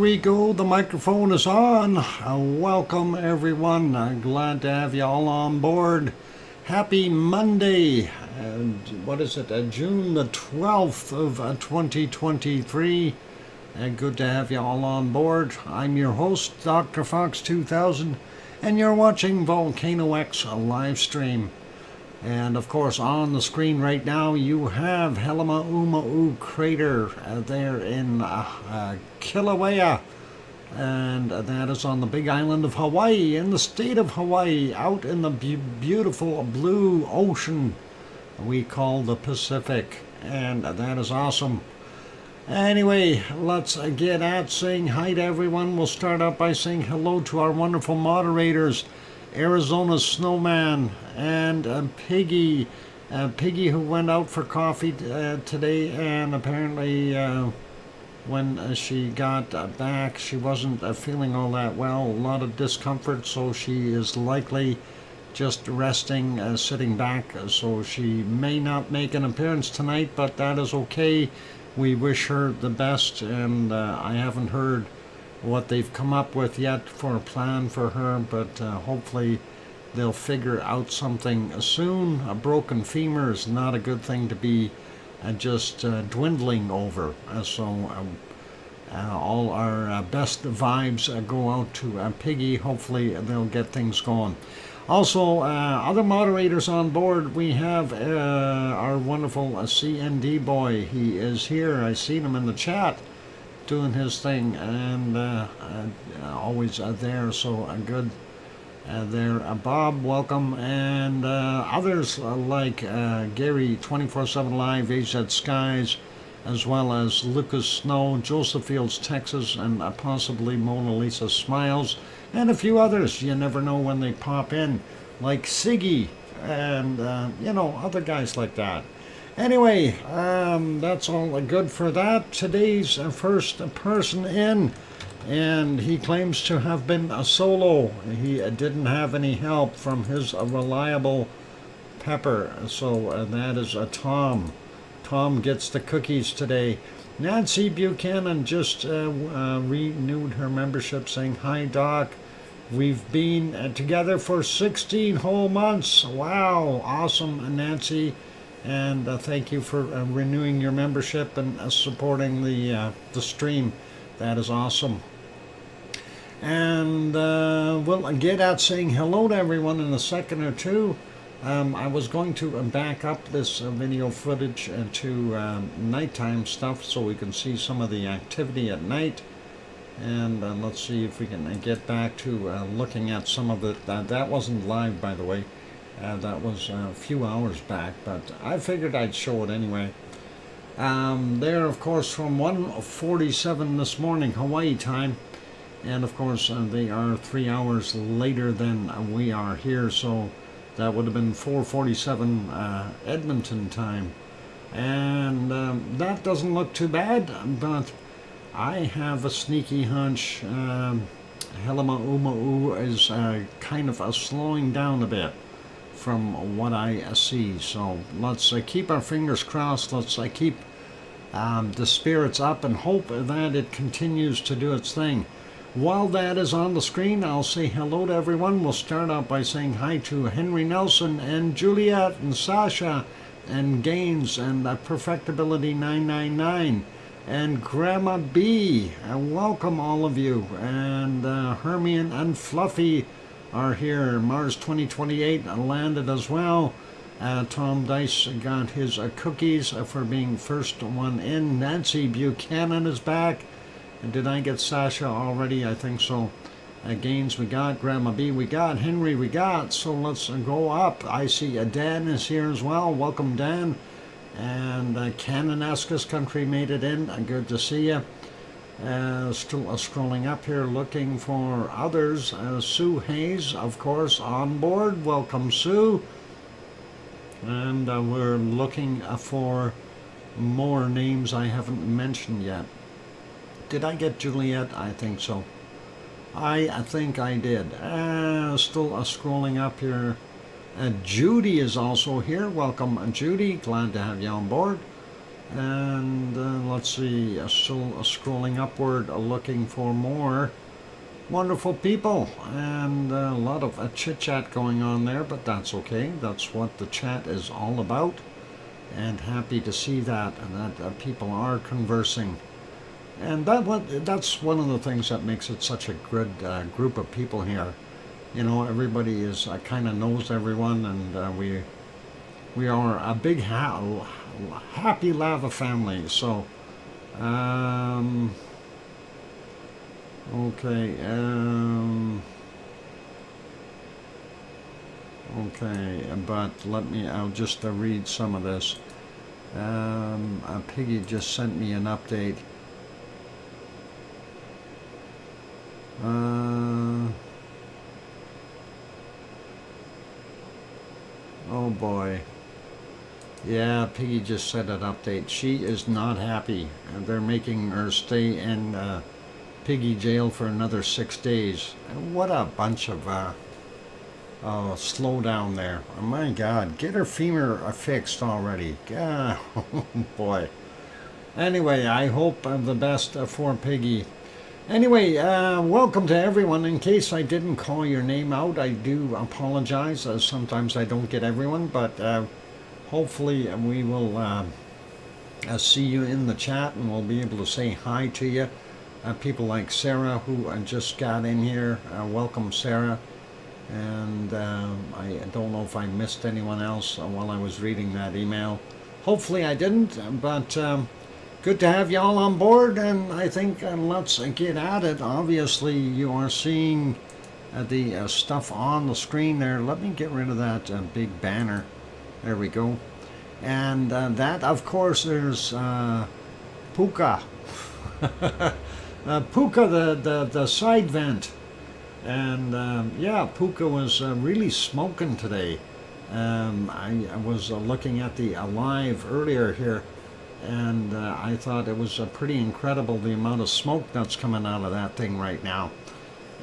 we go. The microphone is on. Welcome, everyone. Glad to have you all on board. Happy Monday. What is it? June the 12th of 2023. Good to have you all on board. I'm your host, DrFox2000, and you're watching VolcanoX live stream. And of course, on the screen right now, you have Helma crater there in Kilauea. And that is on the big island of Hawaii, in the state of Hawaii, out in the beautiful blue ocean we call the Pacific. And that is awesome. Anyway, let's get at saying hi to everyone. We'll start out by saying hello to our wonderful moderators, Arizona Snowman and Piggy. Piggy, who went out for coffee today, and apparently when she got back, she wasn't feeling all that well. A lot of discomfort, so she is likely just resting, sitting back. So she may not make an appearance tonight, but that is okay. We wish her the best, and I haven't heard what they've come up with yet for a plan for her, but hopefully they'll figure out something soon. A broken femur is not a good thing to be just dwindling over. So all our best vibes go out to Piggy. Hopefully they'll get things going. Also, other moderators on board, we have our wonderful CND boy. He is here. I seen him in the chat doing his thing, and always there, so good there. Bob, welcome, and others like Gary 24/7 Live, AZ Skies, as well as Lucas Snow, Joseph Fields, Texas, and possibly Mona Lisa Smiles, and a few others. You never know when they pop in, like Siggy, and other guys like that. Anyway, that's all good for that. Today's first person in, and he claims to have been a solo. He didn't have any help from his reliable Pepper, so that is a Tom. Tom gets the cookies today. Nancy Buchanan just renewed her membership, saying, "Hi, Doc. We've been together for 16 whole months. Wow, awesome, Nancy. And thank you for renewing your membership and supporting the stream. That is awesome." And we'll get at saying hello to everyone in a second or two. I was going to back up this video footage to nighttime stuff so we can see some of the activity at night. And let's see if we can get back to looking at some of it. That wasn't live, by the way. That was a few hours back, but I figured I'd show it anyway. They're, of course, from 1:47 this morning, Hawaii time. And, of course, they are 3 hours later than we are here, so that would have been 4:47 Edmonton time. And that doesn't look too bad, but I have a sneaky hunch Helma is kind of slowing down a bit from what I see. So let's keep our fingers crossed. Let's keep the spirits up and hope that it continues to do its thing. While that is on the screen, I'll say hello to everyone. We'll start out by saying hi to Henry Nelson and Juliet and Sasha and Gaines and Perfectibility 999 and Grandma B. Welcome all of you. And Hermione and Fluffy are here. Mars 2028 landed as well. Tom Dice got his cookies for being first one in. Nancy Buchanan is back. Did I get Sasha already? I think so. Gaines we got. Grandma B we got. Henry we got. So let's go up. I see Dan is here as well. Welcome, Dan. And Canonescus country made it in. Good to see you. Still scrolling up here looking for others. Sue Hayes, of course, on board. Welcome, Sue. And we're looking for more names I haven't mentioned yet. Did I get Juliet? I think so. I think I did. Still scrolling up here. Judy is also here. Welcome, Judy. Glad to have you on board. And let's see, still scrolling upward, looking for more wonderful people, and a lot of chit chat going on there, but that's okay. That's what the chat is all about, and happy to see that, and that people are conversing. And that's one of the things that makes it such a good group of people here. You know, everybody is kind of knows everyone, and we are a big happy lava family. So, okay, okay, but I'll just read some of this. Piggy just sent me an update. Oh boy. Yeah, Piggy just said an update. She is not happy. They're making her stay in Piggy jail for another 6 days. What a bunch of slow down there. Oh my God, get her femur fixed already. Oh boy. Anyway, I hope the best for Piggy. Anyway, welcome to everyone. In case I didn't call your name out, I do apologize. Sometimes I don't get everyone, but hopefully we will see you in the chat, and we'll be able to say hi to you. People like Sarah, who just got in here. Welcome, Sarah. And I don't know if I missed anyone else while I was reading that email. Hopefully I didn't, but good to have you all on board, and I think let's get at it. Obviously, you are seeing the stuff on the screen there. Let me get rid of that big banner. There we go. And that, of course, there's Puka. Puka, the side vent. And yeah, Puka was really smoking today. I was looking at the live earlier here, and I thought it was pretty incredible the amount of smoke that's coming out of that thing right now.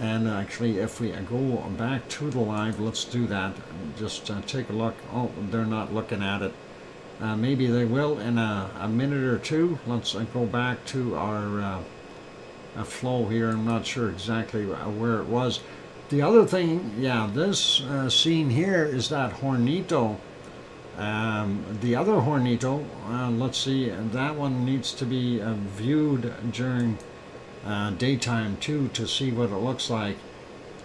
And actually, if we go back to the live, let's do that. Just take a look. Oh, they're not looking at it. Maybe they will in a minute or two. Let's go back to our flow here. I'm not sure exactly where it was. The other thing, yeah, this scene here is that Hornito. The other Hornito, let's see, that one needs to be viewed during daytime too to see what it looks like.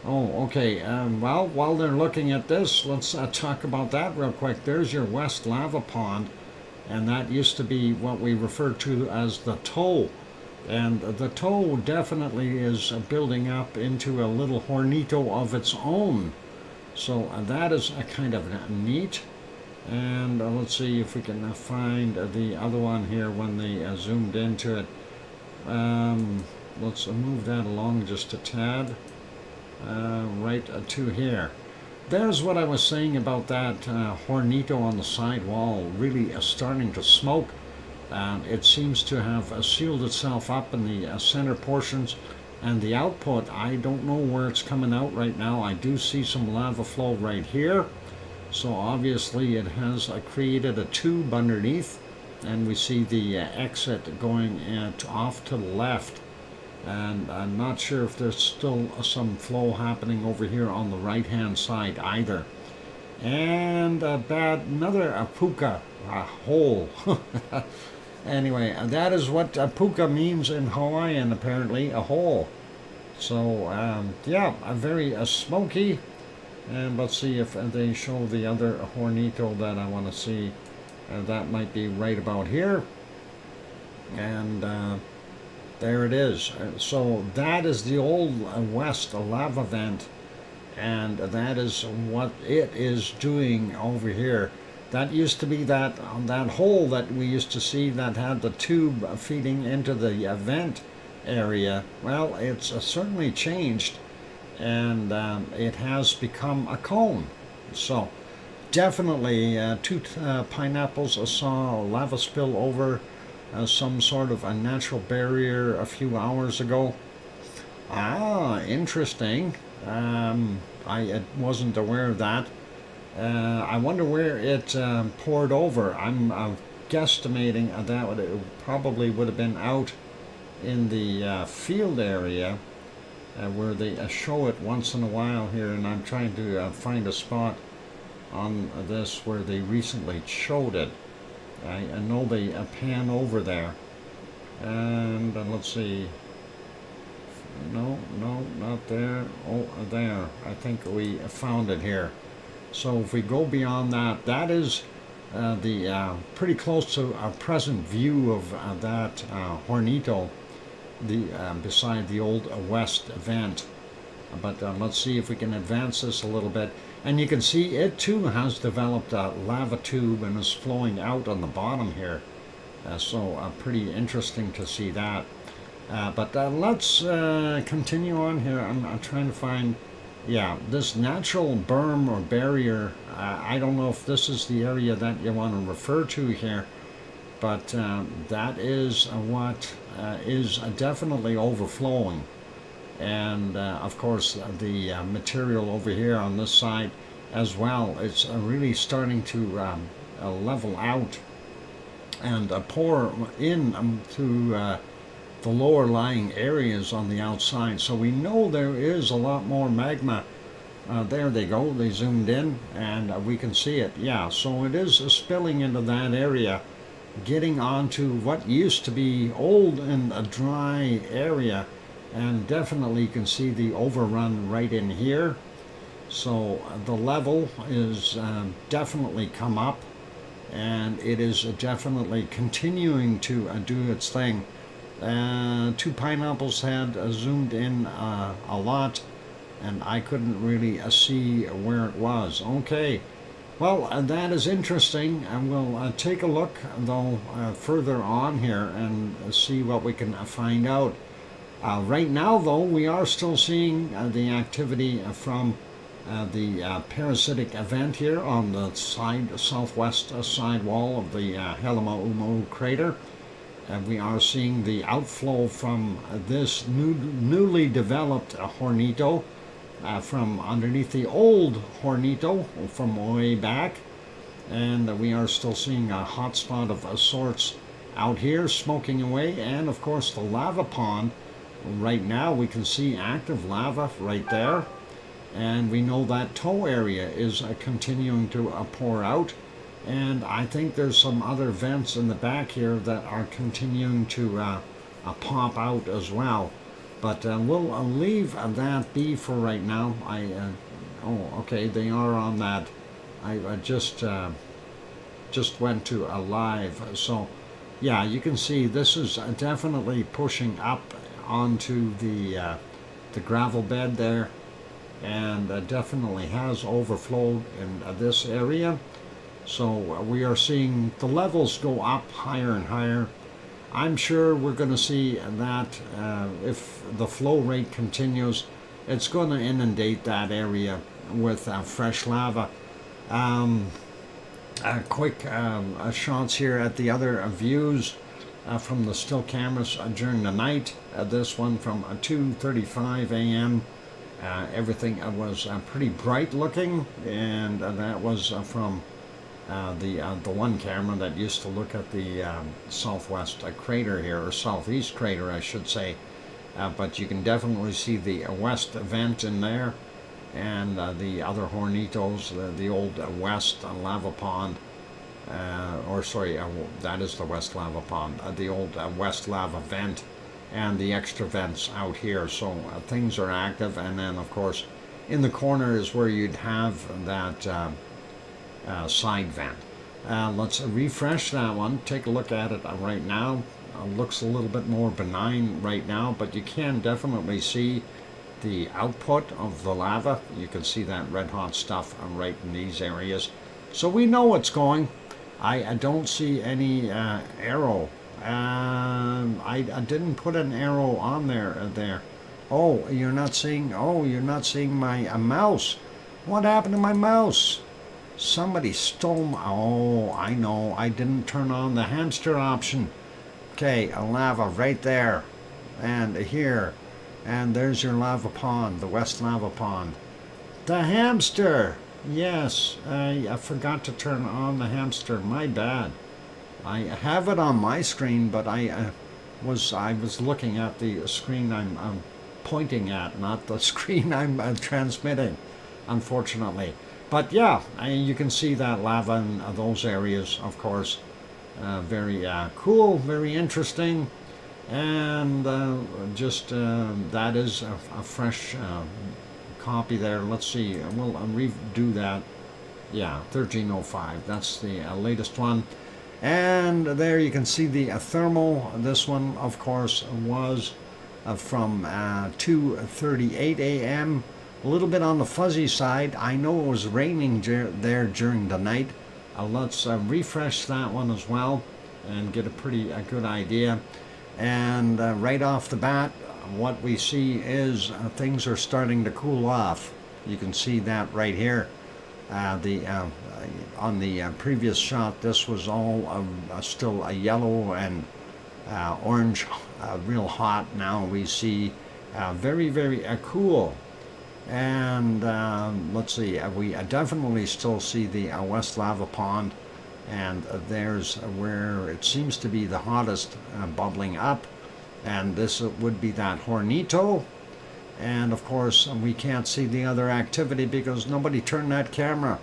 Oh, okay. Well, while they're looking at this, let's talk about that real quick. There's your West Lava Pond, and that used to be what we refer to as the toe. And the toe definitely is building up into a little Hornito of its own. So that is kind of neat. And let's see if we can find the other one here when they zoomed into it. Let's move that along just a tad, right to here. There's what I was saying about that Hornito on the side wall really starting to smoke. It seems to have sealed itself up in the center portions, and the output, I don't know where it's coming out right now. I do see some lava flow right here, so obviously it has created a tube underneath, and we see the exit going off to the left. And I'm not sure if there's still some flow happening over here on the right hand side either. And another puka, a hole. Anyway, that is what puka means in Hawaiian, apparently, a hole. So yeah, a very smoky. And let's see if they show the other Hornito that I want to see. That might be right about here. And there it is. So that is the old West lava vent, and that is what it is doing over here. That used to be that hole that we used to see that had the tube feeding into the vent area. Well, it's certainly changed, and it has become a cone. So definitely two pineapples saw lava spill over some sort of a natural barrier a few hours ago. Ah, interesting. I wasn't aware of that. I wonder where it poured over. I'm guesstimating that it probably would have been out in the field area where they show it once in a while here, and I'm trying to find a spot on this where they recently showed it. I know they pan over there, and let's see. No, not there. Oh, there. I think we found it here. So if we go beyond that, that is the pretty close to our present view of that Hornito, beside the old west vent. But let's see if we can advance this a little bit. And you can see it too has developed a lava tube and is flowing out on the bottom here. So pretty interesting to see that. But let's continue on here. I'm trying to find, yeah, this natural berm or barrier. I don't know if this is the area that you want to refer to here, but that is what is definitely overflowing. And of course the material over here on this side as well, it's really starting to level out and pour in to the lower lying areas on the outside. So we know there is a lot more magma. There they go, they zoomed in, and we can see it. Yeah, so it is spilling into that area, getting onto what used to be old and a dry area, and definitely you can see the overrun right in here. So the level is definitely come up, and it is definitely continuing to do its thing. Two Pineapples had zoomed in a lot, and I couldn't really see where it was. Okay, well, that is interesting, and we'll take a look though further on here and see what we can find out. Right now though, we are still seeing the activity from the parasitic event here on the southwest side wall of the Helima crater. And we are seeing the outflow from this newly developed Hornito from underneath the old Hornito from way back. And we are still seeing a hot spot of sorts out here smoking away. And of course the lava pond. Right now we can see active lava right there. And we know that tow area is continuing to pour out. And I think there's some other vents in the back here that are continuing to pop out as well. But we'll leave that be for right now. Oh, okay, they are on that. I just went to a live. So, yeah, you can see this is definitely pushing up onto the gravel bed there, and definitely has overflowed in this area. So we are seeing the levels go up higher and higher. I'm sure we're going to see that if the flow rate continues, it's going to inundate that area with fresh lava. Quick shots here at the other views from the still cameras during the night. This one from 2:35 a.m. Everything was pretty bright looking, and that was from the one camera that used to look at the southwest crater here, or southeast crater I should say, but you can definitely see the west vent in there, and the other Hornitos, the old west lava pond, or sorry, that is the west lava pond, the old west lava vent, and the extra vents out here. So things are active. And then of course in the corner is where you'd have that side vent. Let's refresh that one, take a look at it right now. Looks a little bit more benign right now, but you can definitely see the output of the lava. You can see that red hot stuff right in these areas. So we know what's going. I don't see any arrow. I didn't put an arrow on there. Oh, you're not seeing my mouse. What happened to my mouse? Somebody stole my, oh, I know, I didn't turn on the hamster option. Okay, a lava right there, and here, and there's your lava pond, the west lava pond. The hamster! Yes, I forgot to turn on the hamster, my bad. I have it on my screen, but I was looking at the screen I'm pointing at, not the screen I'm transmitting, unfortunately. But yeah, you can see that lava in those areas, of course. Very cool, very interesting, and just that is a fresh copy there. Let's see, we'll redo that. Yeah, 1305, that's the latest one. And there you can see the thermal. This one, of course, was from 2:38 a.m. A little bit on the fuzzy side. I know it was raining there during the night. Let's refresh that one as well and get a pretty good idea. And right off the bat, what we see is things are starting to cool off. You can see that right here. On the previous shot, this was all still a yellow and orange, real hot. Now we see very, very cool. And let's see, we definitely still see the West Lava Pond, and there's where it seems to be the hottest bubbling up, and this would be that Hornito. And of course, we can't see the other activity because nobody turned that camera.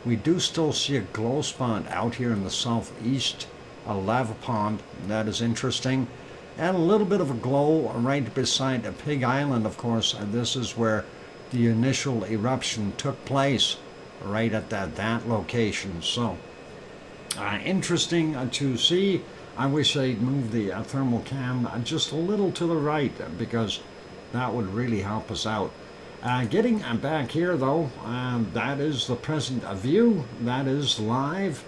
We do still see a glow spot out here in the southeast, a lava pond. That is interesting. And a little bit of a glow right beside Pig Island, of course. This is where the initial eruption took place, right at that location. So, interesting to see. I wish they'd move the thermal cam just a little to the right, because that would really help us out. Getting back here though, that is the present view. That is live.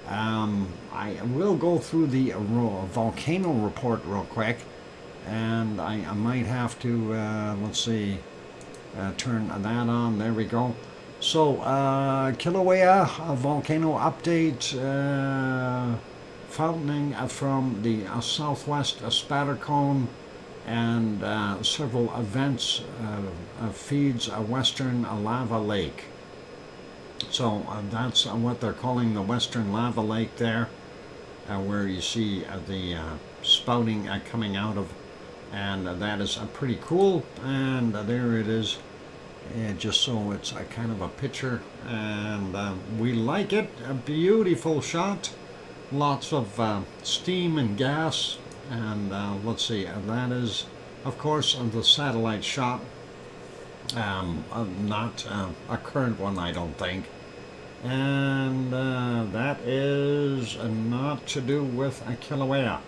I will go through the volcano report real quick, and I might have to, let's see, turn that on. There we go. So, Kilauea volcano update, fountaining from the southwest spatter cone, and several events feeds a western lava lake. So that's what they're calling the western lava lake there, where you see the spouting coming out of, and that is pretty cool. And there it is, just so it's a kind of a picture, and we like it. A beautiful shot, lots of steam and gas. And let's see, that is, of course, the satellite shot, not a current one, I don't think. And that is not to do with Kilauea.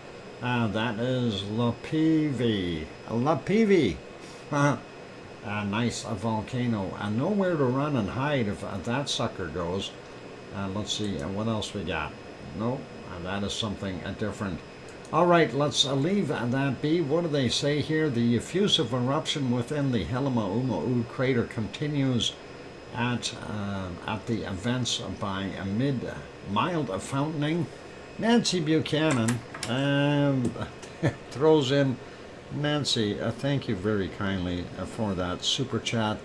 That is Lapivi. Lapivi. Nice volcano. Nowhere to run and hide if that sucker goes. Let's see, what else we got? Nope, that is something different. All right, let's leave that be. What do they say here? The effusive eruption within the Helima-U'u'u crater continues at the events by mild fountaining. Nancy Buchanan throws in, Nancy, thank you very kindly for that super chat,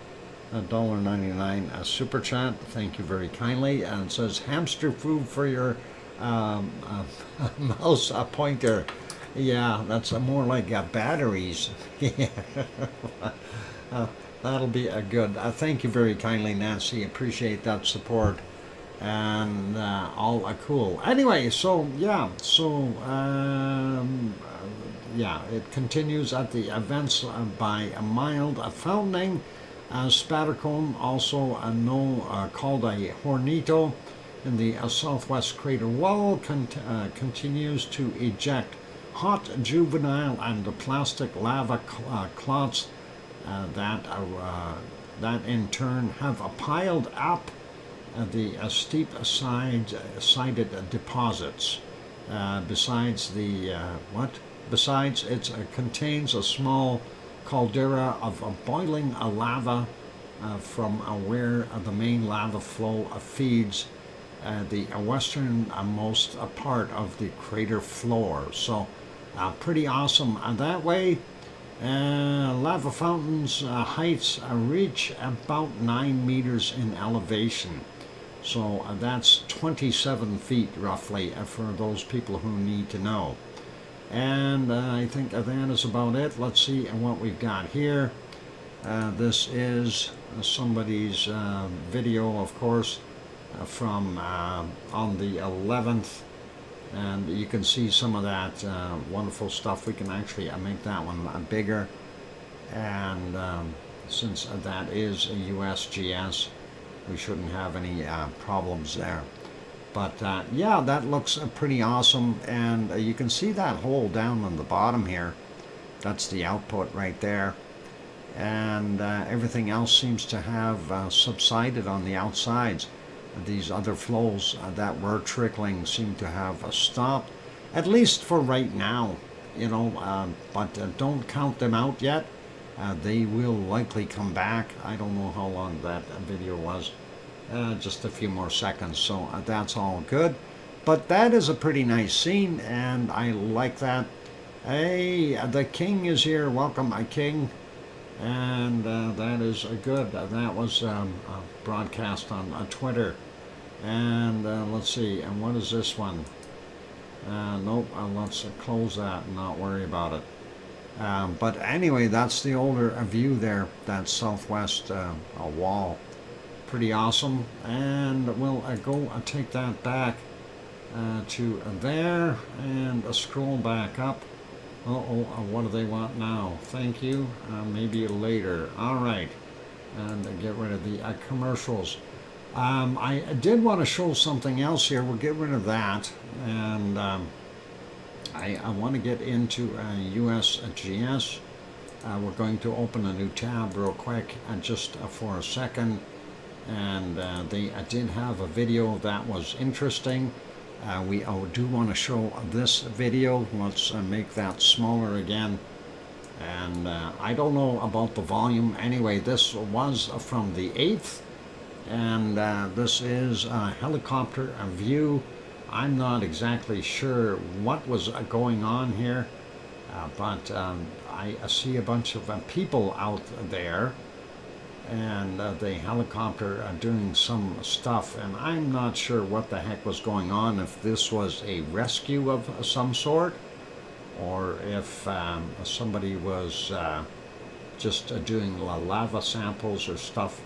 $1.99 super chat. Thank you very kindly. And it says hamster food for your mouse pointer. Yeah, that's more like batteries. That'll be good. Thank you very kindly, Nancy. Appreciate that support, and all cool. Anyway, so yeah, yeah, it continues at the events by a mild fountaining. Spattercone, also called a hornito, in the southwest crater wall, continues to eject hot juvenile and plastic lava clots that in turn have piled up the steep sided deposits. Besides it contains a small caldera of boiling lava from where the main lava flow feeds the westernmost part of the crater floor. So pretty awesome that way. Lava fountains heights reach about 9 meters in elevation. So that's 27 feet roughly for those people who need to know. And I think that is about it. Let's see what we've got here. This is somebody's video, of course, from on the 11th. And you can see some of that wonderful stuff. We can actually make that one bigger. And since that is a USGS, we shouldn't have any problems there. But yeah, that looks pretty awesome. And you can see that hole down on the bottom here. That's the output right there. And everything else seems to have subsided on the outsides. These other flows that were trickling seem to have stopped, at least for right now, you know, but don't count them out yet. They will likely come back. I don't know how long that video was, just a few more seconds, so that's all good. But that is a pretty nice scene, and I like that. Hey, the king is here. Welcome, king. And that is good. That was broadcast on Twitter. And let's see, and what is this one? Nope, let's close that and not worry about it. But anyway, that's the older view there, that southwest wall. Pretty awesome. And we'll go take that back to there and scroll back up. What do they want now? Thank you. Maybe later. All right. And get rid of the commercials. I did want to show something else here. We'll get rid of that. And I want to get into USGS. We're going to open a new tab real quick just for a second. And they did have a video that was interesting. We do want to show this video. Let's make that smaller again. And I don't know about the volume. Anyway, this was from the 8th. And this is a helicopter view. I'm not exactly sure what was going on here. But I see a bunch of people out there. And the helicopter doing some stuff, and I'm not sure what the heck was going on, if this was a rescue of some sort, or if somebody was just doing lava samples or stuff.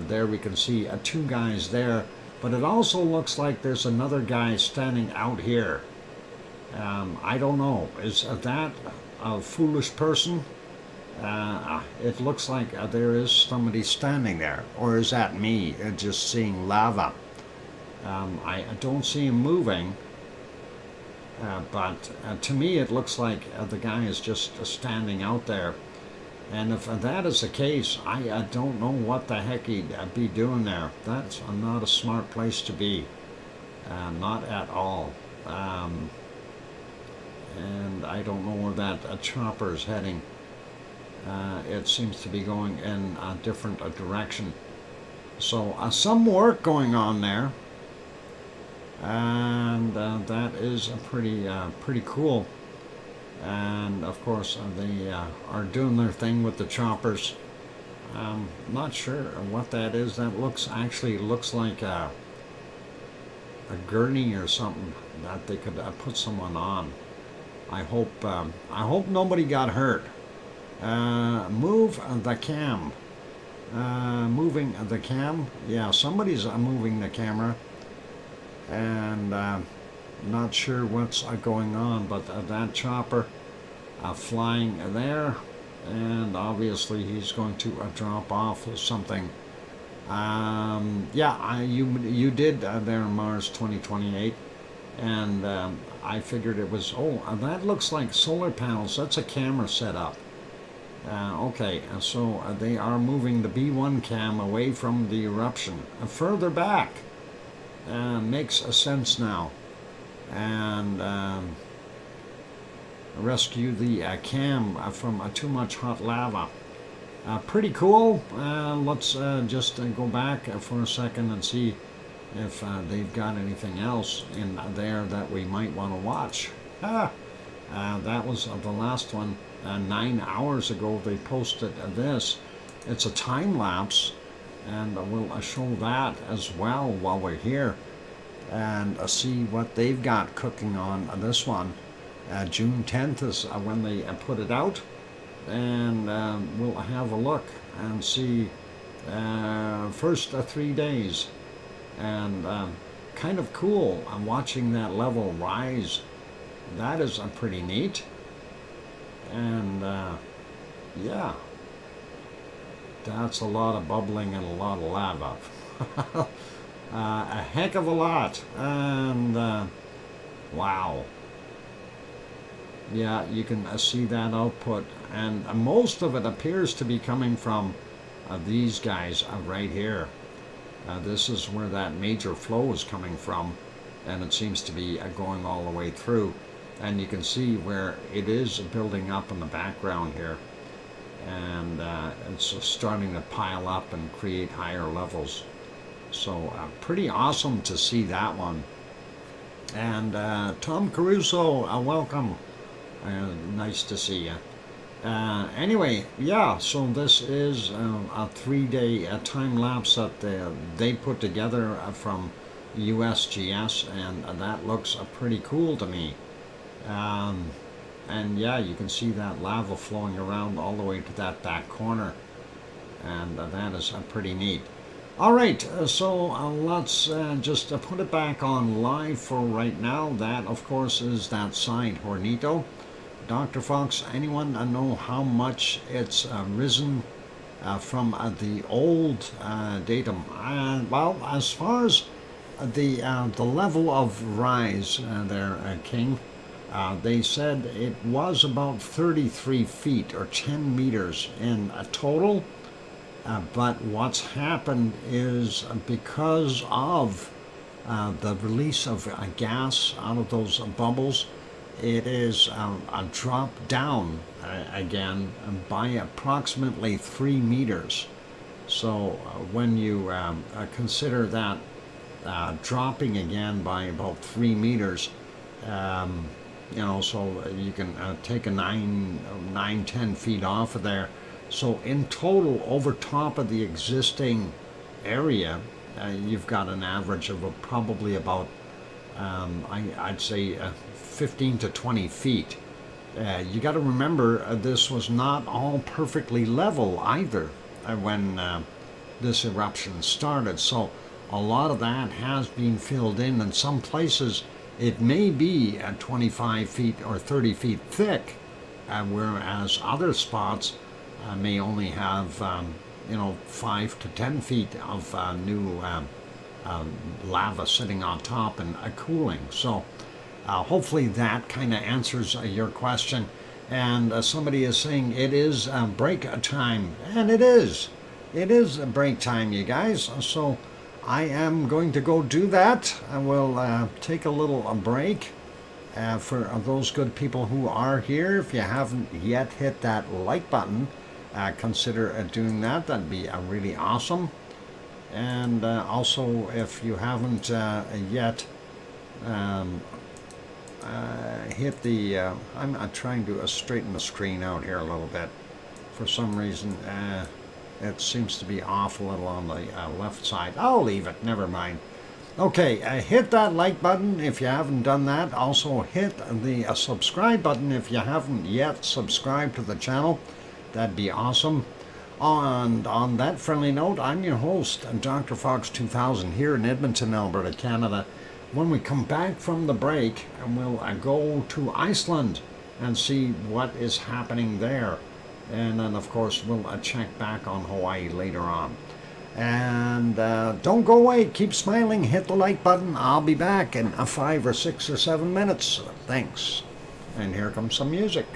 There we can see two guys there, but it also looks like there's another guy standing out here. I don't know, is that a foolish person? It looks like there is somebody standing there, or is that me just seeing lava? I don't see him moving, but to me it looks like the guy is just standing out there. And if that is the case, I don't know what the heck he'd be doing there. That's not a smart place to be, not at all. And I don't know where that chopper is heading. It seems to be going in a different direction. So some work going on there, and that is pretty cool. And of course they are doing their thing with the choppers. Not sure what that is. That actually looks like a gurney or something that they could put someone on. I hope nobody got hurt. Move the cam. Moving the cam. Yeah, somebody's moving the camera. And not sure what's going on, but that chopper flying there. And obviously he's going to drop off something. Yeah, you did there in Mars 2028. And I figured it was, that looks like solar panels. That's a camera setup. Okay, so they are moving the B1 cam away from the eruption. Further back. Makes sense now. And rescue the cam from too much hot lava. Pretty cool. Let's just go back for a second and see if they've got anything else in there that we might want to watch. That was the last one. 9 hours ago they posted this. It's a time lapse and we'll show that as well while we're here, and see what they've got cooking on this one. June 10th is when they put it out, and we'll have a look and see first 3 days, and kind of cool. I'm watching that level rise. That is pretty neat, and yeah, that's a lot of bubbling and a lot of lava. A heck of a lot, and wow. Yeah, you can see that output, and most of it appears to be coming from these guys right here. This is where that major flow is coming from, and it seems to be going all the way through. And you can see where it is building up in the background here, and it's starting to pile up and create higher levels. So pretty awesome to see that one. And Tom Caruso, welcome. Nice to see you. Anyway, yeah, so this is a 3-day time lapse that they put together from USGS, and that looks pretty cool to me. And yeah, you can see that lava flowing around all the way to that back corner, and that is pretty neat. All right, so let's just put it back on live for right now. That, of course, is that site, Hornito. Dr. Fox, anyone know how much it's risen from the old datum? Well, as far as the level of rise there, King, they said it was about 33 feet or 10 meters in a total. But what's happened is because of the release of gas out of those bubbles, it is dropped down again by approximately 3 meters. So when you consider that dropping again by about 3 meters, you know, so you can take a 10 feet off of there. So in total, over top of the existing area, you've got an average of probably about, I'd say, 15 to 20 feet. You got to remember, this was not all perfectly level either when this eruption started. So a lot of that has been filled in. In some places, it may be 25 feet or 30 feet thick, whereas other spots may only have, 5 to 10 feet of new lava sitting on top and cooling. So hopefully that kind of answers your question. And somebody is saying it is break time, and it is. It is break time, you guys. So I am going to go do that. I will take a little break. For those good people who are here, if you haven't yet hit that like button, consider doing that. That'd be really awesome. And also, if you haven't yet hit the I'm trying to straighten the screen out here a little bit. For some reason it seems to be off a little on the left side. I'll leave it, never mind. Okay, hit that like button if you haven't done that. Also hit the subscribe button if you haven't yet subscribed to the channel. That'd be awesome. And on that friendly note, I'm your host, DrFox2000, here in Edmonton, Alberta, Canada. When we come back from the break, we'll go to Iceland and see what is happening there. And then, of course, we'll check back on Hawaii later on. And don't go away. Keep smiling. Hit the like button. I'll be back in 5 or 6 or 7 minutes. Thanks. And here comes some music.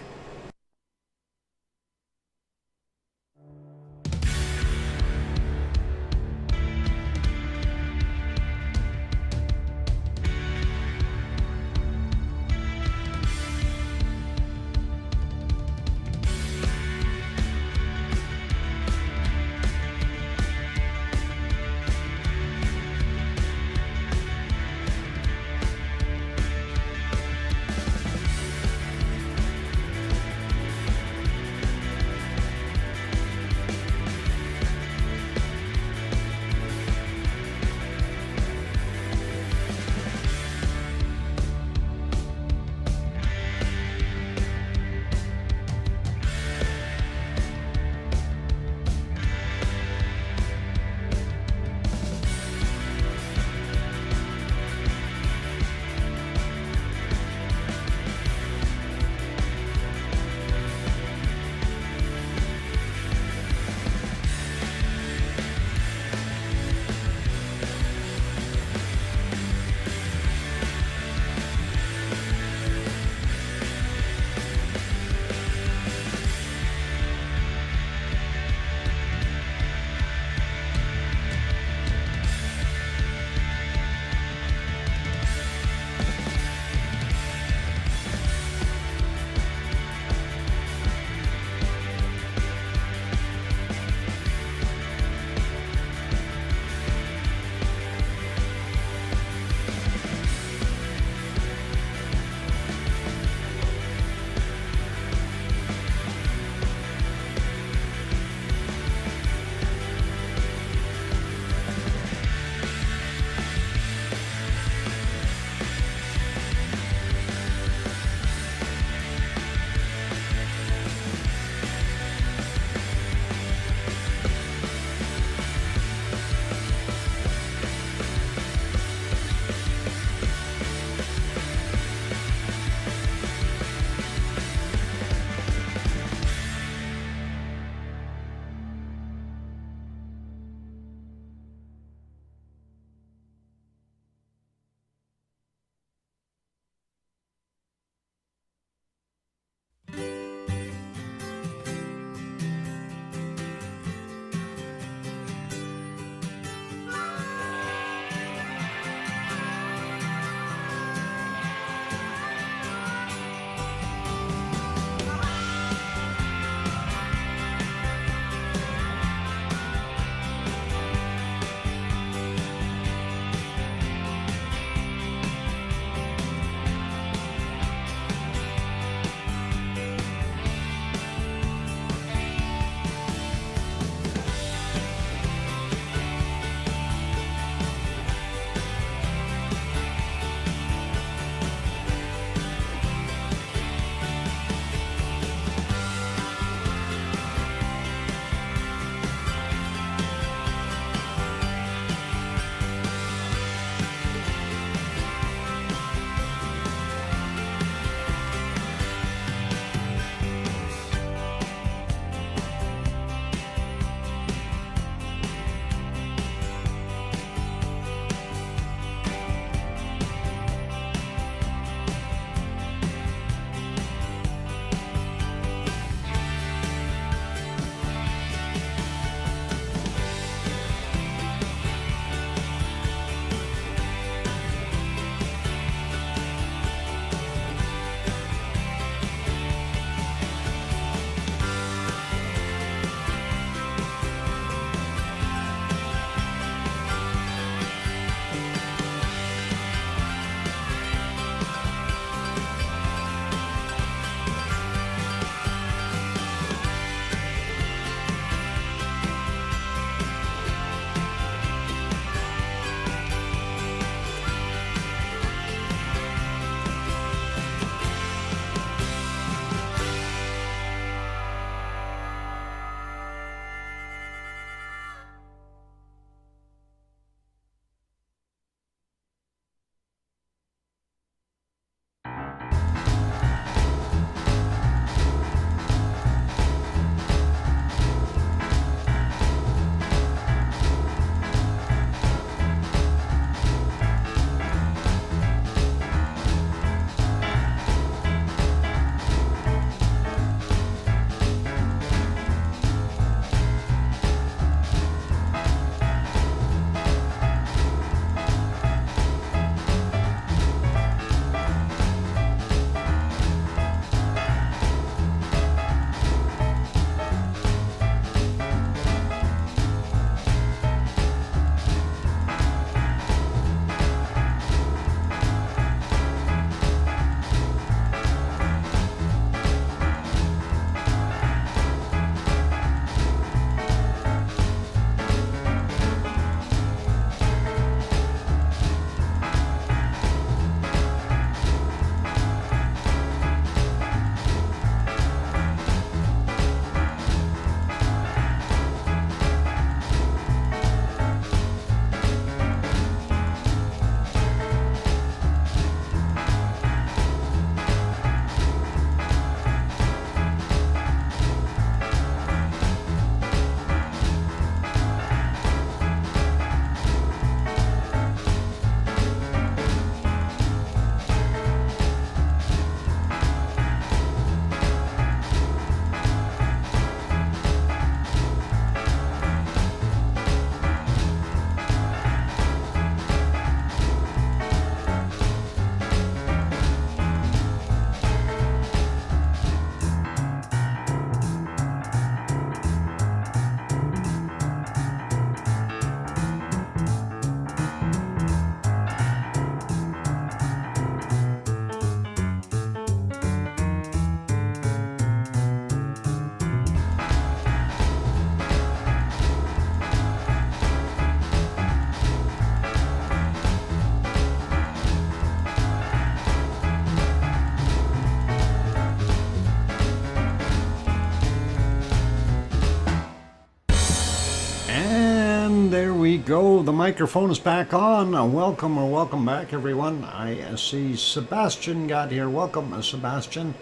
go. The microphone is back on. Welcome or welcome back, everyone. I see Sebastian got here. Welcome, Sebastian.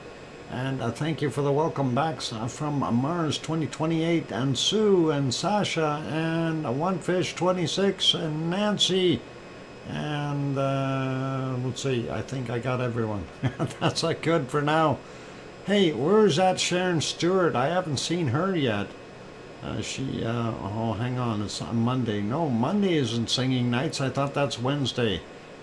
And thank you for the welcome backs from Mars 2028 and Sue and Sasha and OneFish26 and Nancy. And let's see, I think I got everyone. That's good for now. Hey, where's that Sharon Stewart? I haven't seen her yet. Oh, hang on, it's on Monday. No, Monday isn't singing nights. I thought that's Wednesday.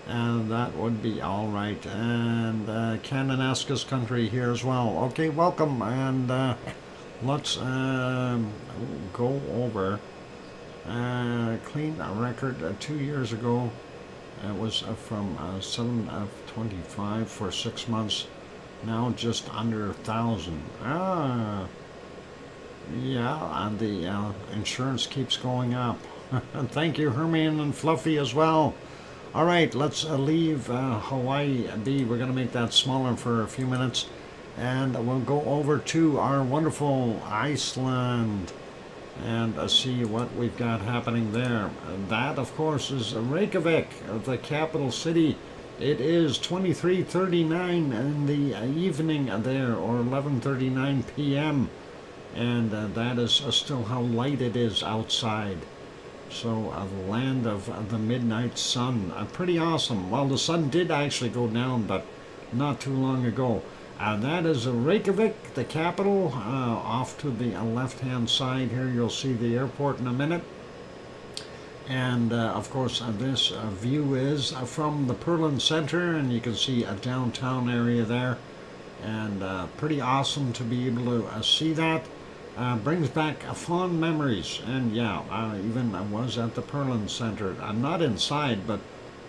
And that would be all right. And Kananaskis country here as well. Okay, welcome. And let's go over clean record 2 years ago. It was from 7 of 25 for 6 months. Now just under 1,000. Yeah, and the insurance keeps going up. Thank you, Hermione and Fluffy as well. All right, let's leave Hawaii be. We're going to make that smaller for a few minutes. And we'll go over to our wonderful Iceland and see what we've got happening there. That, of course, is Reykjavik, the capital city. It is 23:39 in the evening there, or 11:39 p.m. And that is still how light it is outside. So the land of the midnight sun, pretty awesome. Well, the sun did actually go down, but not too long ago. That is Reykjavik, the capital. Off to the left-hand side here, you'll see the airport in a minute. And of course, this view is from the Perlin Center, and you can see a downtown area there. And pretty awesome to be able to see that. Brings back fond memories. And yeah, even I was at the Perlin Center. I'm not inside, but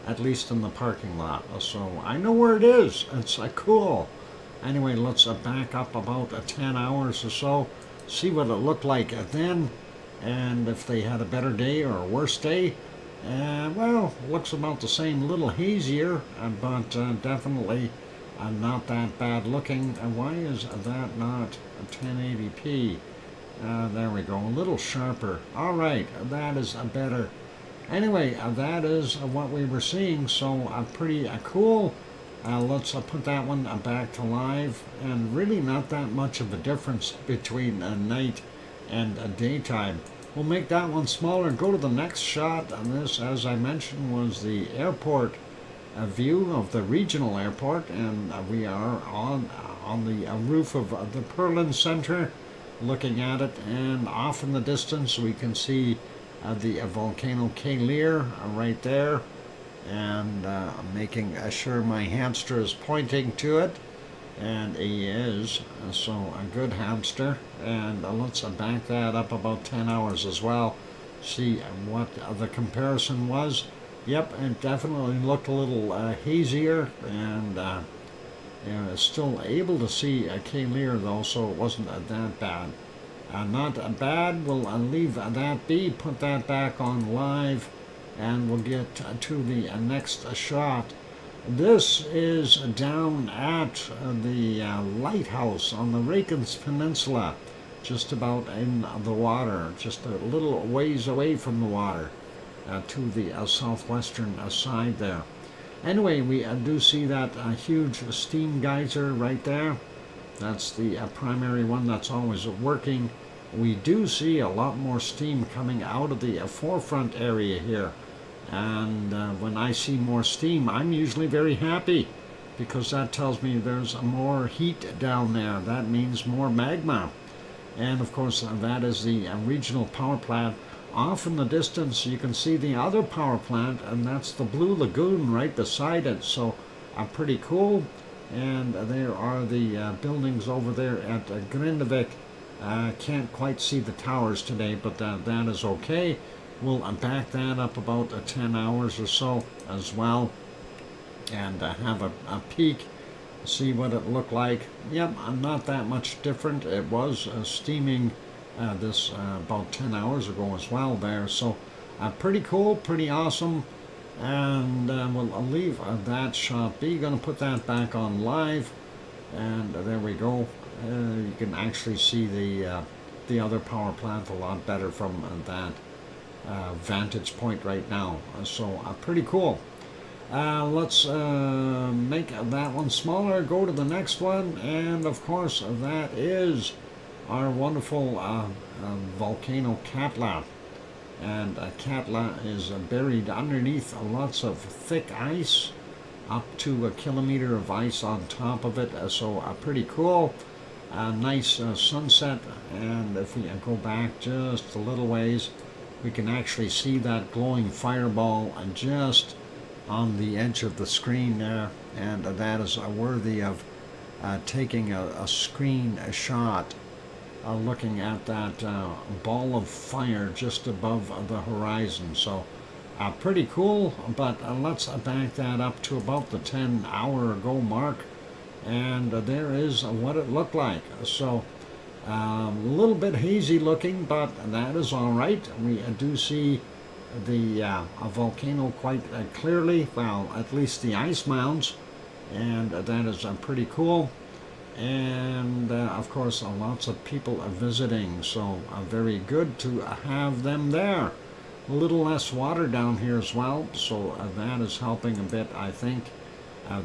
at least in the parking lot. So I know where it is. It's cool. Anyway, let's back up about 10 hours or so, see what it looked like then, and if they had a better day or a worse day. Well, looks about the same, a little hazier, but definitely not that bad looking. Why is that not a 1080p? There we go, a little sharper. All right, that is better. Anyway, that is what we were seeing, so pretty cool. Let's put that one back to live, and really not that much of a difference between night and daytime. We'll make that one smaller and go to the next shot. And this, as I mentioned, was the airport view of the regional airport, and we are on the roof of the Perlin Center, looking at it, and off in the distance we can see the volcano Kalir right there, and making sure my hamster is pointing to it, and he is, so a good hamster. And let's back that up about 10 hours as well, see what the comparison was. Yep, it definitely looked a little hazier, and still able to see Kalir though, so it wasn't that bad. Not bad. We'll leave that be, put that back on live, and we'll get to the next shot. This is down at the lighthouse on the Reykjanes Peninsula, just about in the water, just a little ways away from the water, to the southwestern side there. Anyway, we do see that huge steam geyser right there. That's the primary one that's always working. We do see a lot more steam coming out of the forefront area here. And when I see more steam, I'm usually very happy, because that tells me there's more heat down there. That means more magma. And of course, that is the regional power plant. Off in the distance, you can see the other power plant, and that's the Blue Lagoon right beside it. So pretty cool. And there are the buildings over there at Grindavik. Can't quite see the towers today, but that is okay. We'll back that up about 10 hours or so as well, and have a peek, see what it looked like. Yep, not that much different. It was steaming this about 10 hours ago as well there. So pretty cool, pretty awesome. And we'll leave that shot be. Going to put that back on live, and there we go. You can actually see the other power plant a lot better from that. vantage point right now. So pretty cool. Let's make that one smaller, go to the next one, and of course that is our wonderful volcano Katla. And Katla is buried underneath lots of thick ice, up to a kilometer of ice on top of it, so pretty cool. Nice sunset, and if we go back just a little ways, we can actually see that glowing fireball just on the edge of the screen there, and that is worthy of taking a screenshot, looking at that ball of fire just above the horizon. So pretty cool, but let's back that up to about the 10-hour ago mark, and there is what it looked like. So a little bit hazy looking, but that is all right. We do see the volcano quite clearly, well, at least the ice mounds, and that is pretty cool. And of course lots of people are visiting, so very good to have them there. A little less water down here as well, so that is helping a bit, I think.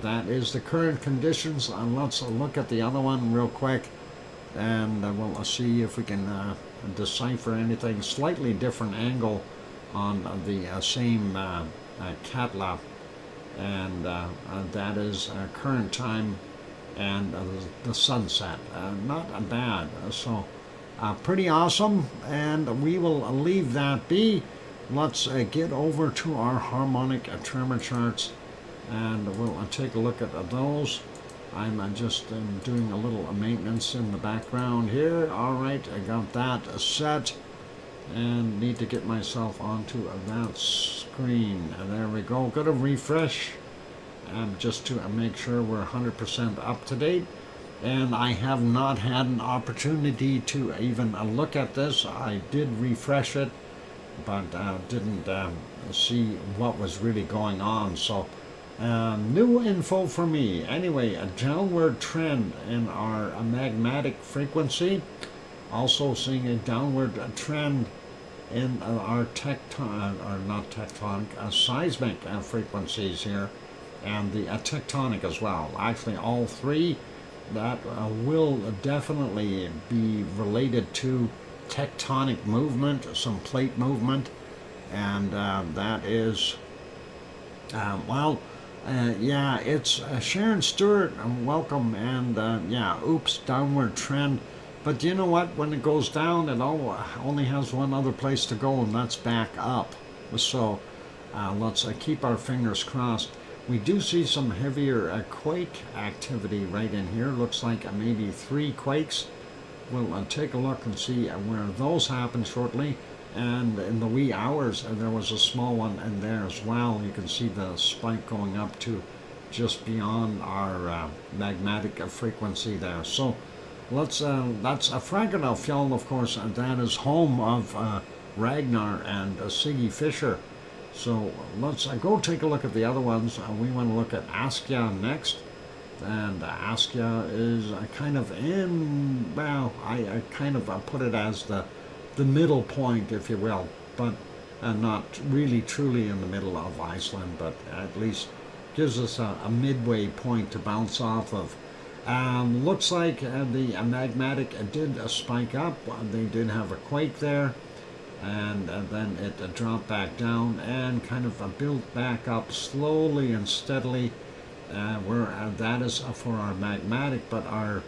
That is the current conditions. Let's look at the other one real quick, and we'll see if we can decipher anything. Slightly different angle on the same Katla, and that is current time and the sunset. Not bad, so pretty awesome, and we will leave that be. Let's get over to our harmonic tremor charts, and we'll take a look at those. I'm just doing a little maintenance in the background here. All right, I got that set, and need to get myself onto that screen. There we go. Got to refresh just to make sure we're 100% up to date. And I have not had an opportunity to even look at this. I did refresh it, but didn't see what was really going on. So new info for me. Anyway, a downward trend in our magmatic frequency. Also seeing a downward trend in our seismic frequencies here, and the tectonic as well. Actually, all three that will definitely be related to tectonic movement, some plate movement, and that is, yeah, it's Sharon Stewart, welcome, and yeah, oops, downward trend. But you know what? When it goes down, it only has one other place to go, and that's back up. So let's keep our fingers crossed. We do see some heavier quake activity right in here. Looks like maybe 3 quakes. We'll take a look and see where those happen shortly. And in the wee hours, there was a small one in there as well. You can see the spike going up to just beyond our magmatic frequency there. So let's that's Frankenfjall, of course, and that is home of Ragnar and Siggy Fisher. So let's go take a look at the other ones. We want to look at Askja next, and Askja is kind of in, well, I kind of put it as the middle point, if you will, but not really truly in the middle of Iceland, but at least gives us a midway point to bounce off of. Looks like the magmatic did spike up. They did have a quake there, and then it dropped back down and kind of built back up slowly and steadily, where that is for our magmatic, but our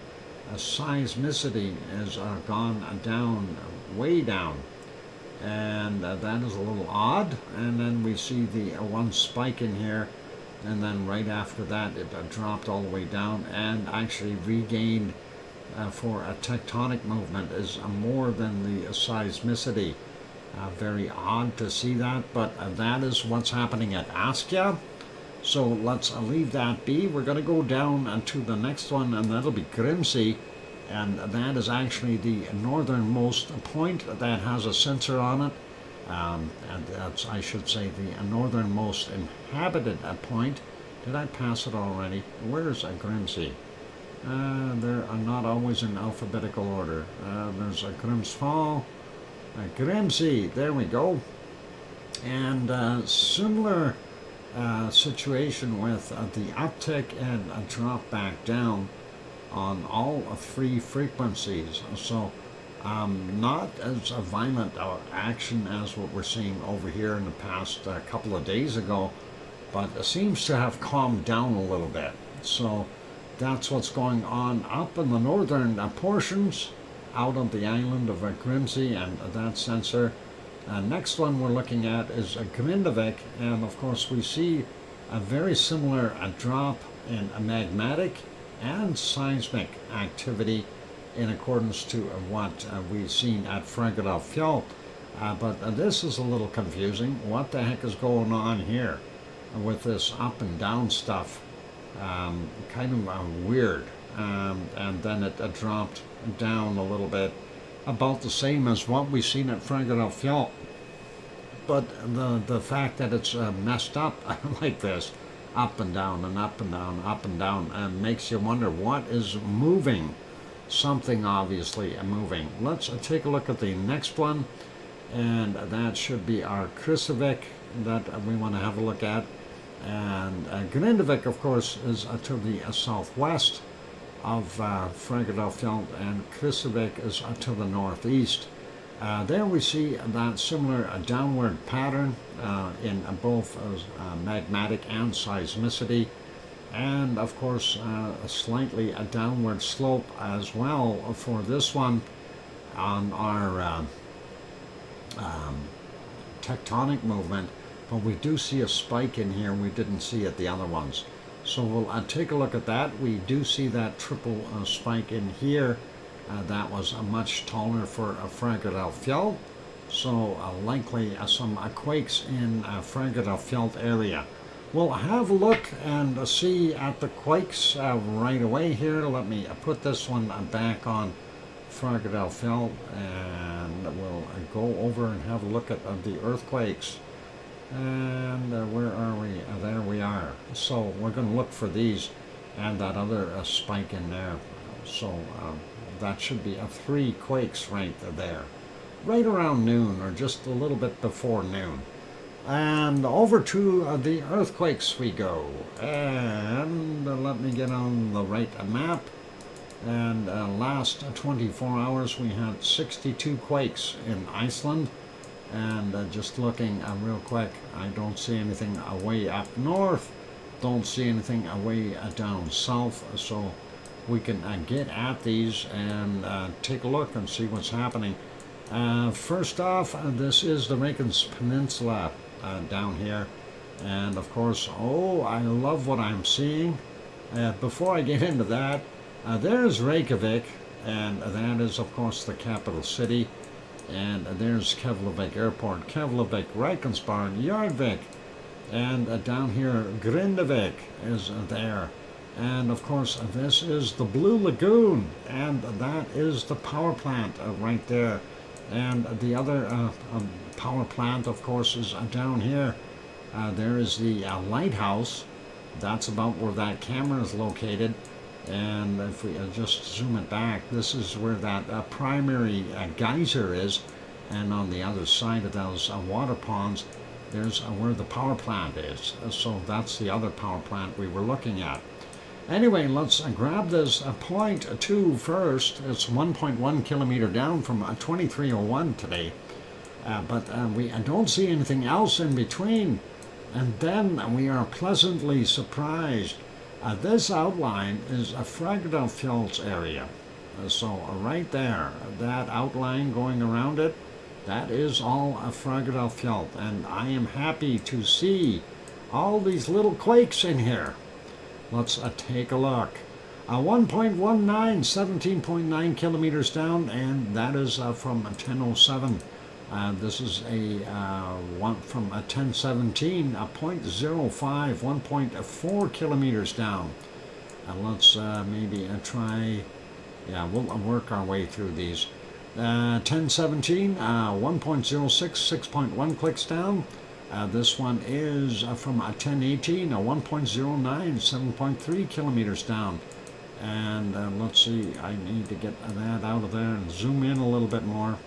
seismicity has gone down, way down, and that is a little odd. And then we see the one spike in here, and then right after that it dropped all the way down and actually regained for a tectonic movement is more than the seismicity. Very odd to see that, but that is what's happening at Askja. So let's leave that be. We're going to go down to the next one, and that'll be Grimsey, and that is actually the northernmost point that has a sensor on it. And that's, I should say, the northernmost inhabited point. Did I pass it already? Where's Grimsey? They are not always in alphabetical order. There's a Grimsfall, Grimsey, there we go. And similar situation with the uptick and a drop back down on all three frequencies. So not as a violent action as what we're seeing over here in the past couple of days ago, but it seems to have calmed down a little bit. So that's what's going on up in the northern portions out on the island of Grimsey and that sensor. Next one we're looking at is Grindavik, and of course we see a very similar drop in magmatic and seismic activity in accordance to what we've seen at Fagradalfjall. But this is a little confusing. What the heck is going on here with this up and down stuff? Kind of weird. And then it dropped down a little bit, about the same as what we've seen at Fagradalfjall. But the fact that it's messed up like this, up and down and up and down, up and down, and makes you wonder what is moving. Something obviously moving. Let's take a look at the next one, and that should be our Krusavik that we want to have a look at. And Grindavik, of course, is to the southwest of Fagradalfjall, and Krusavik is to the northeast. There we see that similar downward pattern in both magmatic and seismicity, and of course a slightly downward slope as well for this one on our tectonic movement, but we do see a spike in here we didn't see at the other ones. So we'll take a look at that. We do see that triple spike in here. That was much taller for Fagradalfjall, so likely some quakes in Fagradalfjall area. We'll have a look and see at the quakes right away here. Let me put this one back on Fagradalfjall, and we'll go over and have a look at the earthquakes. And where are we? There we are. So we're going to look for these and that other spike in there. So that should be 3 quakes right there, right around noon or just a little bit before noon. And over to the earthquakes we go. And let me get on the right map. And last 24 hours we had 62 quakes in Iceland. And just looking real quick, I don't see anything way up north, don't see anything way down south, so we can get at these and take a look and see what's happening. First off, this is the Reykjanes Peninsula down here, and of course, oh, I love what I'm seeing. Before I get into that, there's Reykjavik, and that is of course the capital city. And there's Keflavik Airport, Keflavik, Reykjanesbær, Jarvik, and down here Grindavik is there. And of course this is the Blue Lagoon, and that is the power plant right there. And the other power plant of course is down here. There is the lighthouse. That's about where that camera is located. And if we just zoom it back, this is where that primary geyser is, and on the other side of those water ponds, there's where the power plant is. So that's the other power plant we were looking at. Anyway, let's grab this point 2 first. It's 1.1 kilometer down from 2301 today, but we don't see anything else in between. And then we are pleasantly surprised. This outline is a Fagradalfjall's area. So right there, that outline going around it, that is all a Fagradalfjall. And I am happy to see all these little quakes in here. Let's take a look. 1.19, 17.9 kilometers down, and that is from 1007. This is a one from a 1017, 0.05, 1.4 kilometers down. Let's maybe try, yeah, we'll work our way through these. 1017, 1.06, 6.1 clicks down. This one is from 1018, 1.09, 7.3 kilometers down. And let's see, I need to get that out of there and zoom in a little bit more.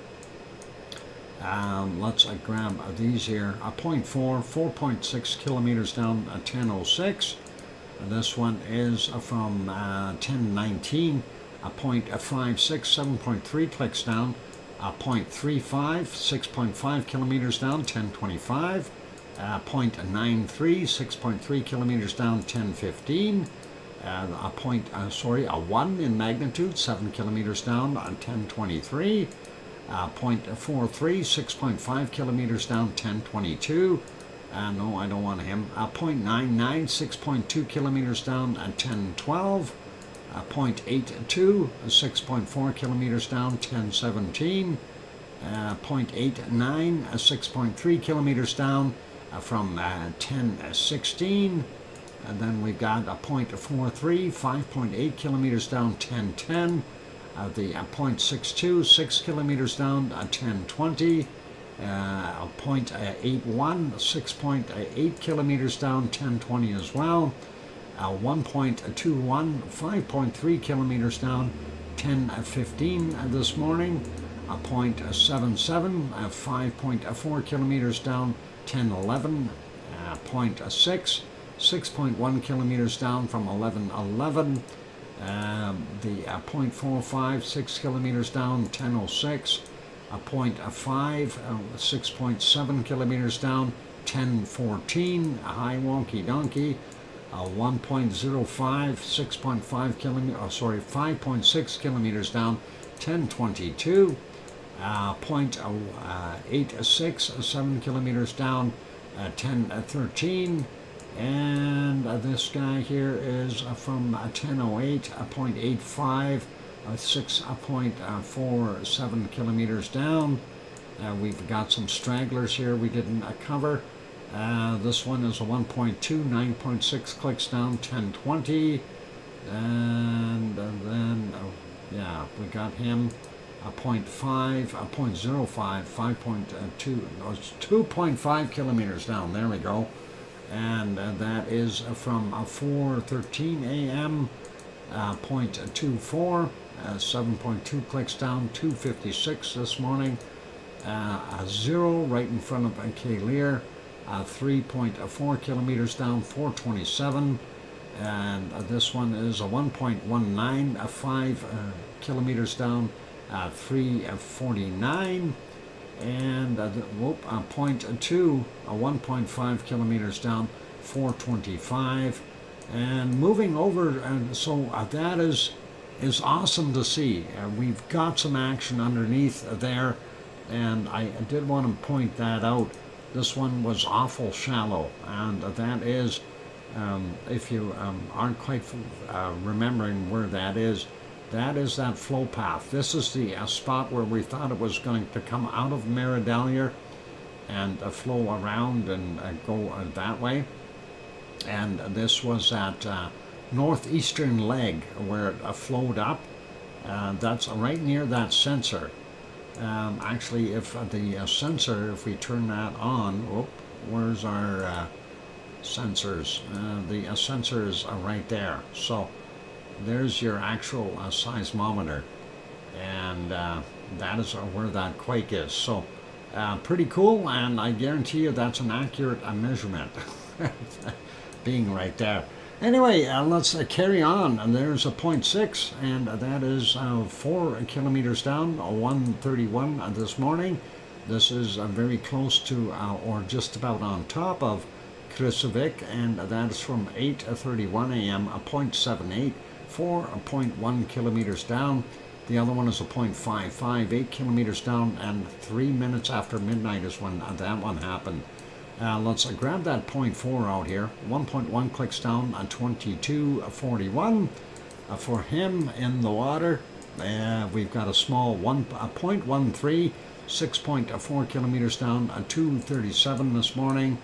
Let's grab these here. A 0.4, 4.6 kilometers down, 10:06. This one is from 10:19. A 0.56, 7.3 clicks down. A 0.35, 6.5 kilometers down, 10:25. 0.93, 6.3 kilometers down, 10:15. A 1 in magnitude, 7 kilometers down, 10:23. 0.43, 6.5 kilometers down, 10:22. No, I don't want him. 0.99, 6.2 kilometers down, 10:12. 0.82, 6.4 kilometers down, 10:17. 0.89, 6.3 kilometers down from 10:16. And then we've got a 0.43, 5.8 kilometers down, 10:10. The 0.62, 6 kilometers down, 10:20. 0.81, 6.8 kilometers down, 10:20 as well. 1.21, 5.3 kilometers down, 10:15 this morning. 0.77, 5.4 kilometers down, 10:11. 0.6, 6.1 kilometers down from 11:11. The 0.45, 6 kilometers down, 10:06. 0.5, 6.7 kilometers down, 10:14. High wonky donkey. 1.05, 6.5 kilometers, 5.6 kilometers down, 10:22. 0.86, 7 kilometers down, 10:13. And this guy here is from 10:08, 0.85, 6.47 kilometers down. We've got some stragglers here we didn't cover. This one is a 1.2, 9.6 clicks down, 10:20. And then, we got him. A 0.5, a 0.05, 5.2, 2.5 kilometers down. There we go. And that is from 4:13 a.m. 0.24, 7.2 clicks down, 2:56 this morning. A 0 right in front of Kaleer. 3.4 kilometers down, 4:27. And this one is a 1.19, 5 kilometers down, 3:49. And a 0.2, 1.5 kilometers down, 4:25. And moving over, and so that is awesome to see. We've got some action underneath there, and I did want to point that out. This one was awful shallow, and that is, if you aren't quite remembering where that is that flow path. This is the spot where we thought it was going to come out of Meridalier and flow around and go that way. And this was at northeastern leg where it flowed up. That's right near that sensor. Actually, if the sensor, if we turn that on, where's our sensors? The sensor is right there. So there's your actual seismometer, and that is where that quake is. So pretty cool, and I guarantee you that's an accurate measurement being right there. Anyway, let's carry on. And there's a 0.6, and that is 4 kilometers down, 1:31 this morning. This is very close to, or just about on top of Krusevik, and that is from 8:31 a.m., a 0.78, 4.1 kilometers down. The other one is a 0.55, 8 kilometers down, and 3 minutes after midnight is when that one happened. Let's grab that 0.4 out here. 1.1 clicks down, 22:41. For him in the water, we've got a small 0.13, 6.4 kilometers down, 2:37 this morning.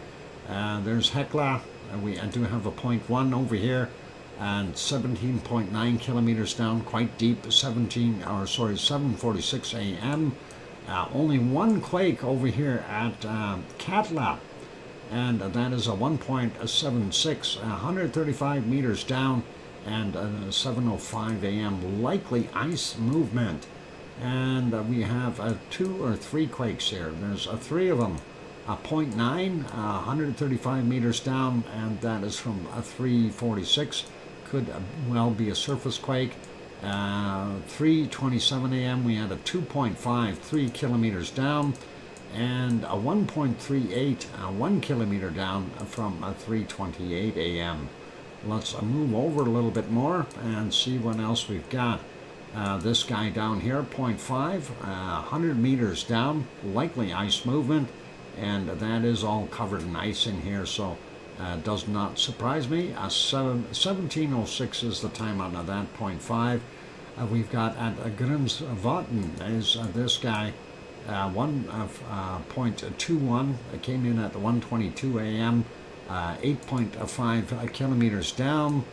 There's Hekla. We do have a 0.1 over here, and 17.9 kilometers down, quite deep. 7:46 a.m. Only one quake over here at Katla, and that is a 1.76, 135 meters down, and 7:05 a.m. Likely ice movement. And we have 2 or 3 quakes here. There's 3 of them. 0.9, 135 meters down, and that is from 346. Could well be a surface quake. 3:27 a.m. we had a 2.5, 3 kilometers down, and a 1.38, 1 kilometer down from 3:28 a.m. Let's move over a little bit more and see what else we've got. This guy down here, 0.5, 100 meters down, likely ice movement, and that is all covered in ice in here, so does not surprise me. 1706 is the time on that, 0.5. We've got at Grimsvatn is this guy, 1.21, came in at 1:22 a.m., 8.5 kilometers down.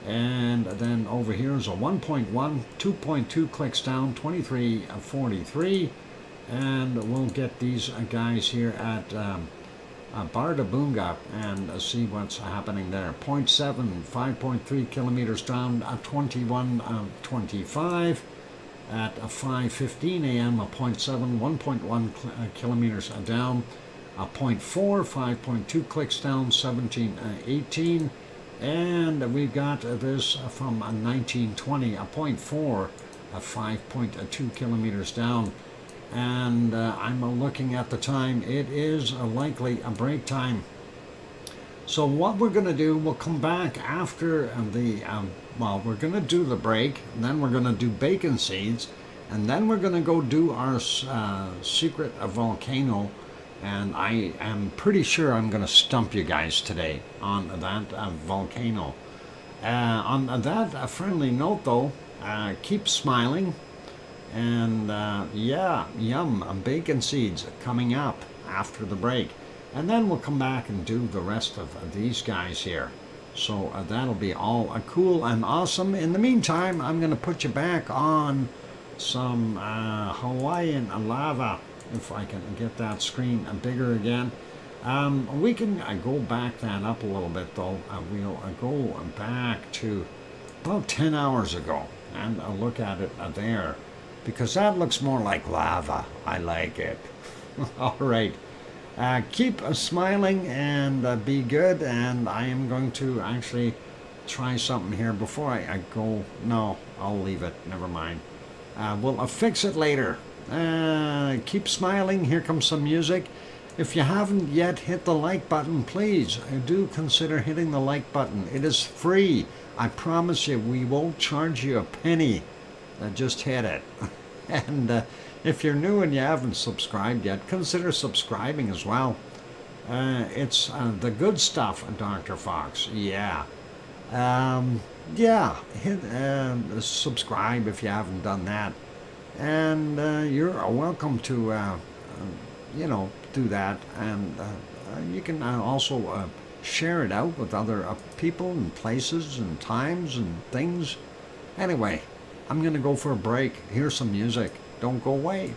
And then over here is a 1.1, 2.2 clicks down, 23:43. And we'll get these guys here at Bardabunga and see what's happening there. 0.7, 5.3 kilometers down, 21:25. At 5:15 a.m., a 0.7, 1.1 kilometers down, a 0.4, 5.2 clicks down, 17:18. And we've got this from 1920, a 0.4, 5.2 kilometers down. And I'm looking at the time. It is likely a break time. So what we're going to do, we'll come back after we're going to do the break, and then we're going to do bacon seeds, and then we're going to go do our secret volcano. And I am pretty sure I'm going to stump you guys today on that volcano. On that friendly note, though, keep smiling. And yeah, yum, bacon seeds coming up after the break. And then we'll come back and do the rest of these guys here. So that'll be all cool and awesome. In the meantime, I'm going to put you back on some Hawaiian lava. If I can get that screen bigger again. We can go back that up a little bit, though. We'll go back to about 10 hours ago and look at it there, because that looks more like lava. I like it. All right. Keep smiling and be good. And I am going to actually try something here before I go. No, I'll leave it. Never mind. We'll fix it later. Keep smiling. Here comes some music. If you haven't yet hit the like button, please do consider hitting the like button. It is free. I promise you, we won't charge you a penny. Just hit it. And if you're new and you haven't subscribed yet, consider subscribing as well. It's the good stuff, Dr. Fox. Yeah. Yeah, hit subscribe if you haven't done that. And you're welcome to, do that. And you can also share it out with other people and places and times and things. Anyway, I'm going to go for a break. Here's some music. Don't go away.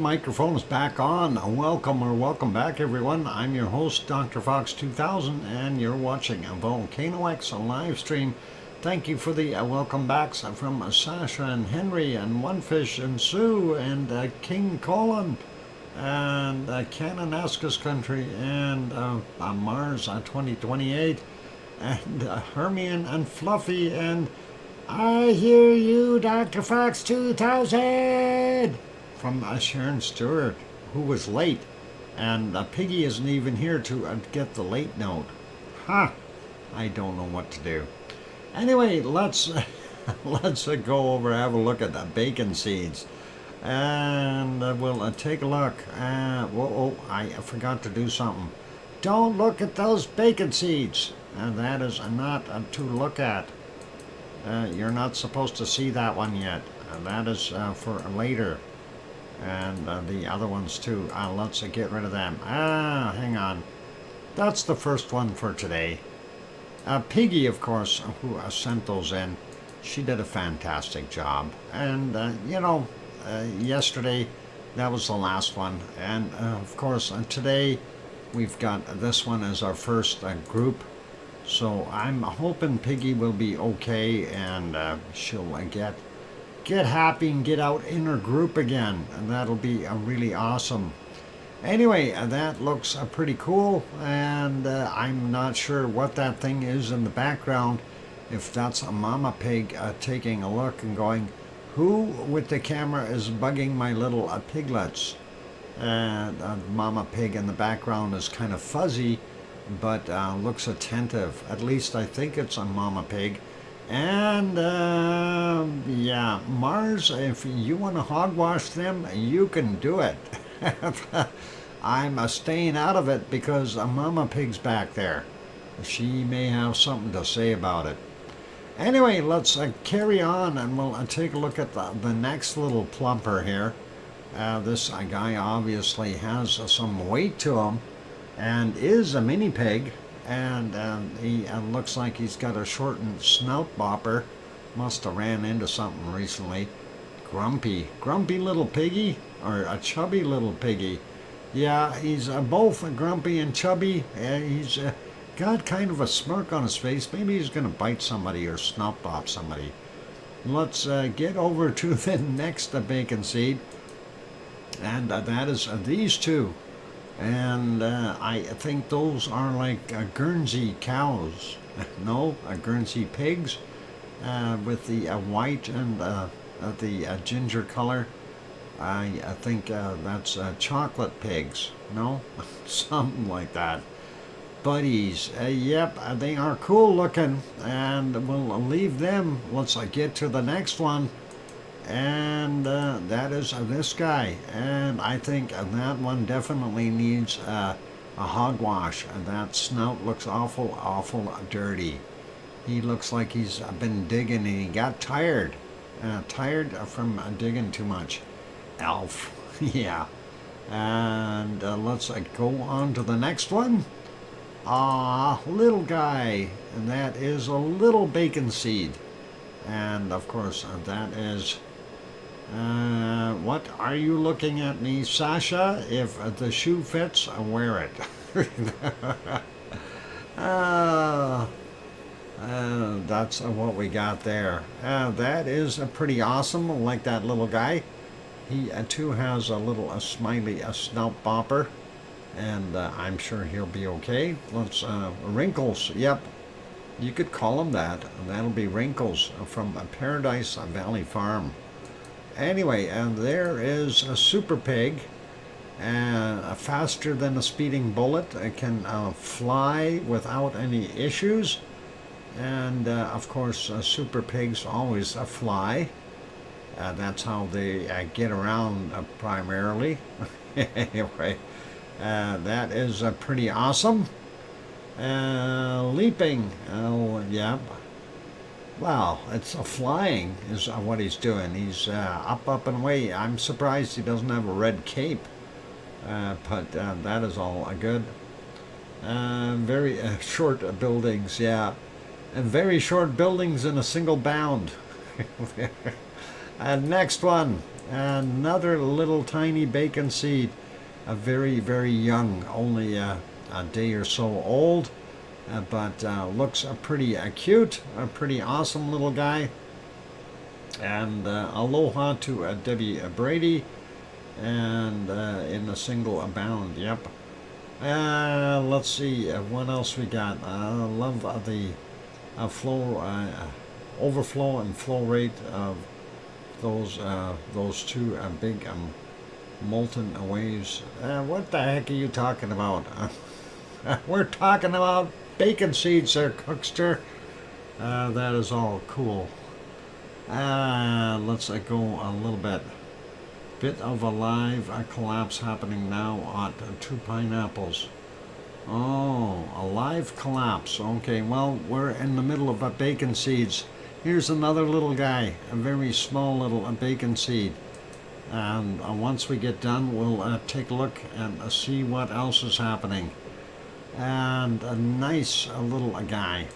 microphone is back on. Welcome back, everyone. I'm your host, DrFox2000, and you're watching a VolcanoX live stream. Thank you for the welcome backs from Sasha and Henry and Onefish and Sue and King Colin and Cananaskis Country and Mars 2028 and Hermione and Fluffy and I hear you, Dr. Fox 2000 from Sharon Stewart, who was late, and Piggy isn't even here to get the late note. Ha! I don't know what to do. Anyway, let's go over and have a look at the bacon seeds, and we'll take a look. Whoa, I forgot to do something. Don't look at those bacon seeds. That is not to look at. You're not supposed to see that one yet. That is for later. And the other ones too. Let's get rid of them. Hang on. That's the first one for today. Piggy, of course, who sent those in. She did a fantastic job. And, yesterday, that was the last one. And, of course, today, we've got this one as our first group. So I'm hoping Piggy will be okay and she'll get happy and get out in her group again, and that'll be really awesome. Anyway, that looks pretty cool, and I'm not sure what that thing is in the background. If that's a mama pig taking a look and going, who with the camera is bugging my little piglets? Mama pig in the background is kind of fuzzy, but looks attentive. At least I think it's a mama pig. And yeah, Mars, if you want to hogwash them, you can do it. I'm staying out of it because Mama Pig's back there. She may have something to say about it. Anyway, let's carry on, and we'll take a look at the next little plumper here. This guy obviously has some weight to him and is a mini pig, and he looks like he's got a shortened snout bopper. Must have ran into something recently. Grumpy little piggy, or a chubby little piggy. Yeah, he's both grumpy and chubby. He's got kind of a smirk on his face. Maybe he's going to bite somebody or snout bop somebody. Let's get over to the next bacon seed, and that is these two. And I think those are like Guernsey cows. No, Guernsey pigs with the white and the ginger color. I think that's chocolate pigs. No? Something like that. Buddies. Yep, they are cool looking. And we'll leave them. Let's get to the next one. And that is this guy, and I think that one definitely needs a hogwash, and that snout looks awful dirty. He looks like he's been digging and he got tired from digging too much. Elf. Yeah. And let's go on to the next one. Little guy, and that is a little bacon seed, and of course that is what are you looking at me, Sasha? If the shoe fits, wear it. That's what we got there. That is pretty awesome. Like that little guy. He too has a little smiley snout bopper, and I'm sure he'll be okay. Let's Wrinkles. Yep, you could call him that. That'll be Wrinkles from Paradise Valley Farm. Anyway, and there is a super pig, faster than a speeding bullet. It can fly without any issues, and of course super pigs always fly. That's how they get around primarily. Anyway, that is pretty awesome. Leaping. Oh, yeah. Wow, it's flying is what he's doing. He's up and away. I'm surprised he doesn't have a red cape, but that is all good. Very short buildings, yeah. And very short buildings in a single bound. Next one. Another little tiny bacon seed, a very, very young, only a day or so old, but looks pretty cute, a pretty awesome little guy. And aloha to Debbie Brady, and in a single bound, yep. Let's see what else we got. I love the flow, overflow and flow rate of those two big molten waves. What the heck are you talking about? We're talking about bacon seeds, sir, Cookster. That is all cool. Let's go a little bit. Bit of a live collapse happening now at Two Pineapples. Oh, a live collapse. Okay, well, we're in the middle of bacon seeds. Here's another little guy, a very small little bacon seed. And once we get done, we'll take a look and see what else is happening. And a nice little guy.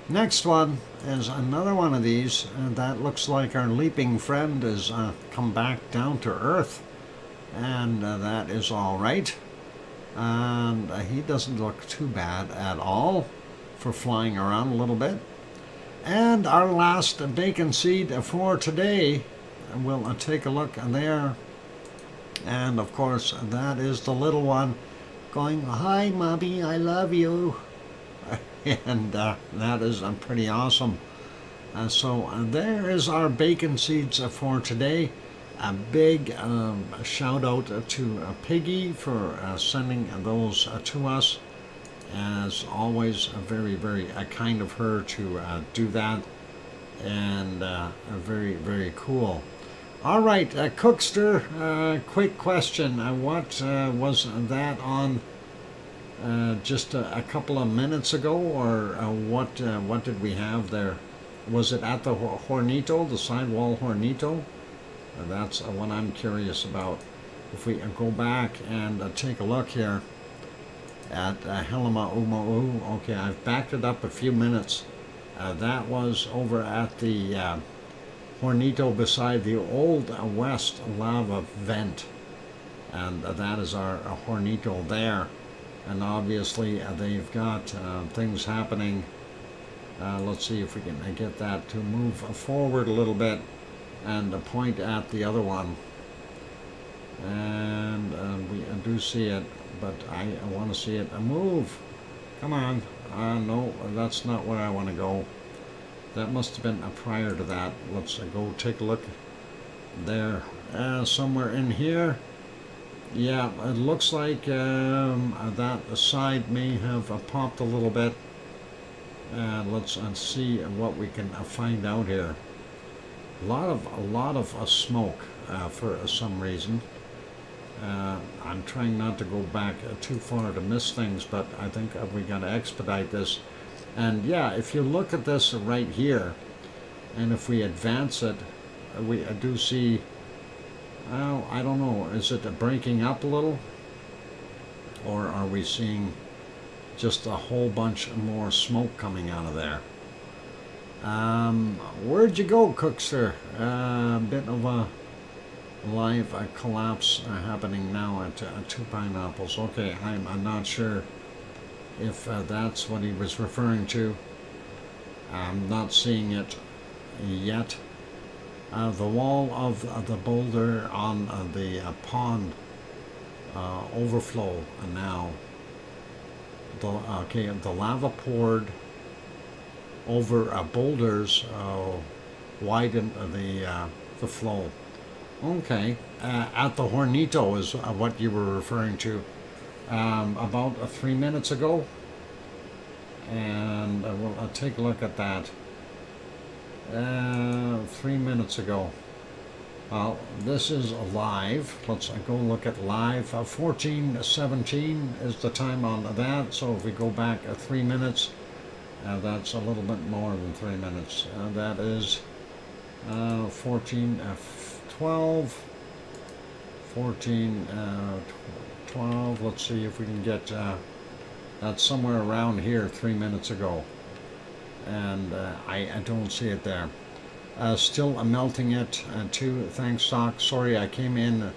Next one is another one of these, and that looks like our leaping friend has come back down to Earth. And that is all right. And he doesn't look too bad at all for flying around a little bit. And our last bacon seed for today, we'll take a look there. And of course, that is the little one going, "Hi, Mommy, I love you." And that is pretty awesome. So there is our bacon seeds for today. A big shout out to Piggy for sending those to us. As always, very, very kind of her to do that. And very, very cool. All right, Cookster, quick question. What was that on just a couple of minutes ago, or what did we have there? Was it at the Hornito, the sidewall Hornito? That's what I'm curious about. If we go back and take a look here at Helima Uma'u. Okay, I've backed it up a few minutes. That was over at the Hornito beside the old West lava vent. And that is our Hornito there. And obviously they've got things happening. Let's see if we can get that to move forward a little bit and point at the other one. And we do see it, but I want to see it move. Come on. No, that's not where I want to go. That must have been prior to that. Let's go take a look there. Somewhere in here. Yeah, it looks like that side may have popped a little bit. Let's see what we can find out here. A lot of smoke for some reason. I'm trying not to go back too far to miss things, but I think we got to expedite this. And yeah, if you look at this right here, and if we advance it, we do see, well, I don't know, is it breaking up a little? Or are we seeing just a whole bunch more smoke coming out of there? Where'd you go, Cookster? A bit of a live collapse happening now at Two Pineapples. Okay, I'm not sure if that's what he was referring to. I'm not seeing it yet. The wall of the boulder on the pond overflow now. The lava poured over boulders widened the flow. Okay, at the Hornito is what you were referring to about 3 minutes ago, and we'll take a look at that. 3 minutes ago. Well, this is live. Let's go look at live. 14:17 is the time on that. So if we go back 3 minutes, that's a little bit more than 3 minutes. That is 14:12. 14:12. Let's see if we can get that's somewhere around here 3 minutes ago. And I don't see it there. still melting it too. Thanks, Doc. Sorry, I came in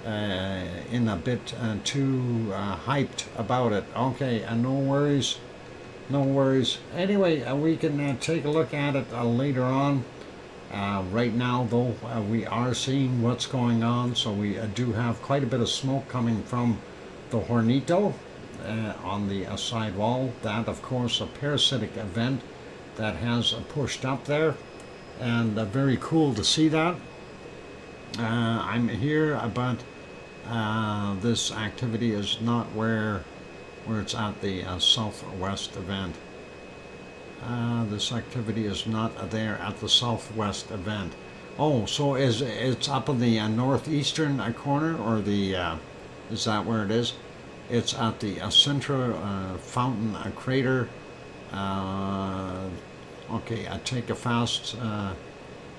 a bit too hyped about it. Okay, no worries. No worries. Anyway, we can take a look at it later on. Right now, though, we are seeing what's going on. So we do have quite a bit of smoke coming from the Hornito on the side wall. That, of course, a parasitic event that has pushed up there. And very cool to see that. I'm here, but this activity is not where it's at the southwest event. This activity is not there at the southwest event. Oh, so it's up in the northeastern corner, or the is that where it is? It's at the Central Fountain crater. Okay, take a fast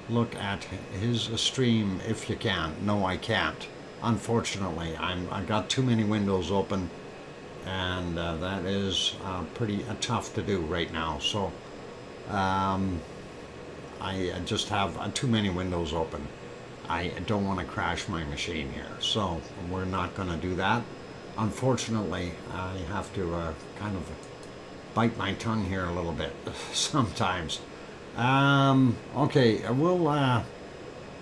look at his stream if you can. No, I can't. Unfortunately, I got too many windows open, and that is pretty tough to do right now. So I just have too many windows open. I don't want to crash my machine here, so we're not going to do that. Unfortunately, I have to kind of bite my tongue here a little bit sometimes. Okay, we'll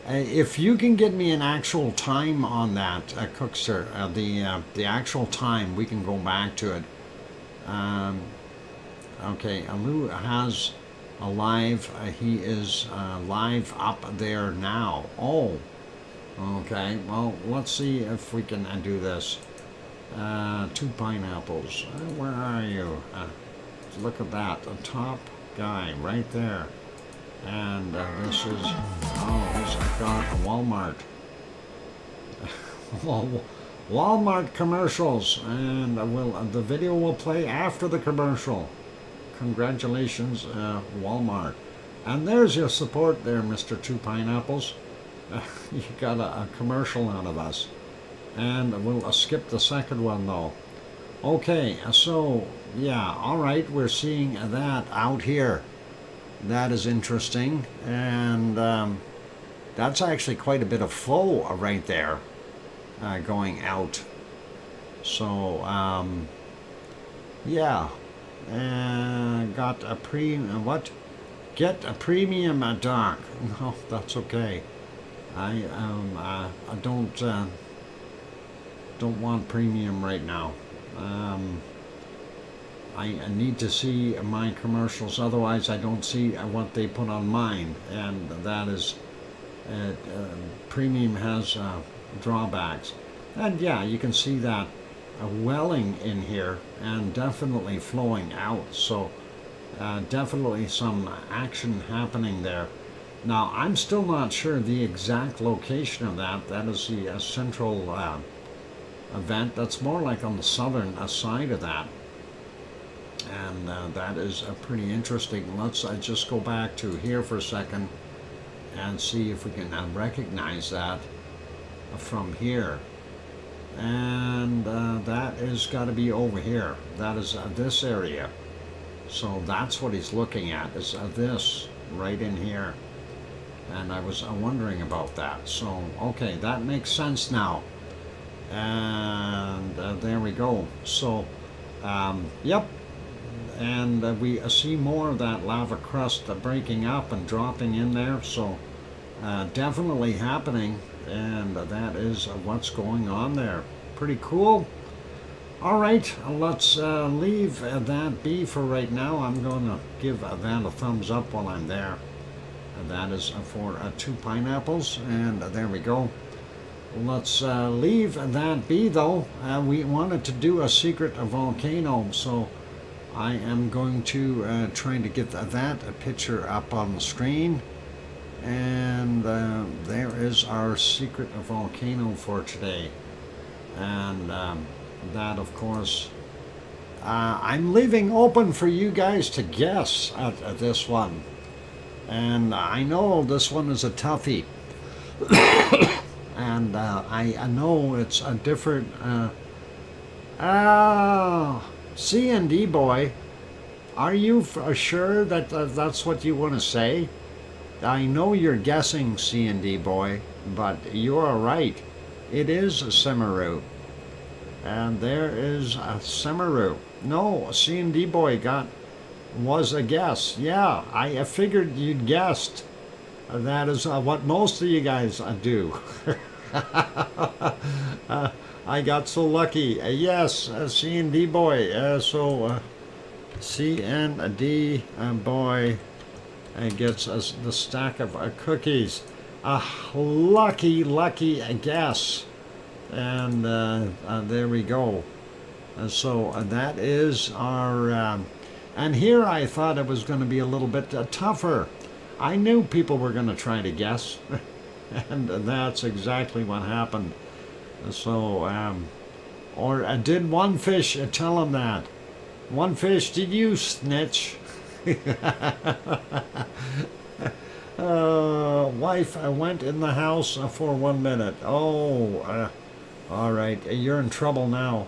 if you can get me an actual time on that, Cookster, the actual time, we can go back to it. Okay, Lou has a live. He is live up there now. Oh, okay. Well, let's see if we can do this. 2 pineapples. Where are you? Look at that, the top guy right there. And this is, he's got a Walmart. Walmart commercials, and the video will play after the commercial. Congratulations, Walmart. And there's your support there, Mr. 2 Pineapples. You got a commercial out of us. And we'll skip the second one though. Okay, so yeah, all right, we're seeing that out here. That is interesting, and that's actually quite a bit of flow right there going out. So yeah, got a what? Get a premium dock. No, that's okay. I don't want premium right now. I need to see my commercials, otherwise I don't see what they put on mine, and that is premium has drawbacks. And yeah, you can see that welling in here and definitely flowing out, so definitely some action happening there. Now, I'm still not sure the exact location of that. That is the central event. That's more like on the southern side of that. And that is pretty interesting. Let's just go back to here for a second and see if we can recognize that from here. And that is got to be over here. That is this area. So that's what he's looking at, is this right in here. And I was wondering about that. So, okay, that makes sense now. And there we go. So, yep. And we see more of that lava crust breaking up and dropping in there. So, definitely happening. And that is what's going on there. Pretty cool. All right, let's leave that be for right now. I'm going to give that a thumbs up while I'm there. That is for 2 pineapples, and there we go. Let's leave that be, though. We wanted to do a secret volcano, so I am going to try to get that picture up on the screen. And there is our secret volcano for today. And that, of course, I'm leaving open for you guys to guess at this one. And I know this one is a toughie. And I know it's a different... C&D boy, are you sure that that's what you want to say? I know you're guessing, C&D boy, but you are right. It is a Semeru. And there is a Semeru. No, C&D boy was a guess. Yeah, I figured you'd guessed. That is what most of you guys do. I got so lucky. Yes, C&D boy. C&D boy gets us the stack of cookies. A lucky guess. And there we go. So that is our... and here I thought it was going to be a little bit tougher. I knew people were going to try to guess. And that's exactly what happened. So, or did one fish tell him that? One fish, did you snitch? Wife, I went in the house for 1 minute. Oh, all right. You're in trouble now.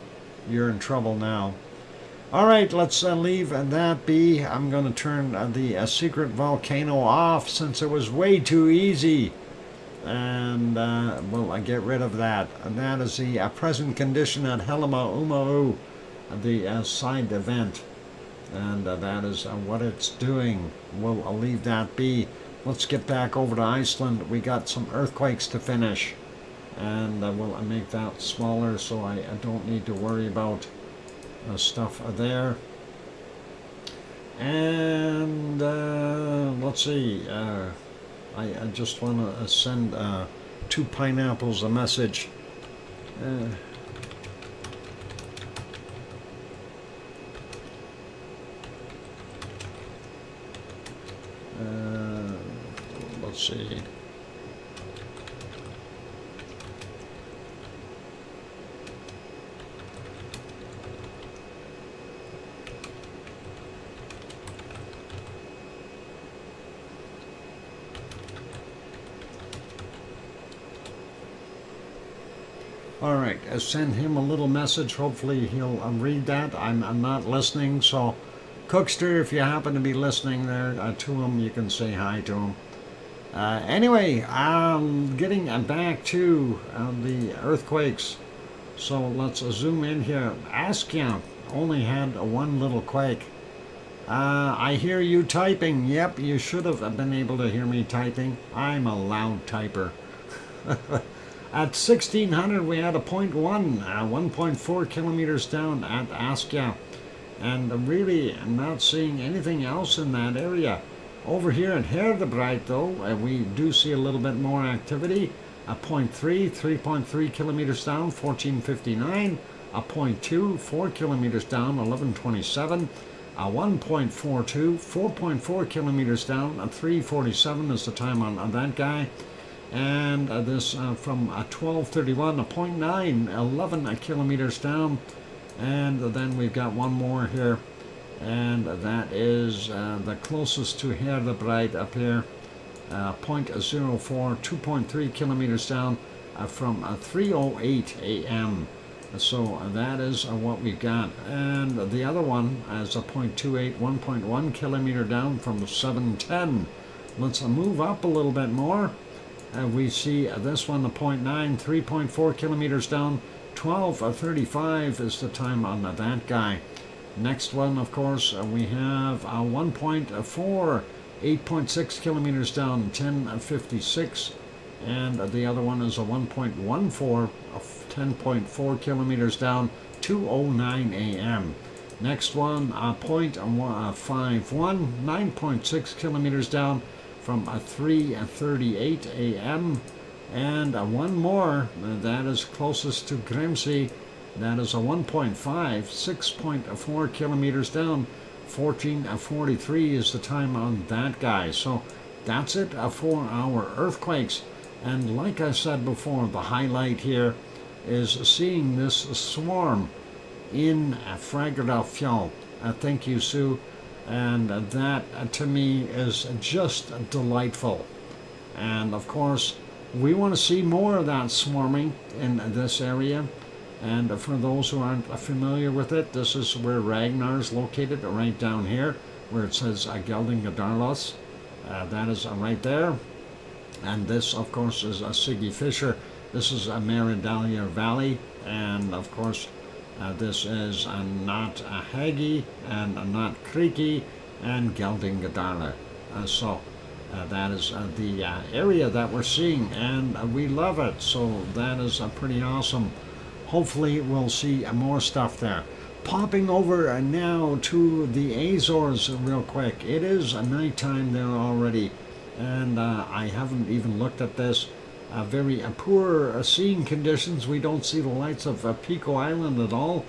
You're in trouble now. All right, let's leave that be. I'm going to turn the secret volcano off since it was way too easy. And we'll get rid of that. And that is the present condition at Helima Umau, the side event. And that is what it's doing. We'll leave that be. Let's get back over to Iceland. We got some earthquakes to finish. And we'll make that smaller so I don't need to worry about stuff there. And let's see. I just want to send 2 pineapples a message. Let's see. All right, send him a little message. Hopefully he'll read that. I'm not listening, so Cookster, if you happen to be listening there to him, you can say hi to him. Anyway, getting back to the earthquakes. So let's zoom in here. Askia only had one little quake. I hear you typing. Yep, you should have been able to hear me typing. I'm a loud typer. At 1600, we had a 1.4 kilometers down at Askia. And really, I'm not seeing anything else in that area. Over here at Herdebreit, though, we do see a little bit more activity. A 3.3 kilometers down, 1459. A 0.2, 4 kilometers down, 1127. A 1.42, 4.4 kilometers down, 347 is the time on that guy. And this from 1231, a 0.9, 11 kilometers down. And then we've got one more here. And that is the closest to Herdebreit up here. 0.04, 2.3 kilometers down from 3:08 a.m. So that is what we've got. And the other one is a 0.28, 1.1 kilometer down from 7:10. Let's move up a little bit more. We see this one, the 0.9, 3.4 kilometers down, 12:35 is the time on that guy. Next one, of course, we have 1.4, 8.6 kilometers down, 10:56. And the other one is a 1.14, 10.4 kilometers down, 2:09 a.m. Next one, 0.51, 9.6 kilometers down, from 3:38 a.m. And one more, that is closest to Grimsey, that is a 1.5, 6.4 kilometers down, 14:43 is the time on that guy. So that's it for our earthquakes. And like I said before, the highlight here is seeing this swarm in Eruption. Thank you, Sue. And that to me is just delightful. And of course, we want to see more of that swarming in this area. And for those who aren't familiar with it, this is where Ragnar is located, right down here, where it says Geldingadarlos. That is right there. And this, of course, is a Siggy Fisher. This is a Maridalia Valley, and of course, this is not a Haggy and not Creaky and Geldingadala. That is the area that we're seeing, and we love it. So that is pretty awesome. Hopefully, we'll see more stuff there. Popping over now to the Azores real quick. It is nighttime there already, and I haven't even looked at this. Very poor seeing conditions. We don't see the lights of Pico Island at all.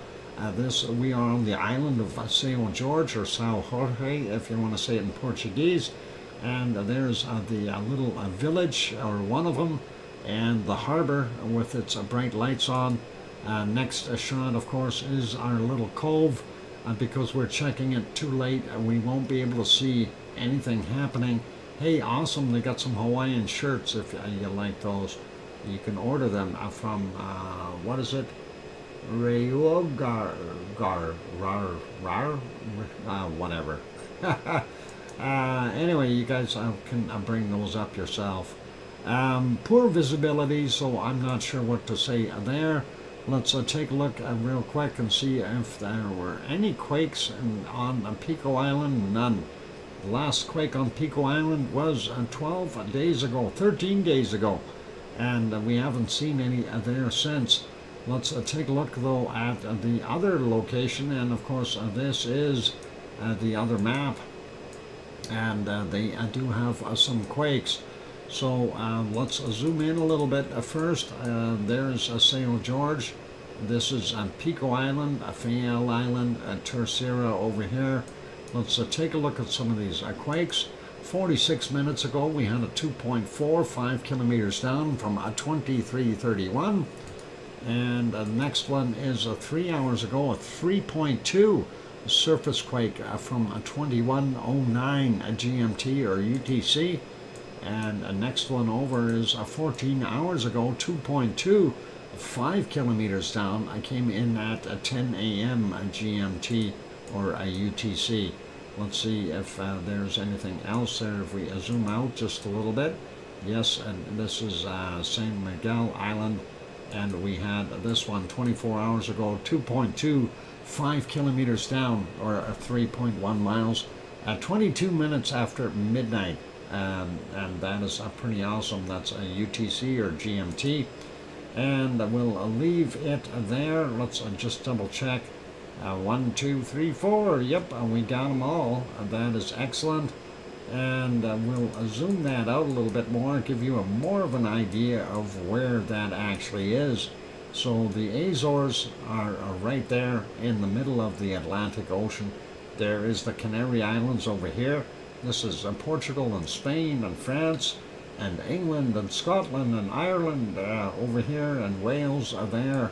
We are on the island of São Jorge, or São Jorge, if you want to say it in Portuguese. And there's the little village, or one of them, and the harbor with its bright lights on. Next shot, of course, is our little cove. Because we're checking it too late, we won't be able to see anything happening. Hey, awesome, they got some Hawaiian shirts if you like those. You can order them from, what is it? Whatever. Anyway, you guys can bring those up yourself. Poor visibility, so I'm not sure what to say there. Let's take a look real quick and see if there were any quakes on Pico Island. None. The last quake on Pico Island was 12 days ago, 13 days ago, and we haven't seen any there since. Let's take a look though at the other location, and of course this is the other map, and they do have some quakes. So let's zoom in a little bit. First, there's São Jorge. This is Pico Island, Fayal Island, Terceira over here. Let's take a look at some of these quakes. 46 minutes ago, we had a 2.4, 5 kilometers down from a 2331. And the next one is 3 hours ago, a 3.2 surface quake from a 2109 GMT or UTC. And the next one over is 14 hours ago, 2.2, 5 kilometers down. I came in at 10 a.m. GMT or a UTC. Let's see if there's anything else there. If we zoom out just a little bit. Yes, and this is San Miguel Island. And we had this one 24 hours ago, 2.2, 5 kilometers down, or 3.1 miles, at 22 minutes after midnight. And that is pretty awesome. That's a UTC or GMT. And we'll leave it there. Let's just double check. 1, 2, 3, 4. Yep, we got them all. That is excellent. And we'll zoom that out a little bit more, give you more of an idea of where that actually is. So the Azores are right there in the middle of the Atlantic Ocean. There is the Canary Islands over here. This is Portugal and Spain and France and England and Scotland and Ireland over here, and Wales are there,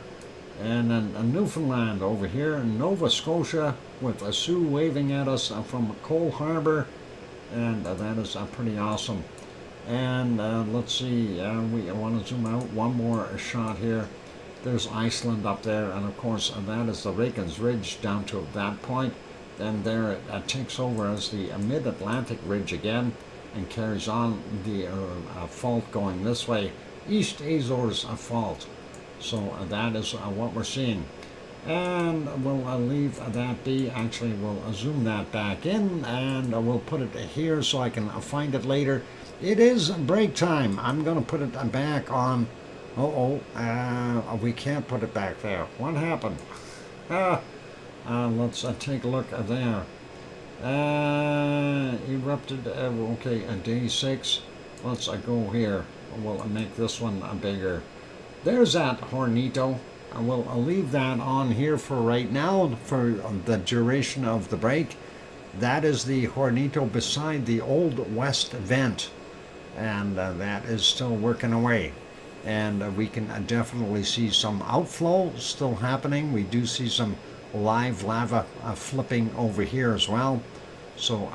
and then Newfoundland over here, and Nova Scotia with a Sioux waving at us from Cole Harbour, and that is pretty awesome. And let's see, we want to zoom out one more shot here. There's Iceland up there, and of course that is the Reykjanes Ridge down to that point. Then there it takes over as the Mid-Atlantic Ridge again, and carries on the fault going this way, East Azores fault. So that is what we're seeing. And we'll leave that be. Actually, we'll zoom that back in, and we'll put it here so I can find it later. It is break time. I'm going to put it back on. We can't put it back there. What happened? Let's take a look there. Erupted, okay, day 6. Let's go here. We'll make this one bigger. There's that Hornito. We'll leave that on here for right now for the duration of the break. That is the Hornito beside the old west vent, and that is still working away. And we can definitely see some outflow still happening. We do see some live lava flipping over here as well. So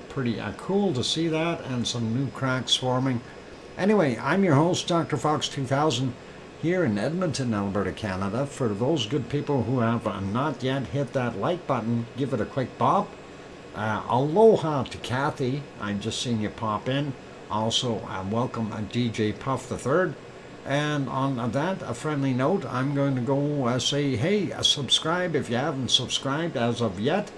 pretty cool to see that, and some new cracks forming. Anyway, I'm your host, DrFox2000, here in Edmonton, Alberta, Canada. For those good people who have not yet hit that like button, give it a quick bop. Aloha to Kathy. I just seen you pop in. Also, welcome DJ Puff the Third. And on that, a friendly note, I'm going to go say, hey, subscribe if you haven't subscribed as of yet.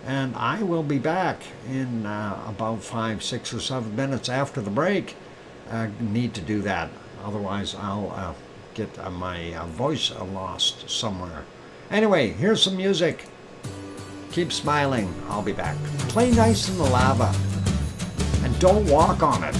And I will be back in about 5, 6, or 7 minutes after the break. Need to do that. Otherwise, I'll get my voice lost somewhere. Anyway, here's some music. Keep smiling. I'll be back. Play nice in the lava. And don't walk on it.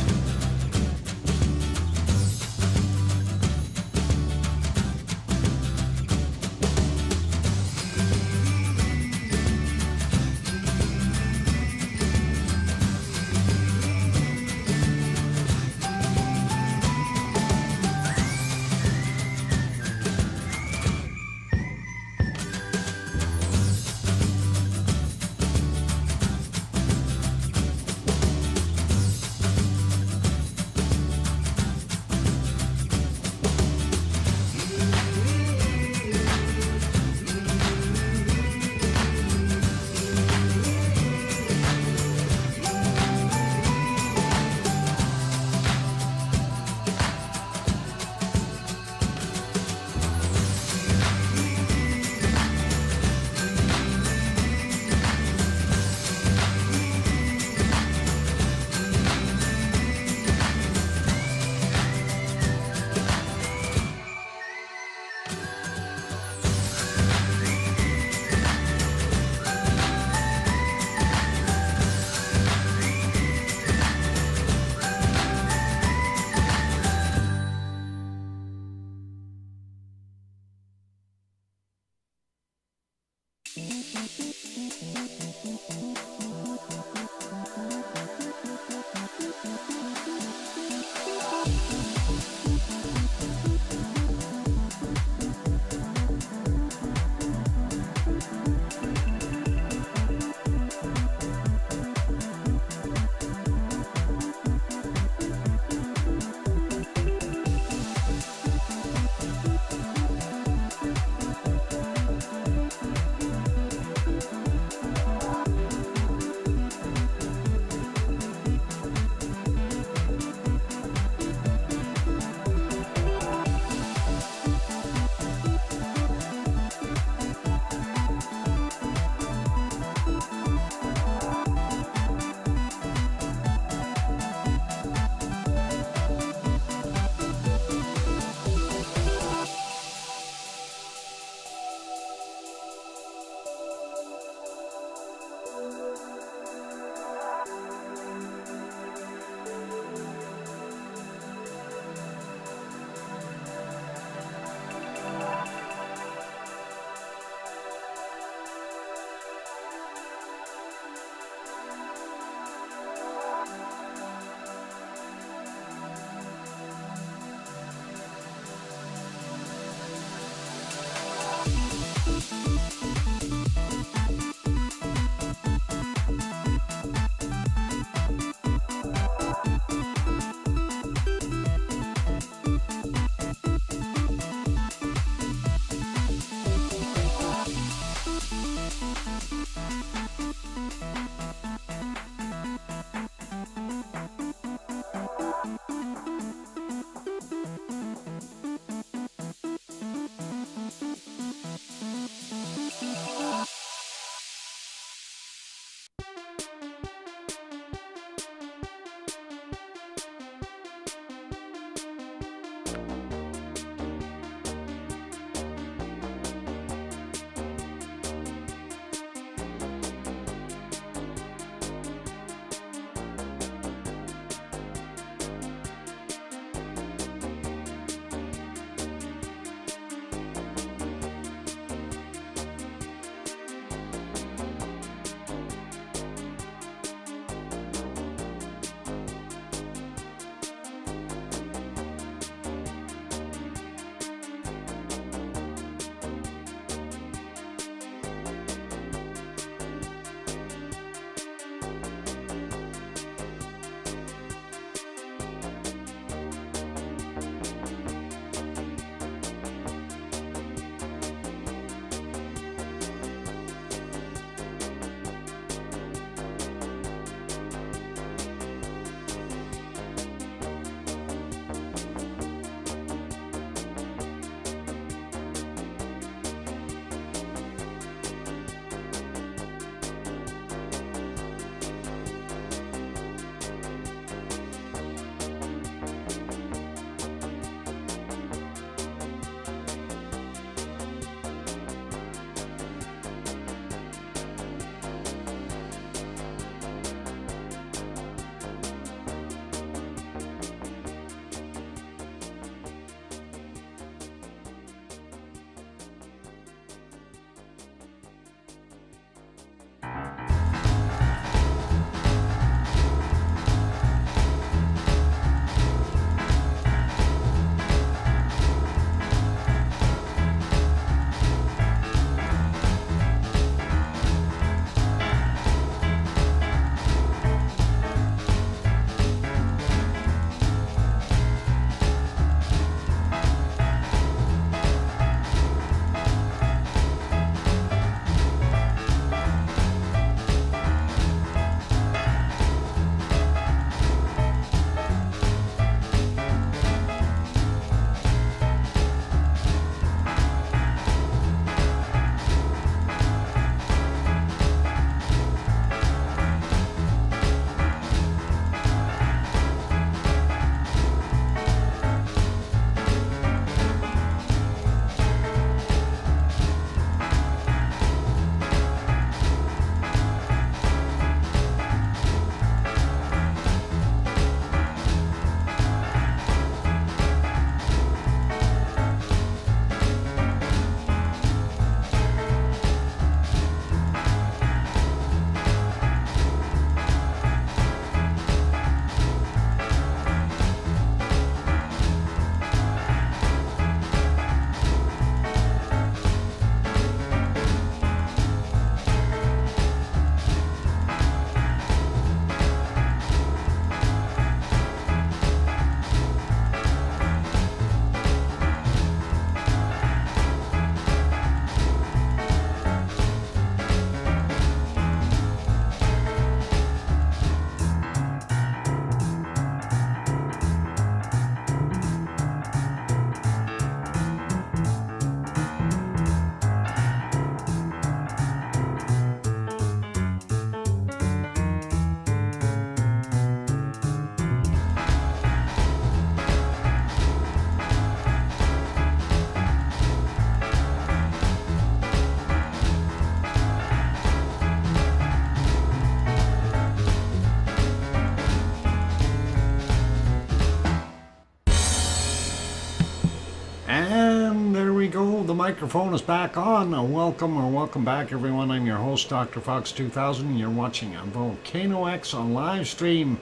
the microphone is back on. Welcome back, everyone. I'm your host, DrFox2000. You're watching VolcanoX on live stream.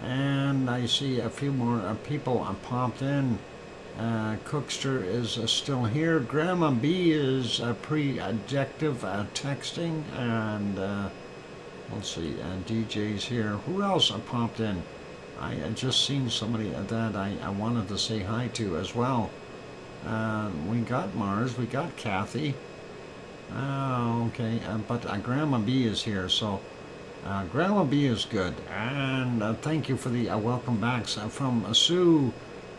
And I see a few more people popped in. Cookster is still here. Grandma B is pre-adjective texting. And let's see, DJ's here. Who else popped in? I just seen somebody that I wanted to say hi to as well. We got Mars, we got Kathy. Okay, but Grandma B is here, so Grandma B is good. And thank you for the welcome backs from Sue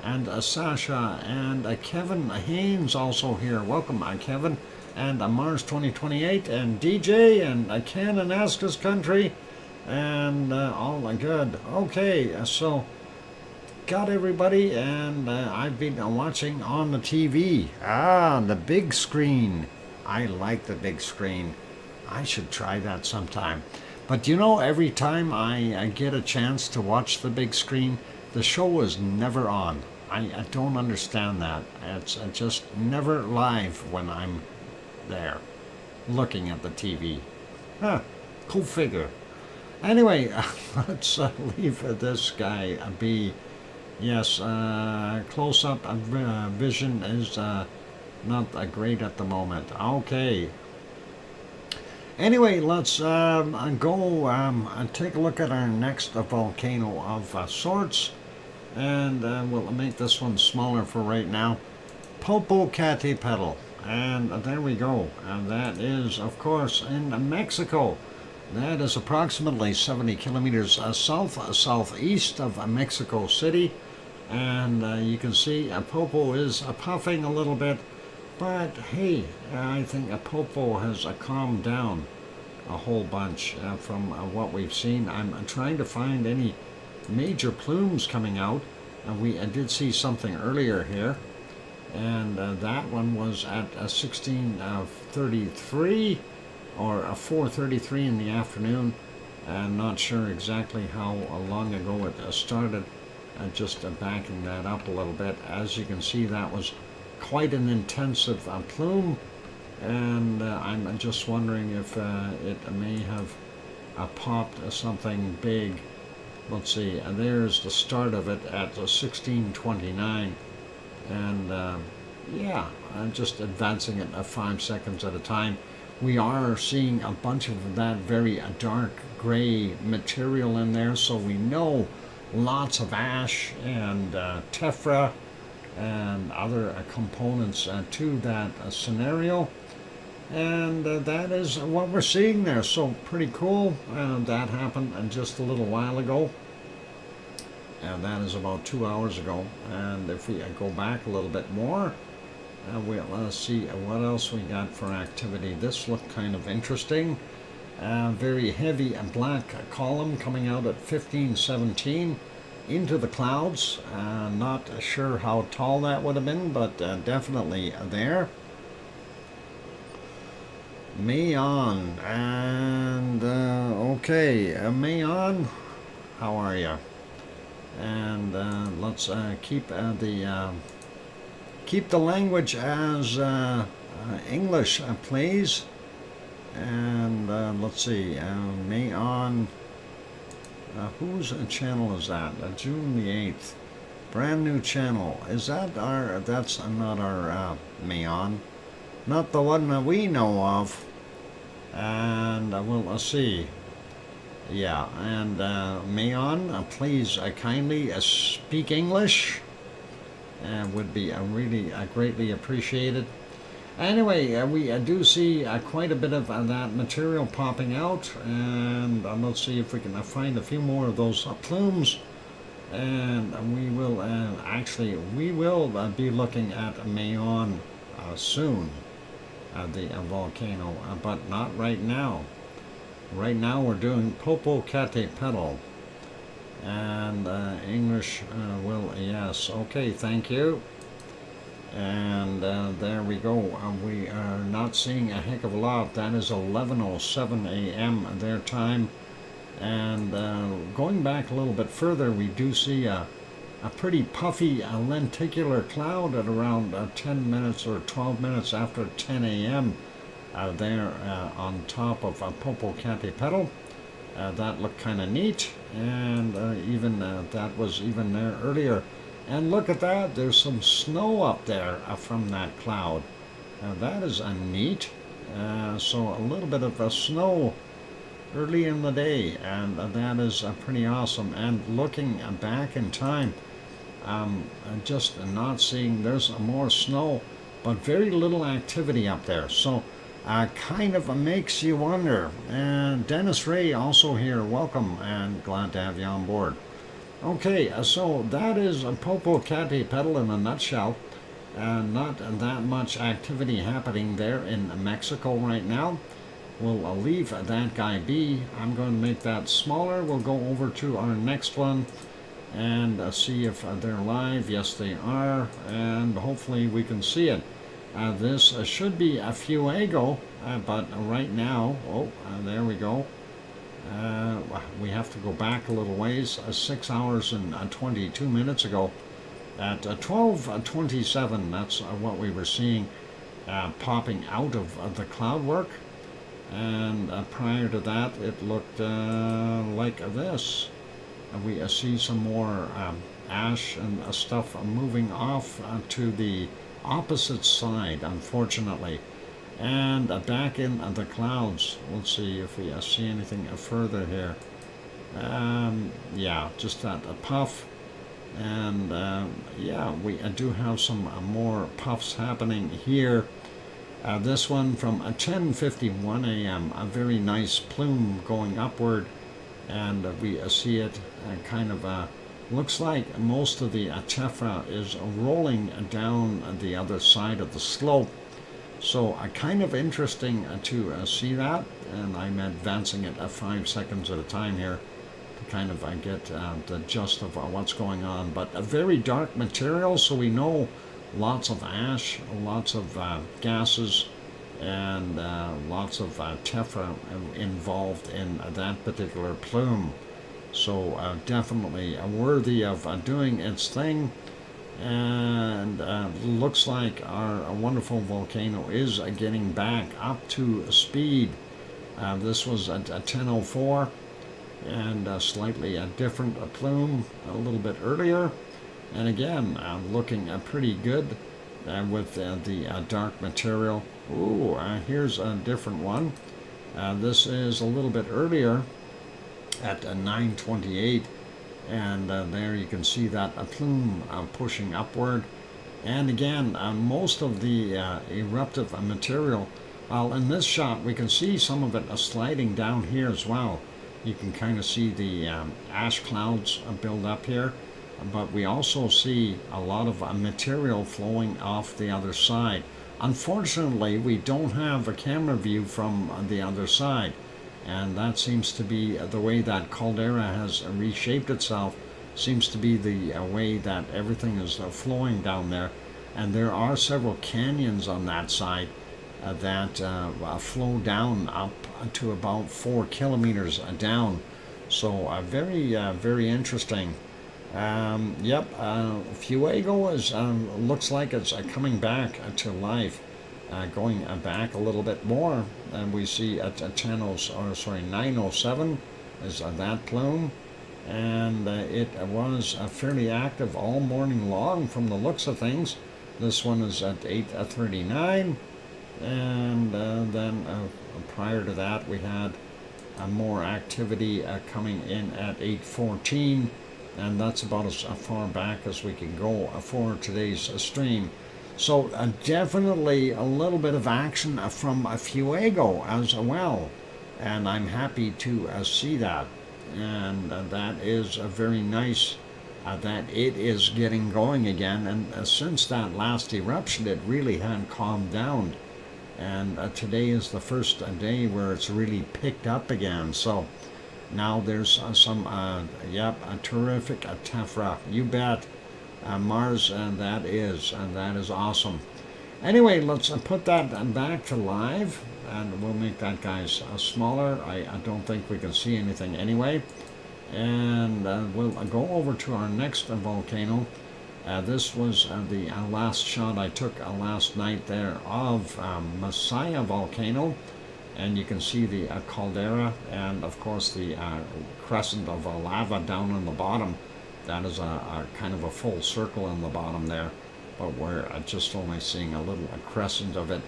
and Sasha and Kevin Haynes also here. Welcome, Kevin. And Mars 2028 and DJ and Ken and Aska's Country and all good. Okay, so got everybody, and I've been watching on the TV. The big screen. I like the big screen. I should try that sometime. But you know, every time I get a chance to watch the big screen, the show is never on. I don't understand that. It's just never live when I'm there looking at the TV. Cool figure. Anyway, let's leave this guy be. Yes, close-up vision is not great at the moment. Okay. Anyway, let's go and take a look at our next volcano of sorts. And we'll make this one smaller for right now. Popocatépetl. And there we go. And that is, of course, in Mexico. That is approximately 70 kilometers southeast of Mexico City. And you can see Popo is puffing a little bit, but hey, I think Popo has calmed down a whole bunch from what we've seen. I'm trying to find any major plumes coming out. We did see something earlier here, and that one was at 16:33 or 4:33 in the afternoon. I'm not sure exactly how long ago it started. Just backing that up a little bit. As you can see, that was quite an intensive plume, and I'm just wondering if it may have popped something big. Let's see, there's the start of it at 16:29, and yeah, I'm just advancing it 5 seconds at a time. We are seeing a bunch of that very dark gray material in there, so we know lots of ash and tephra and other components to that scenario, and that is what we're seeing there. So pretty cool. That happened just a little while ago, and that is about 2 hours ago. And if we go back a little bit more, we'll see what else we got for activity. This looked kind of interesting. Very heavy black column coming out at 1517 into the clouds. Not sure how tall that would have been, but definitely there. Mayon, and okay, Mayon, how are you? And let's keep the language as English, please. And let's see, Mayon, whose channel is that? June the 8th. Brand new channel. Is that our, that's not our Mayon. Not the one that we know of. And we'll see. Yeah, and Mayon, please kindly speak English. Would be really greatly appreciated. Anyway, we do see quite a bit of that material popping out, and let's see if we can find a few more of those plumes, and we will be looking at Mayon soon, the volcano, but not right now. Right now we're doing Popocatépetl, and English will, yes, okay, thank you. And there we go. We are not seeing a heck of a lot. That is 11:07 a.m. their time. And going back a little bit further, we do see a pretty puffy lenticular cloud at around 10 minutes or 12 minutes after 10 a.m. There on top of Popocatépetl. That looked kind of neat, and even that was even there earlier. And look at that, there's some snow up there from that cloud. That is neat. So a little bit of snow early in the day, and that is pretty awesome. And looking back in time, just not seeing, there's more snow, but very little activity up there. So kind of makes you wonder. And Dennis Ray also here, welcome and glad to have you on board. Okay, so that is Popocatépetl in a nutshell. Not that much activity happening there in Mexico right now. We'll leave that guy be. I'm going to make that smaller. We'll go over to our next one and see if they're live. Yes, they are, and hopefully we can see it. This should be a Fuego, but right now, there we go. We have to go back a little ways. 6 hours and 22 minutes ago, at 12:27, that's what we were seeing popping out of the cloud work. And prior to that, it looked like this. We see some more ash and stuff moving off to the opposite side, unfortunately, and back in the clouds. Let's see if we see anything further here. Yeah, just that puff, and yeah, we do have some more puffs happening here. This one from 10:51 a.m. a very nice plume going upward, and we see it kind of looks like most of the tephra is rolling down the other side of the slope. So kind of interesting to see that, and I'm advancing it 5 seconds at a time here to kind of get the gist of what's going on. But a very dark material, so we know lots of ash, lots of gases, and lots of tephra involved in that particular plume. So definitely worthy of doing its thing, and looks like our wonderful volcano is getting back up to speed. This was at 10:04, and slightly different plume a little bit earlier, and again looking pretty good with the dark material. Ooh, here's a different one. This is a little bit earlier at 9:28, and there you can see that a plume pushing upward. And again, most of the eruptive material, well, in this shot we can see some of it sliding down here as well. You can kind of see the ash clouds build up here, but we also see a lot of material flowing off the other side. Unfortunately, we don't have a camera view from the other side, and that seems to be the way that caldera has reshaped itself. Seems to be the way that everything is flowing down there, and there are several canyons on that side that flow down up to about 4 kilometers down. So very very interesting. Yep, Fuego is looks like it's coming back to life, going back a little bit more, and we see at 9:07 is that plume, and it was fairly active all morning long from the looks of things. This one is at 8:39, and then prior to that we had more activity coming in at 8:14. And that's about as far back as we can go for today's stream. So definitely a little bit of action from Fuego as well, and I'm happy to see that. And that is very nice that it is getting going again. And since that last eruption, it really had calmed down. And today is the first day where it's really picked up again. So now there's some, yep, a terrific tephra. You bet, Mars, and that is awesome. Anyway, let's put that back to live, and we'll make that guys smaller. I don't think we can see anything anyway. And we'll go over to our next volcano. This was the last shot I took last night there of Masaya volcano, and you can see the caldera and of course the crescent of lava down on the bottom. That is a kind of a full circle in the bottom there, but we're just only seeing a little crescent of it.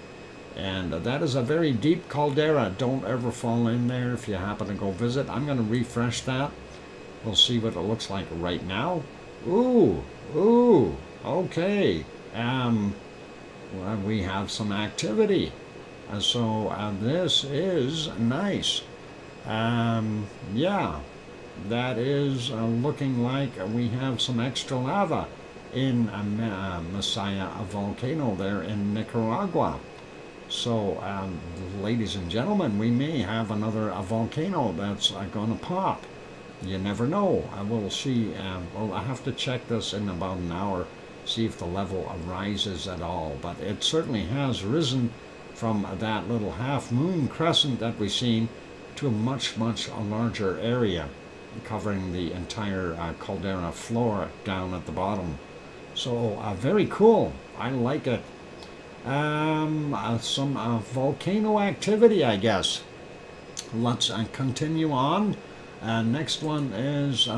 And that is a very deep caldera. Don't ever fall in there if you happen to go visit. I'm going to refresh that. We'll see what it looks like right now. Ooh, okay. Well, we have some activity. So this is nice. Yeah, that is looking like we have some extra lava in Masaya volcano there in Nicaragua. So, ladies and gentlemen, we may have another volcano that's going to pop. You never know. I will see. Well, I have to check this in about an hour, see if the level rises at all. But it certainly has risen from that little half-moon crescent that we've seen to a much, much larger area, covering the entire caldera floor down at the bottom. So, very cool. I like it. Some volcano activity, I guess. Let's continue on. Next one is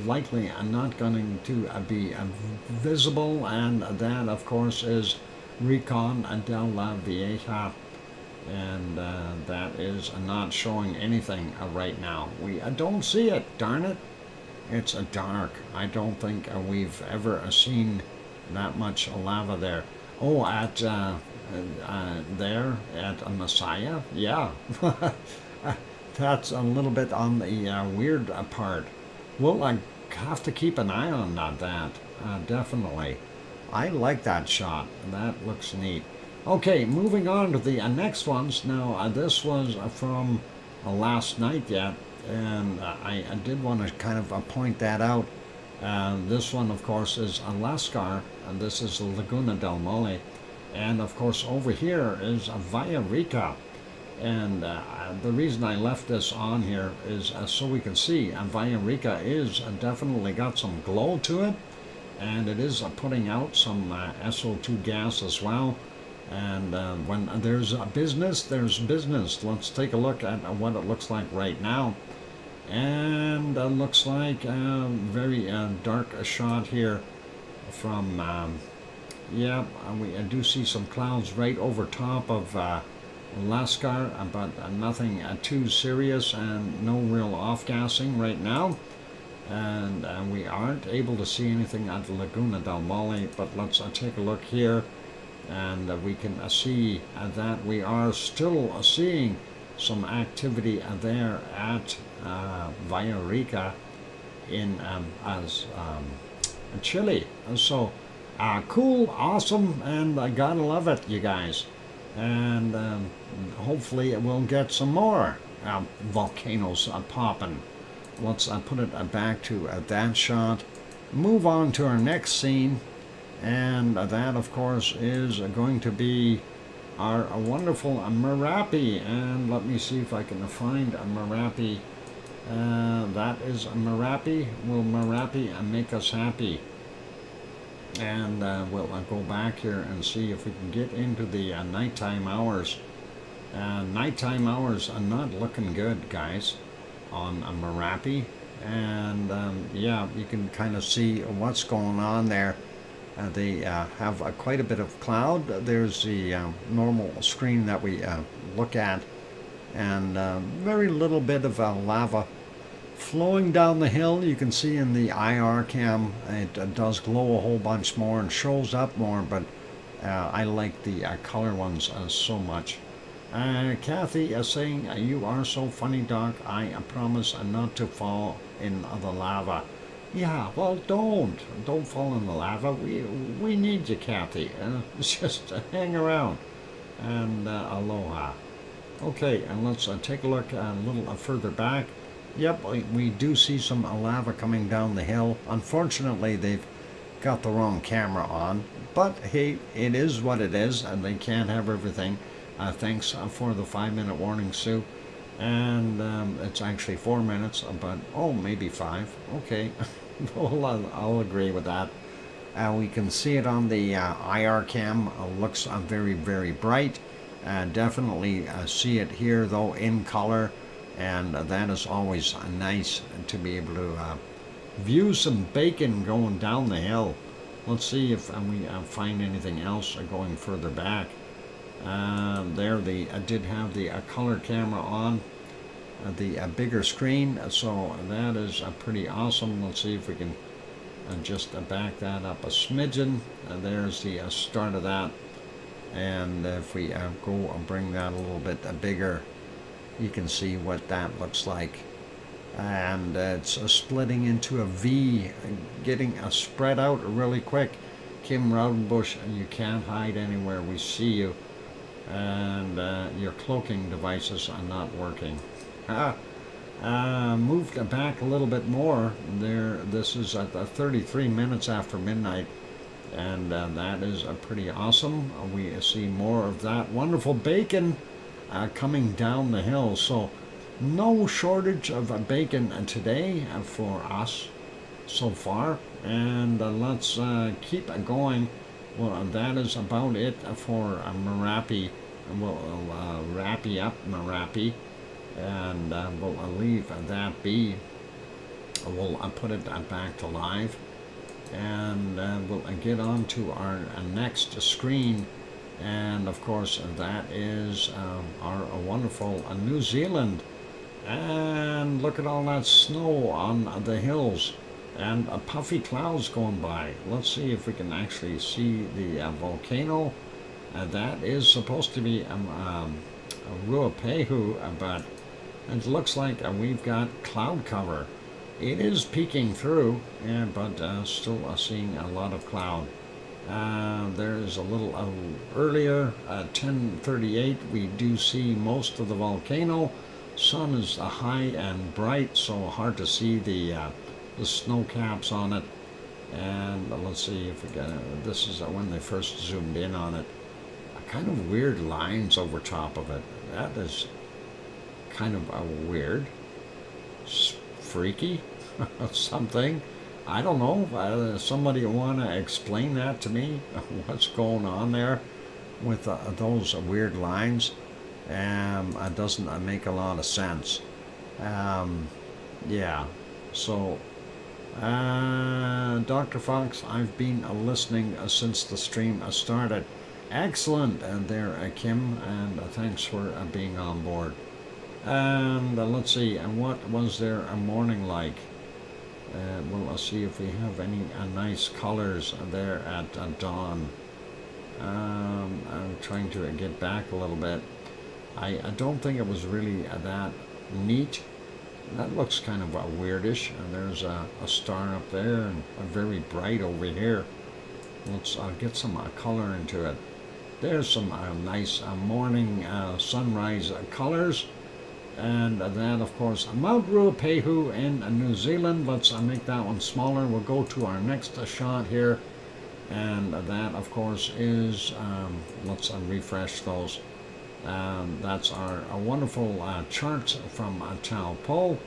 likely not going to be visible, and that, of course, is Recon de la Vieja, and that is not showing anything right now. We don't see it, darn it. It's dark. I don't think we've ever seen that much lava there. Oh, at there at Masaya, yeah. That's a little bit on the weird part. We'll have to keep an eye on that, definitely. I like that shot. That looks neat. Okay, moving on to the next ones. Now, this was from last night yet, and I did want to kind of point that out. This one, of course, is Lascar, and this is Laguna del Mole. And, of course, over here is Villarrica. And the reason I left this on here is so we can see Villarrica is definitely got some glow to it, and it is putting out some SO2 gas as well. And when there's business, there's business. Let's take a look at what it looks like right now. And looks like a very dark shot here from, yeah, we do see some clouds right over top of Lascar, but nothing too serious and no real off-gassing right now. And we aren't able to see anything at Laguna del Mole, but let's take a look here, and we can see that we are still seeing some activity there at Villarrica in Chile. So cool, awesome, and I gotta love it, you guys. And hopefully we'll get some more volcanoes popping. Let's put it back to that shot. Move on to our next scene, and that, of course, is going to be our wonderful Merapi. And let me see if I can find a Merapi. That is Merapi. Will Merapi make us happy? And we'll go back here and see if we can get into the nighttime hours. Nighttime hours are not looking good, guys, on Merapi. And yeah, you can kind of see what's going on there. They have quite a bit of cloud. There's the normal screen that we look at, and very little bit of lava flowing down the hill. You can see in the IR cam it does glow a whole bunch more and shows up more, but I like the color ones so much. Kathy is saying, you are so funny, Doc. I promise not to fall in the lava. Yeah, well, don't fall in the lava. We need you, Kathy. Just hang around, and aloha. Okay, and let's take a look a little further back. Yep, we do see some lava coming down the hill. Unfortunately, they've got the wrong camera on, but hey, it is what it is, and they can't have everything. Thanks for the 5-minute warning, Sue. and it's actually 4 minutes, but oh, maybe 5. Okay, well, I'll agree with that. We can see it on the IR cam. Looks very, very bright. Definitely see it here though in color, and that is always nice to be able to view some bacon going down the hill. Let's see if we find anything else going further back. There, I did have the color camera on the bigger screen, so that is pretty awesome. Let's see if we can just back that up a smidgen. There's the start of that, and if we go and bring that a little bit bigger, you can see what that looks like. And it's splitting into a V, getting spread out really quick. Kim Raudenbush, you can't hide anywhere. We see you, and your cloaking devices are not working. Moved back a little bit more. There, this is at 33 minutes after midnight, and that is pretty awesome. We see more of that wonderful bacon coming down the hill. So no shortage of bacon today for us so far, and let's keep going. Well, that is about it for Merapi. We'll wrap up Merapi, and we'll leave that be. We'll put it back to live, and we'll get on to our next screen. And of course, that is our wonderful New Zealand. And look at all that snow on the hills and puffy clouds going by. Let's see if we can actually see the volcano. That is supposed to be Ruapehu, but it looks like we've got cloud cover. It is peeking through, but still seeing a lot of cloud. There's a little earlier, 10:38, we do see most of the volcano. Sun is high and bright, so hard to see the snow caps on it. And let's see if we get this is when they first zoomed in on it. Kind of weird lines over top of it. That is kind of weird, freaky, something. I don't know. Somebody want to explain that to me? What's going on there with those weird lines? It doesn't make a lot of sense. Yeah. So, Dr. Fox, I've been listening since the stream started. Excellent, and there, Kim, and thanks for being on board. And let's see, and what was there a morning like? We'll see if we have any nice colors there at dawn. I'm trying to get back a little bit. I don't think it was really that neat. That looks kind of weirdish. There's a star up there and very bright over here. Let's get some color into it. There's some nice morning sunrise colors. And that, of course, Mount Ruapehu in New Zealand. Let's make that one smaller. We'll go to our next shot here. And that, of course, is, let's refresh those. That's our wonderful charts from Taupo.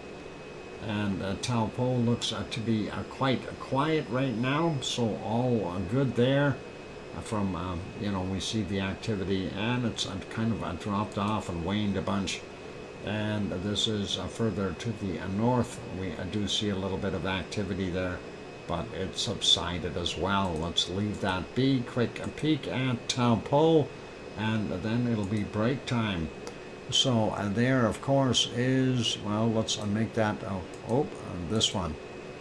And Taupo looks to be quite quiet right now, so all good there. From, we see the activity, and it's kind of dropped off and waned a bunch. And this is further to the north. We do see a little bit of activity there, but it subsided as well. Let's leave that be. Quick peek at Taupo, and then it'll be break time. So there, of course, is, well, let's make that, this one,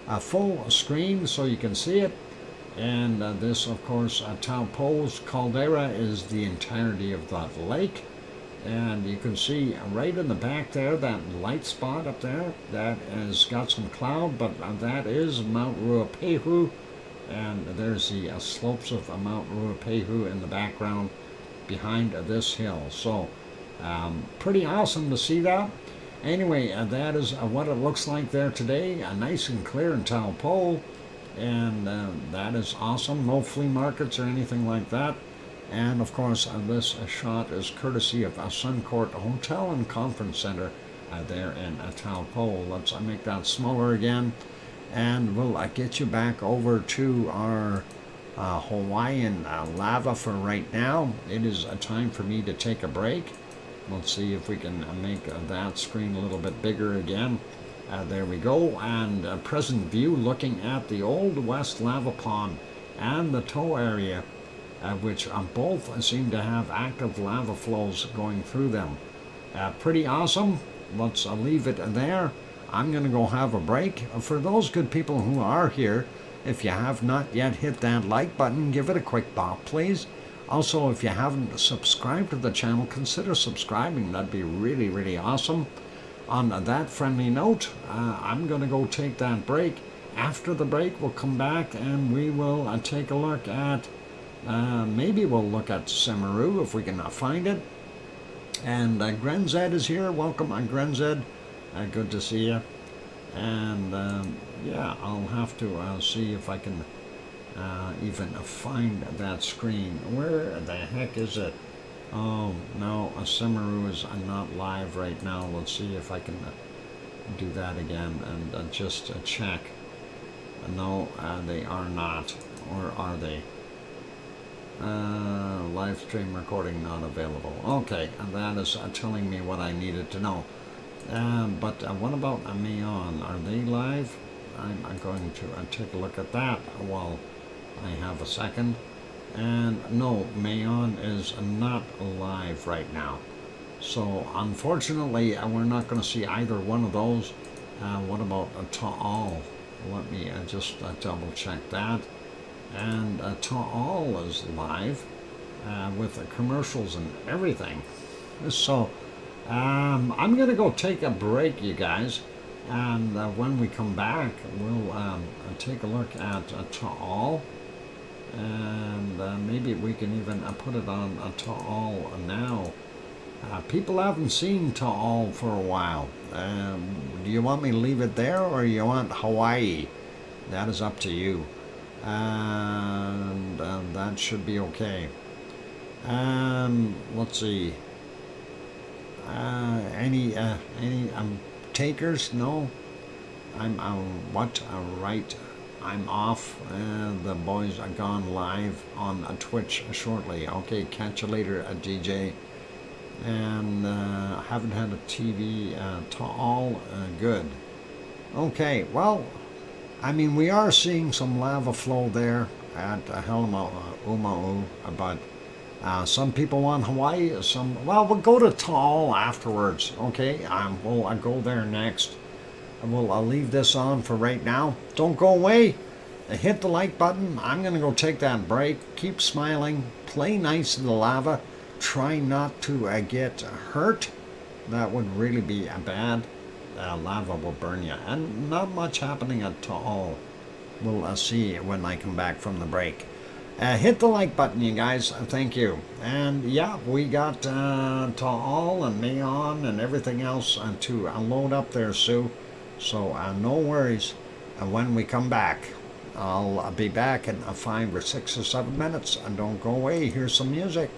a full screen so you can see it. And this, of course, Taupo's caldera is the entirety of that lake. And you can see right in the back there, that light spot up there, that has got some cloud, but that is Mount Ruapehu. And there's the slopes of Mount Ruapehu in the background behind this hill. So, pretty awesome to see that. Anyway, that is what it looks like there today. Nice and clear in Taupo. And that is awesome. No flea markets or anything like that. And of course, this shot is courtesy of Suncourt Hotel and Conference Center there in Taupo. Let's make that smaller again, and we'll get you back over to our Hawaiian lava for right now. It is a time for me to take a break. Let's see if we can make that screen a little bit bigger again. There we go, and present view looking at the Old West Lava Pond and the Tow area, which both seem to have active lava flows going through them. Pretty awesome. Let's leave it there. I'm going to go have a break. For those good people who are here, if you have not yet hit that like button, give it a quick bop, please. Also, if you haven't subscribed to the channel, consider subscribing. That'd be really, really awesome. On that friendly note, I'm going to go take that break. After the break, we'll come back and we will take a look at, maybe we'll look at Semeru if we can find it. And Grenzed is here. Welcome, Grenzed. Good to see you. And yeah, I'll have to see if I can even find that screen. Where the heck is it? Oh, no, Semeru is not live right now. Let's see if I can do that again and just check. No, they are not. Or are they? Live stream recording not available. Okay, and that is telling me what I needed to know. But what about Mayon? Are they live? I'm going to take a look at that while I have a second. And no, Mayon is not live right now. So unfortunately, we're not going to see either one of those. What about Taal? Let me just double check that. And Taal is live with commercials and everything. So I'm going to go take a break, you guys. And when we come back, we'll take a look at Taal. And maybe we can even put it on Taal now. People haven't seen Taal for a while. Do you want me to leave it there, or you want Hawaii? That is up to you. And that should be okay. Let's see. Any takers? No. I'm what? Right. I'm off. The boys are gone live on Twitch shortly. Okay, catch you later, DJ. And haven't had a TV Taal. Good. Okay, well, I mean, we are seeing some lava flow there at Helma-Uma'u, but some people want Hawaii. Well, we'll go to Taal afterwards. Okay, we'll go there next. I'll leave this on for right now. Don't go away. Hit the like button. I'm going to go take that break. Keep smiling. Play nice in the lava. Try not to get hurt. That would really be bad. Lava will burn you. And not much happening at all. We'll see when I come back from the break. Hit the like button, you guys. Thank you. And yeah, we got Taal and Mayon and everything else to load up there, Sue. So no worries. When we come back, I'll be back in 5 or 6 or 7 minutes. And don't go away. Here's some music.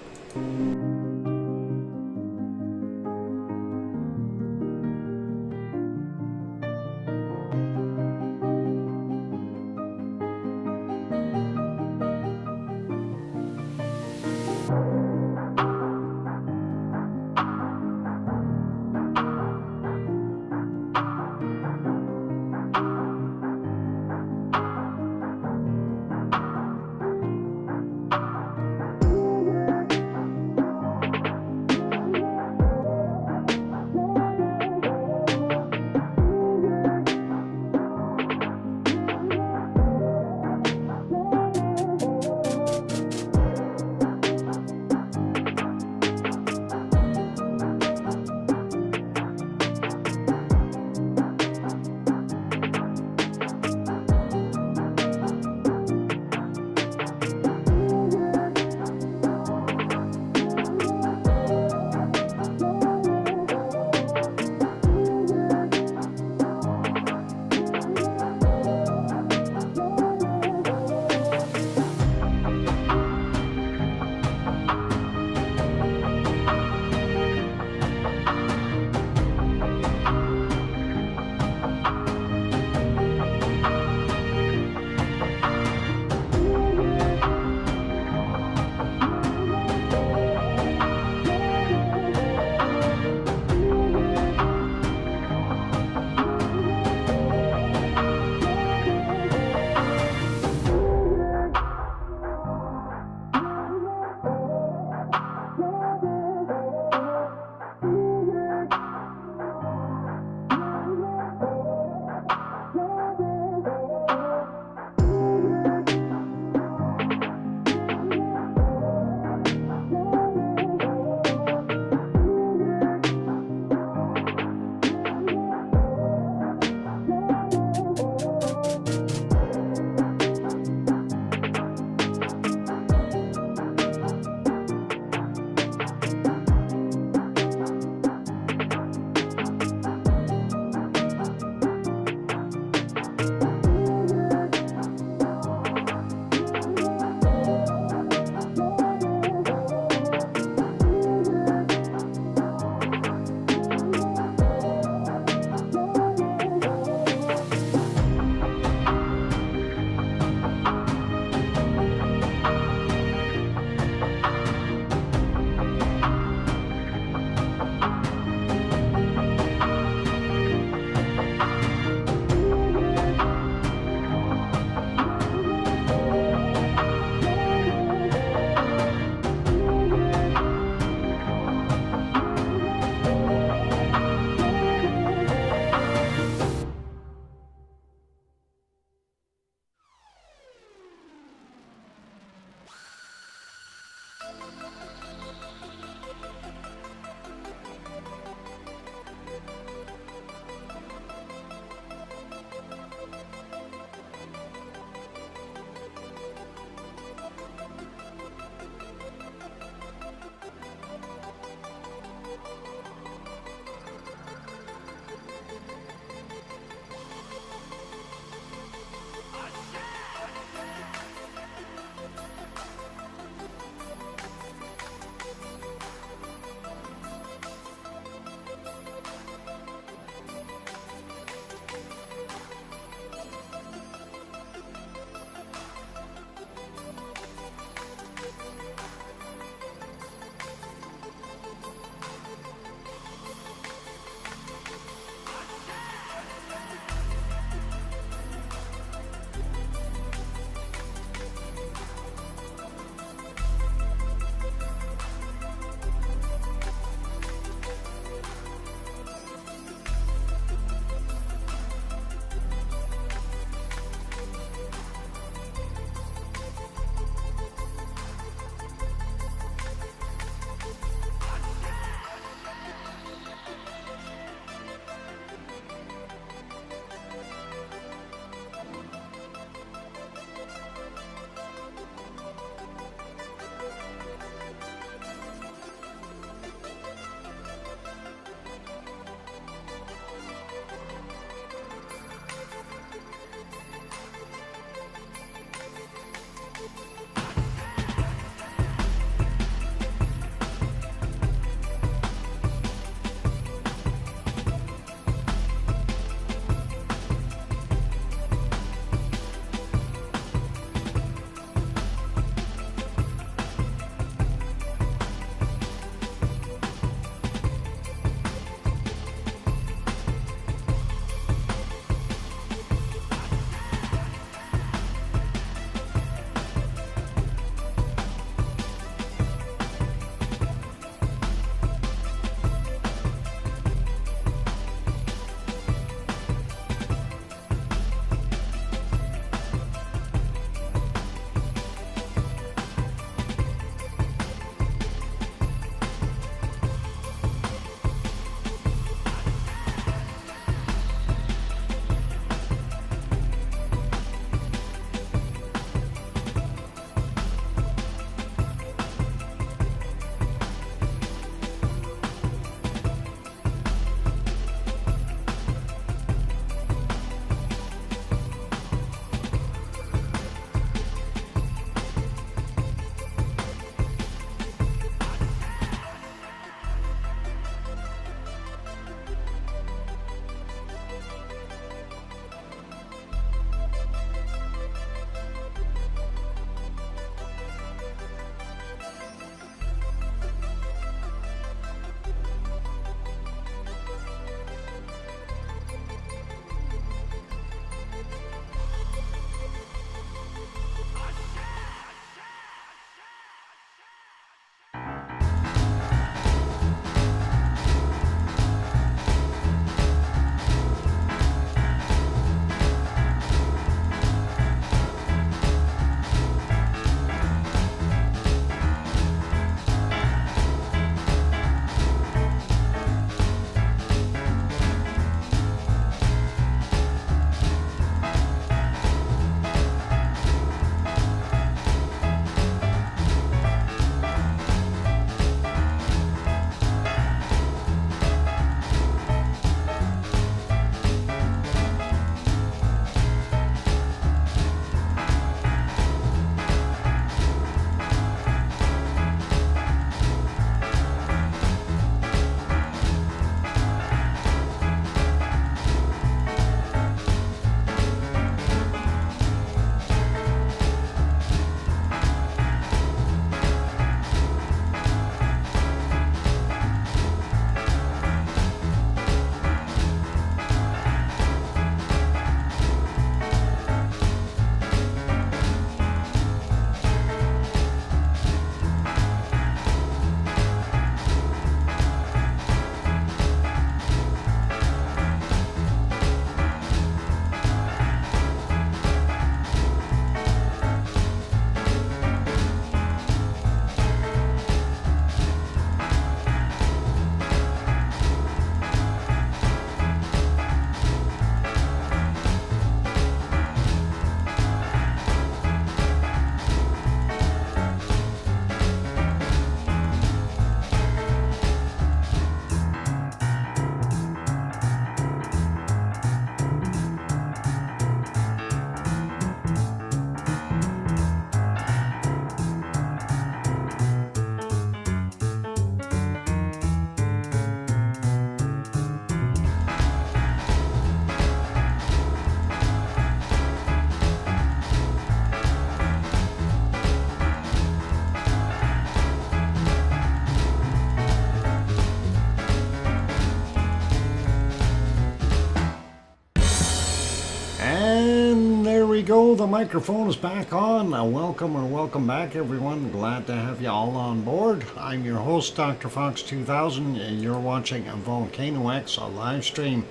we go. The microphone is back on. Welcome back, everyone. Glad to have you all on board. I'm your host, DrFox2000, and you're watching a VolcanoX, a live stream.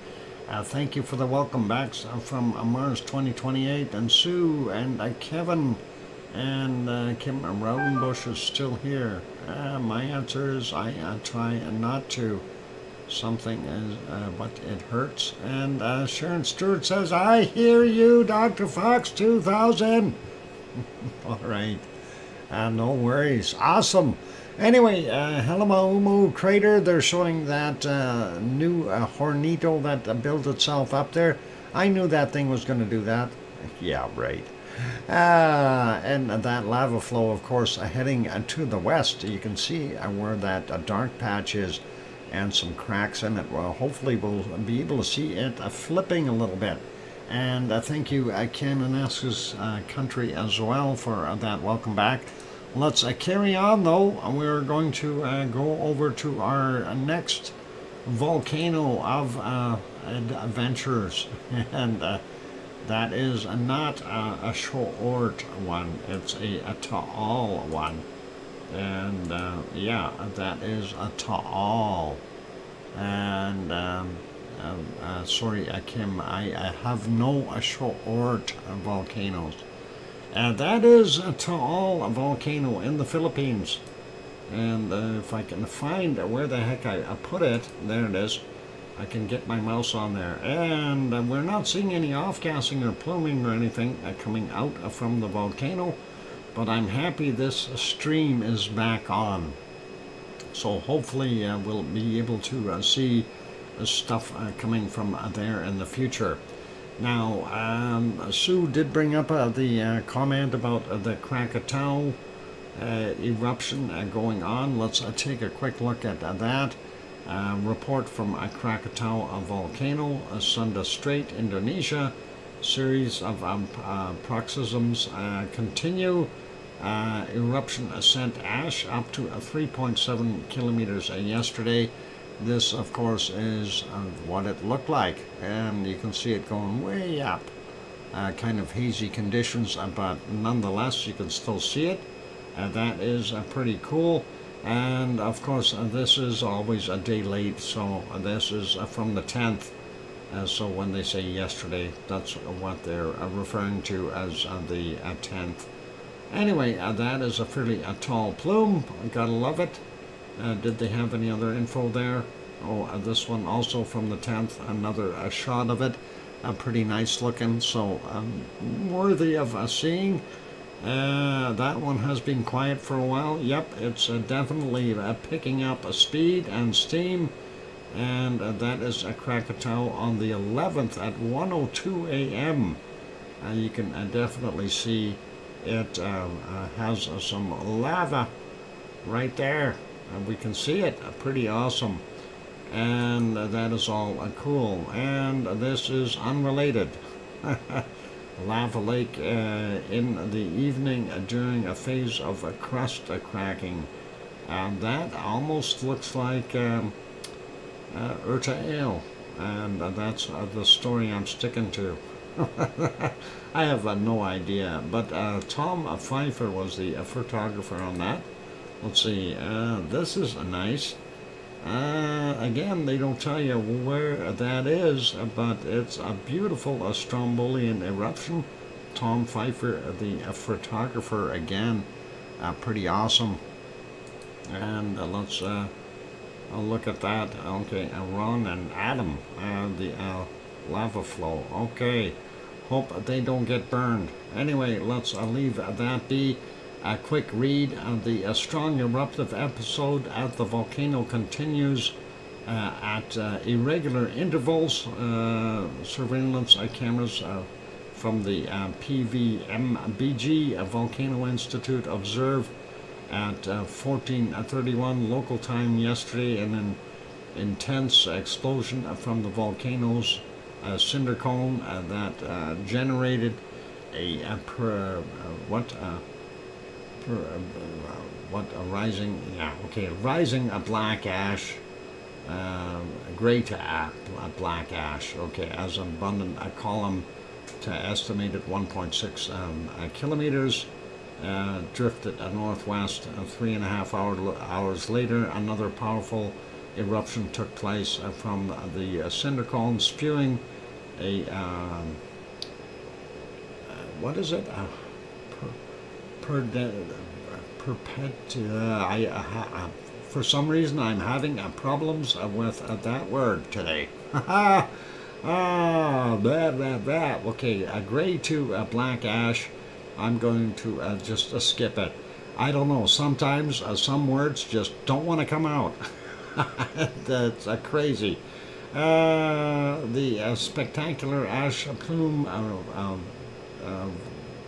Thank you for the welcome backs from Mars 2028 and Sue and Kevin and Kim Rowdenbush is still here. My answer is I try not to. Something is, but it hurts. And Sharon Stewart says, I hear you, Dr. Fox 2000. All right. No worries. Awesome. Anyway, Halamaumu crater, they're showing that new Hornito that built itself up there. I knew that thing was going to do that. Yeah, right. And that lava flow, of course, heading to the west. You can see where that dark patch is and some cracks in it. Well, hopefully we'll be able to see it flipping a little bit. And thank you, Ken and Esca's country as well for that. Welcome back. Let's carry on, though. We're going to go over to our next volcano of adventures. And that is not a short one. It's a tall one. And yeah, that is a Taal. And sorry, Kim, I have no short volcanoes. That is a Taal volcano in the Philippines. And if I can find where the heck I put it, there it is. I can get my mouse on there. And we're not seeing any off-gassing or pluming or anything coming out from the volcano. But I'm happy this stream is back on. So hopefully we'll be able to see stuff coming from there in the future. Now, Sue did bring up the comment about the Krakatoa eruption going on. Let's take a quick look at that. Report from Krakatoa volcano, Sunda Strait, Indonesia. Series of paroxysms continue. Eruption sent ash up to 3.7 kilometers yesterday. This, of course, is what it looked like, and you can see it going way up. Kind of hazy conditions, but nonetheless, you can still see it. That is pretty cool. And of course, this is always a day late, so this is from the 10th. So when they say yesterday, that's what they're referring to as the 10th. Anyway, that is a fairly tall plume. Gotta love it. Did they have any other info there? Oh, this one also from the 10th. Another shot of it. Pretty nice looking. So worthy of seeing. That one has been quiet for a while. Yep, it's definitely picking up speed and steam. And that is a Krakatoa on the 11th at 1:02 a.m. You can definitely see it has some lava right there. We can see it. Pretty awesome. And that is all cool. And this is unrelated. Lava lake in the evening during a phase of crust cracking. That almost looks like Eruption, and that's the story I'm sticking to. I have no idea, but Tom Pfeiffer was the photographer on that. Let's see, this is nice. Again, they don't tell you where that is, but it's a beautiful Strombolian eruption. Tom Pfeiffer, the photographer, again, pretty awesome. And let's look at that. Okay, Ron and Adam, the lava flow. Okay, hope they don't get burned. Anyway, let's leave that be. A quick read of the strong eruptive episode at the volcano continues at irregular intervals. Surveillance cameras from the PVMBG Volcano Institute observe at 14:31 local time yesterday an intense explosion from the volcano's cinder cone that generated a rising black ash, great black ash, okay, as abundant a column to estimated 1.6 kilometers. Drifted northwest 3.5 hours later. Another powerful eruption took place from the cinder cone, spewing a what is it? For some reason, I'm having problems with that word today. Okay, gray to black ash. I'm going to just skip it. I don't know. Sometimes some words just don't want to come out. That's crazy. The spectacular ash plume.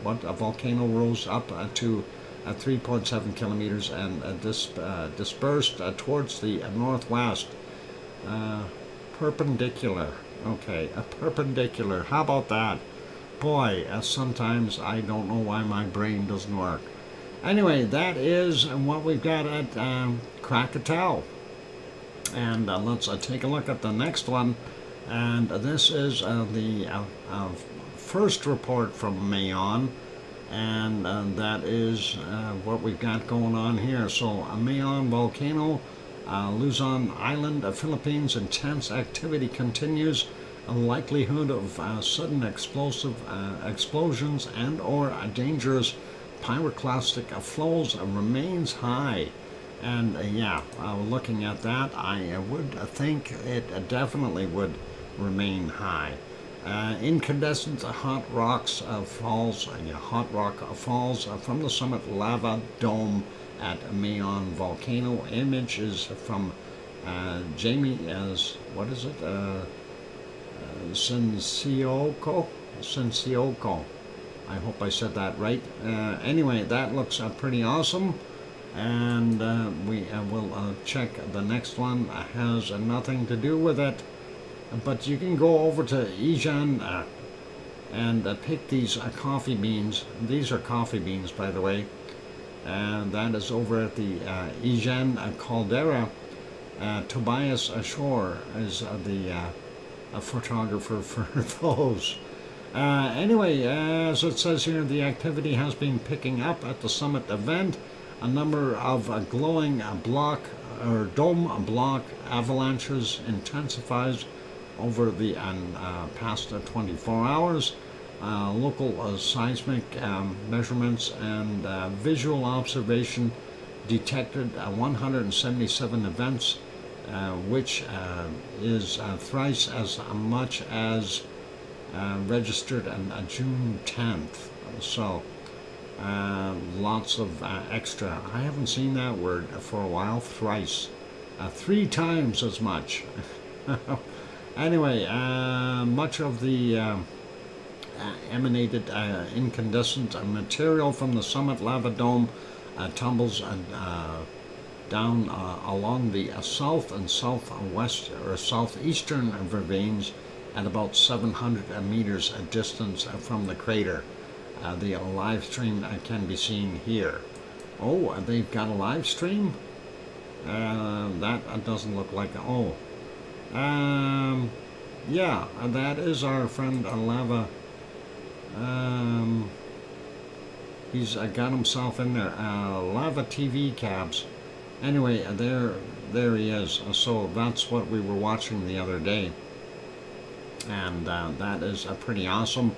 A volcano rose up to 3.7 kilometers and dispersed towards the northwest. Perpendicular. Okay, perpendicular. How about that? Boy, sometimes I don't know why my brain doesn't work. Anyway, that is what we've got at Krakatoa. And let's take a look at the next one. And this is the first report from Mayon. And that is what we've got going on here. So, Mayon volcano, Luzon Island, Philippines, intense activity continues. A likelihood of sudden explosions and or dangerous pyroclastic flows remains high. And looking at that, I would think it definitely would remain high. Incandescent hot rock falls from the summit lava dome at Mayon volcano. Images from Jamie Sensioko. I hope I said that right. Anyway, that looks pretty awesome. And we will check the next one. Has nothing to do with it. But you can go over to Ijan and pick these coffee beans. These are coffee beans, by the way. And that is over at the Ijan caldera. Tobias Ashore is the photographer for those. Anyway, as it says here, the activity has been picking up at the summit event. A number of glowing dome block avalanches intensifies over the past 24 hours. Local seismic measurements and visual observation detected 177 events, which is thrice as much as registered on June 10th. So lots of extra. I haven't seen that word for a while. Thrice. 3 times as much. Anyway, much of the emanated incandescent material from the summit lava dome tumbles down along the south and southwest or southeastern ravines at about 700 meters distance from the crater. The live stream can be seen here. Oh, they've got a live stream? That doesn't look like... yeah, that is our friend Lava. He's got himself in there. Lava TV cabs. Anyway, there he is. So that's what we were watching the other day. And that is pretty awesome.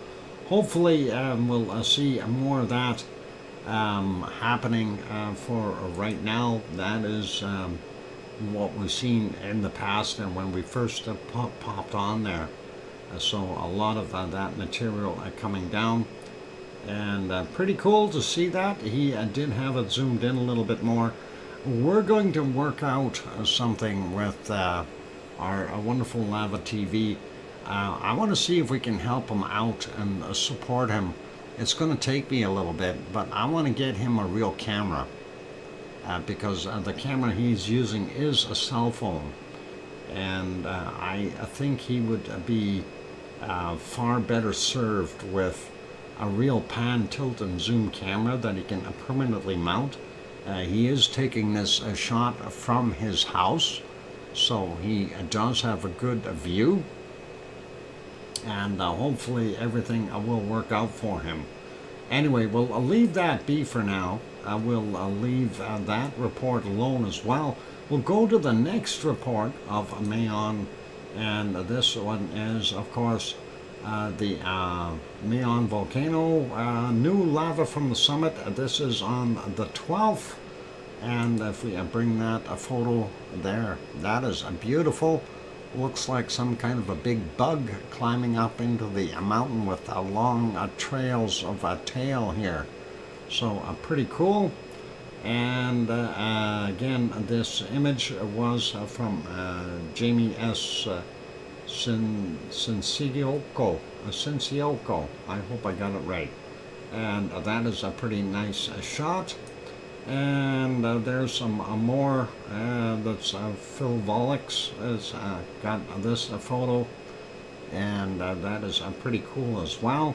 Hopefully we'll see more of that happening for right now. That is what we've seen in the past and when we first popped on there. So a lot of that material coming down, and pretty cool to see that. He did have it zoomed in a little bit more. We're going to work out something with our wonderful Lava TV. I want to see if we can help him out and support him. It's going to take me a little bit, but I want to get him a real camera. Because the camera he's using is a cell phone, and I think he would be far better served with a real pan, tilt, and zoom camera that he can permanently mount. He is taking this shot from his house, so he does have a good view. and hopefully everything will work out for him. Anyway, we'll leave that be for now. We'll leave that report alone as well. We'll go to the next report of Mayon, and this one is, of course, the Mayon volcano. New lava from the summit. This is on the 12th, and if we bring that a photo there, that is beautiful. Looks like some kind of a big bug climbing up into the mountain with long trails of a tail here. So pretty cool. And again, this image was from Jamie S. Cinciocco. I hope I got it right. And that is a pretty nice shot. And there's some more. That's Phil Volix has got this photo, and that is pretty cool as well.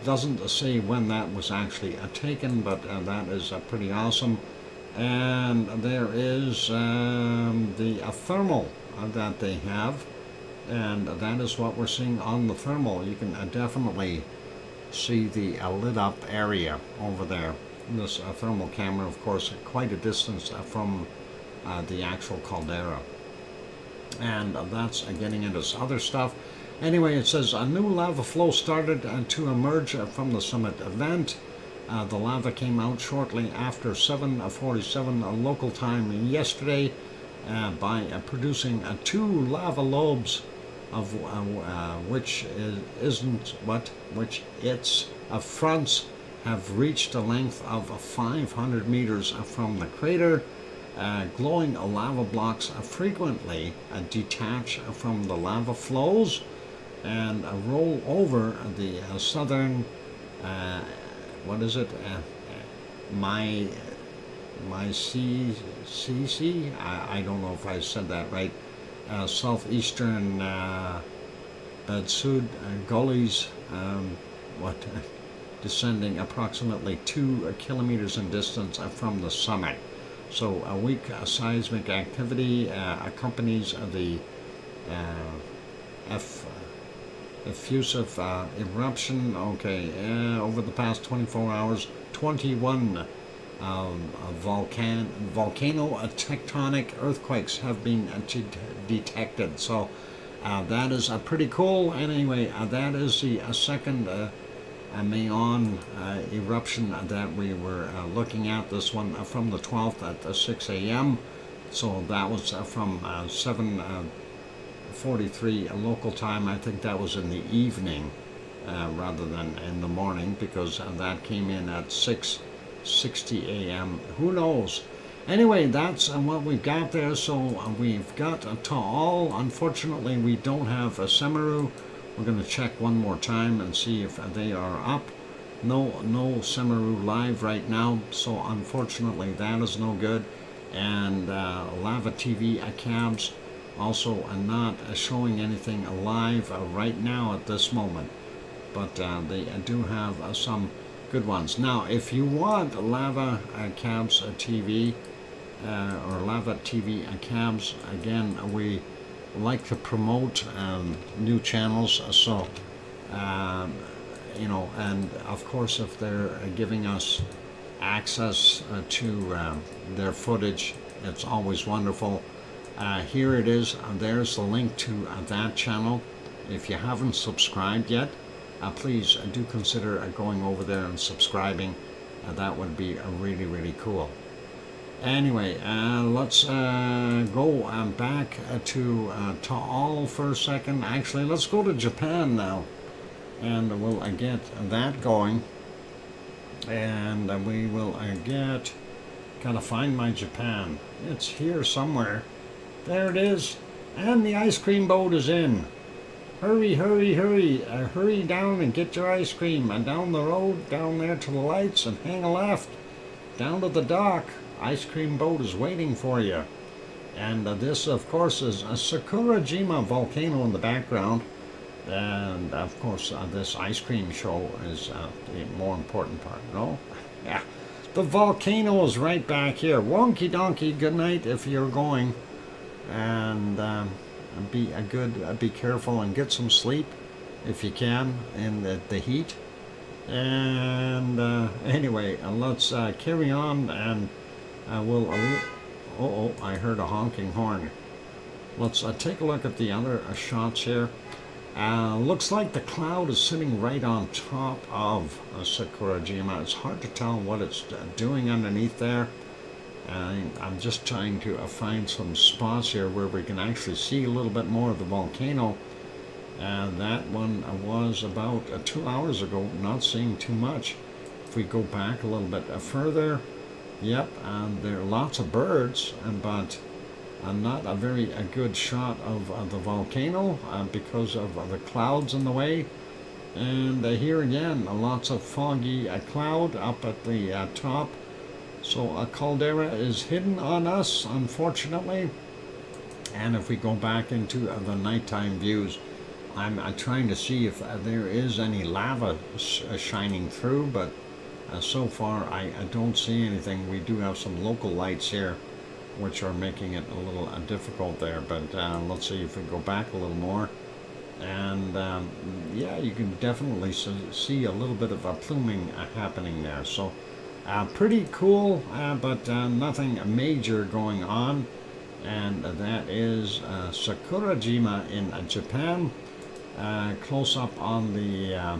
Doesn't say when that was actually taken, but that is pretty awesome. And there is the thermal that they have, and that is what we're seeing on the thermal. You can definitely see the lit up area over there. This thermal camera, of course, at quite a distance from the actual caldera. And that's getting into other stuff. Anyway, it says a new lava flow started to emerge from the summit event. The lava came out shortly after 7:47 local time yesterday by producing 2 lava lobes, of which its fronts have reached a length of 500 meters from the crater. Glowing lava blocks frequently detach from the lava flows and roll over the southern, I don't know if I said that right, southeastern Sud gullies, descending approximately 2 kilometers in distance from the summit. So a weak seismic activity accompanies the effusive eruption. Over the past 24 hours, 21 volcano tectonic earthquakes have been detected. So that is pretty cool. Anyway, that is the second Mayon eruption that we were looking at. This one from the 12th at 6 a.m. So that was from 7:43 local time. I think that was in the evening rather than in the morning, because that came in at 6:60 a.m. Who knows? Anyway, that's what we've got there. So we've got Taal. Unfortunately, we don't have Semeru. We're going to check one more time and see if they are up. No Semeru live right now, so unfortunately that is no good. And Lava TV cabs also are not showing anything live right now at this moment, but they do have some good ones. Now, if you want Lava Cabs TV or Lava TV cabs, again, we like to promote new channels, so and of course if they're giving us access to their footage, it's always wonderful. Here it is. There's the link to that channel. If you haven't subscribed yet, please do consider going over there and subscribing. That would be really, really cool. Anyway, let's go back to Taal for a second. Actually, let's go to Japan now, and we'll get that going. And we will gotta find my Japan. It's here somewhere. There it is. And the ice cream boat is in. Hurry, hurry, hurry. Hurry down and get your ice cream. And down the road, down there to the lights, and hang a left. Down to the dock. Ice cream boat is waiting for you. And this, of course, is a Sakurajima volcano in the background. And, of course, this ice cream show is the more important part, no? Yeah. The volcano is right back here. Wonky donkey, good night if you're going. And be careful and get some sleep if you can in the heat. And anyway, let's carry on, and we'll. I heard a honking horn. Let's take a look at the other shots here. Looks like the cloud is sitting right on top of Sakurajima. It's hard to tell what it's doing underneath there. I'm just trying to find some spots here where we can actually see a little bit more of the volcano. That one was about 2 hours ago, not seeing too much. If we go back a little bit further, yep, there are lots of birds, but not a very good shot of the volcano because of the clouds in the way. And here again, lots of foggy cloud up at the top. So a caldera is hidden on us, unfortunately. And if we go back into the nighttime views, I'm trying to see if there is any lava shining through, but so far I don't see anything. We do have some local lights here, which are making it a little difficult there, but let's see if we go back a little more. And yeah, you can definitely see a little bit of pluming happening there. So pretty cool, but nothing major going on. And that is Sakurajima in Japan. Close up on the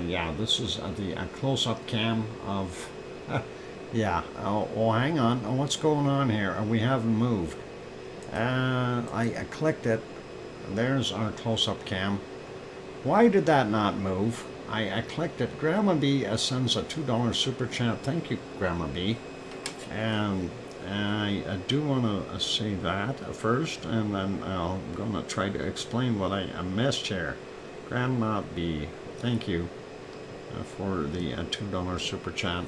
yeah, this is the close-up cam of yeah. Oh, hang on, what's going on here? We haven't moved. I clicked it. There's our close-up cam. Why did that not move? I clicked it. Grandma B sends a $2 super chat. Thank you, Grandma B. And I do want to say that first, and then I'm going to try to explain what I missed here. Grandma B, thank you for the $2 super chat.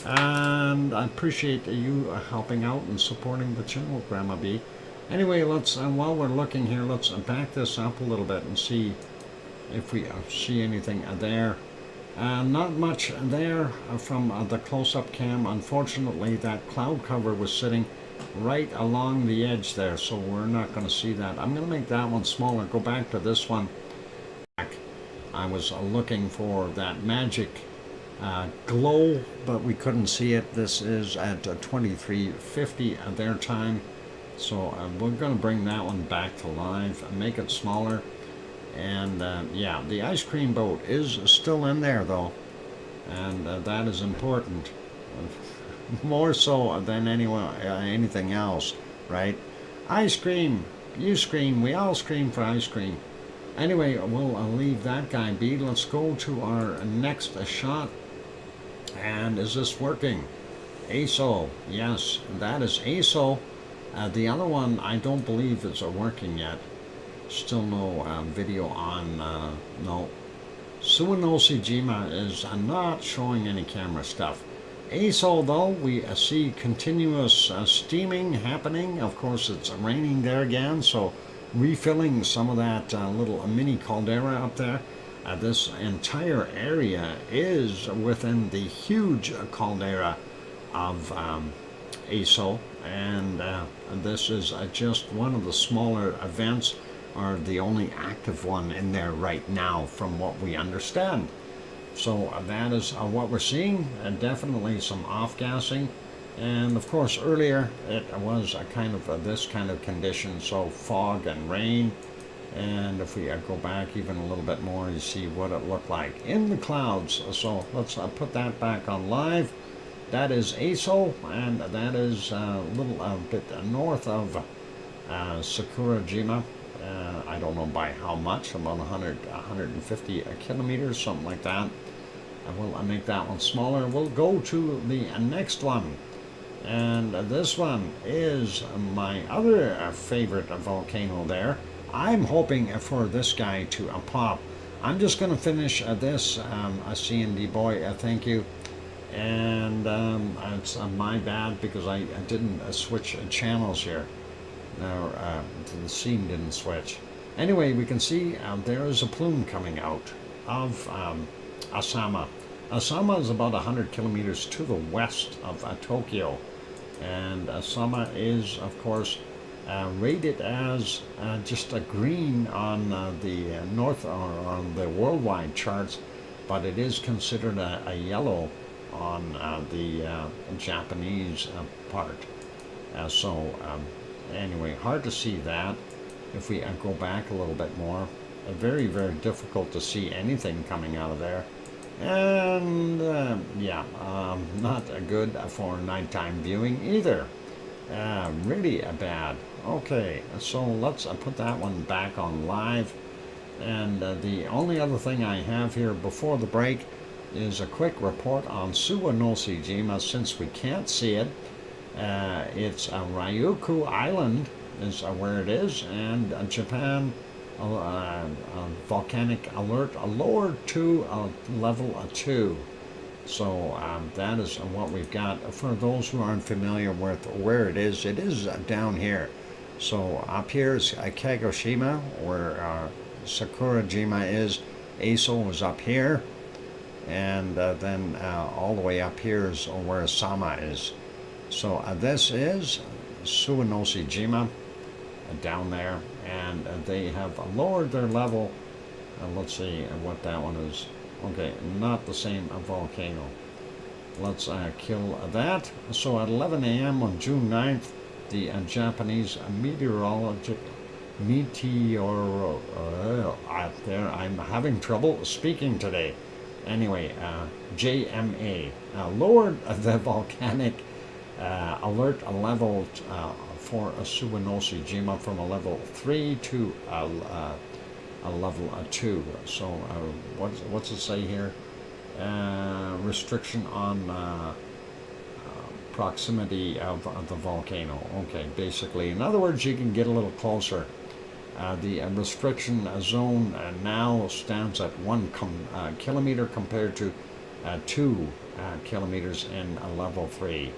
And I appreciate you helping out and supporting the channel, Grandma B. Anyway, let's, while we're looking here, let's back this up a little bit and see if we see anything there. Not much there from the close-up cam. Unfortunately, that cloud cover was sitting right along the edge there, so we're not going to see that. I'm going to make that one smaller. Go back to this one. I was looking for that magic glow, but we couldn't see it. This is at 2350 at their time, so we're going to bring that one back to live and make it smaller. And yeah, the ice cream boat is still in there though, and that is important, more so than anything else, right? Ice cream, you scream, we all scream for ice cream. Anyway, we'll leave that guy be. Let's go to our next shot. And is this working? ASO, yes, that is ASO. The other one I don't believe is working yet. Still no video on, no. Suwanosejima is not showing any camera stuff. ASO though, we see continuous steaming happening. Of course it's raining there again, so refilling some of that little mini caldera up there. This entire area is within the huge caldera of ASO, and this is just one of the smaller events, or the only active one in there right now from what we understand. So that is what we're seeing, and definitely some off-gassing. And of course earlier it was a kind of this kind of condition, so fog and rain. And if we go back even a little bit more, you see what it looked like in the clouds. So let's put that back on live. That is ASO, and that is a little bit north of Sakurajima. I don't know by how much, about 150 kilometers, something like that. I will make that one smaller. We'll go to the next one. And this one is my other favorite volcano there. I'm hoping for this guy to pop. I'm just going to finish this, CND boy, thank you. And it's my bad because I didn't switch channels here. Now, the scene didn't switch. Anyway, we can see there is a plume coming out of Asama. Asama is about 100 kilometers to the west of Tokyo. And Asama is, of course, rated as just a green on the north or on the worldwide charts, but it is considered a yellow on the Japanese part. Anyway, hard to see that. If we go back a little bit more, very, very difficult to see anything coming out of there. And not good for nighttime viewing either. Really bad. Okay, so let's put that one back on live. And the only other thing I have here before the break is a quick report on Suwanoshijima. Since we can't see it, it's Ryukyu Island is where it is, and Japan volcanic alert lowered to level 2. So that is what we've got. For those who aren't familiar with where it is down here. So up here is Kagoshima, where Sakurajima is. Aso is up here, and then all the way up here is where Sama is. So this is Suwanoshijima down there, and they have lowered their level. Let's see what that one is. Okay, not the same volcano. Let's kill that. So at 11 a.m. on June 9th, the Japanese I'm having trouble speaking today. Anyway, JMA lowered the volcanic alert level for Suwanoshijima from a level 3 to a level 2. So what's it say here? Restriction on proximity of the volcano. Okay, basically, in other words, you can get a little closer. The restriction zone now stands at 1 kilometer compared to 2 kilometers in level 3.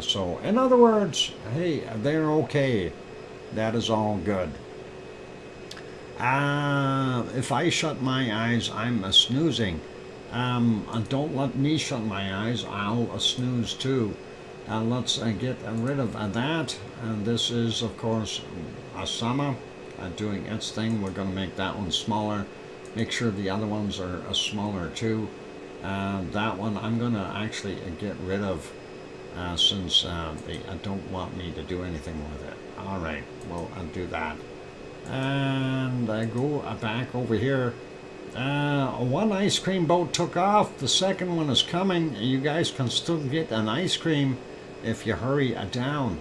So, in other words, hey, they're okay. That is all good. If I shut my eyes, I'm snoozing. Don't let me shut my eyes. I'll snooze too. Let's get rid of that. And this is, of course, Asama doing its thing. We're going to make that one smaller. Make sure the other ones are smaller too. That one I'm going to actually get rid of since they don't want me to do anything with it. All right, well, I'll do that. And I go back over here. One ice cream boat took off. The second one is coming. You guys can still get an ice cream if you hurry down,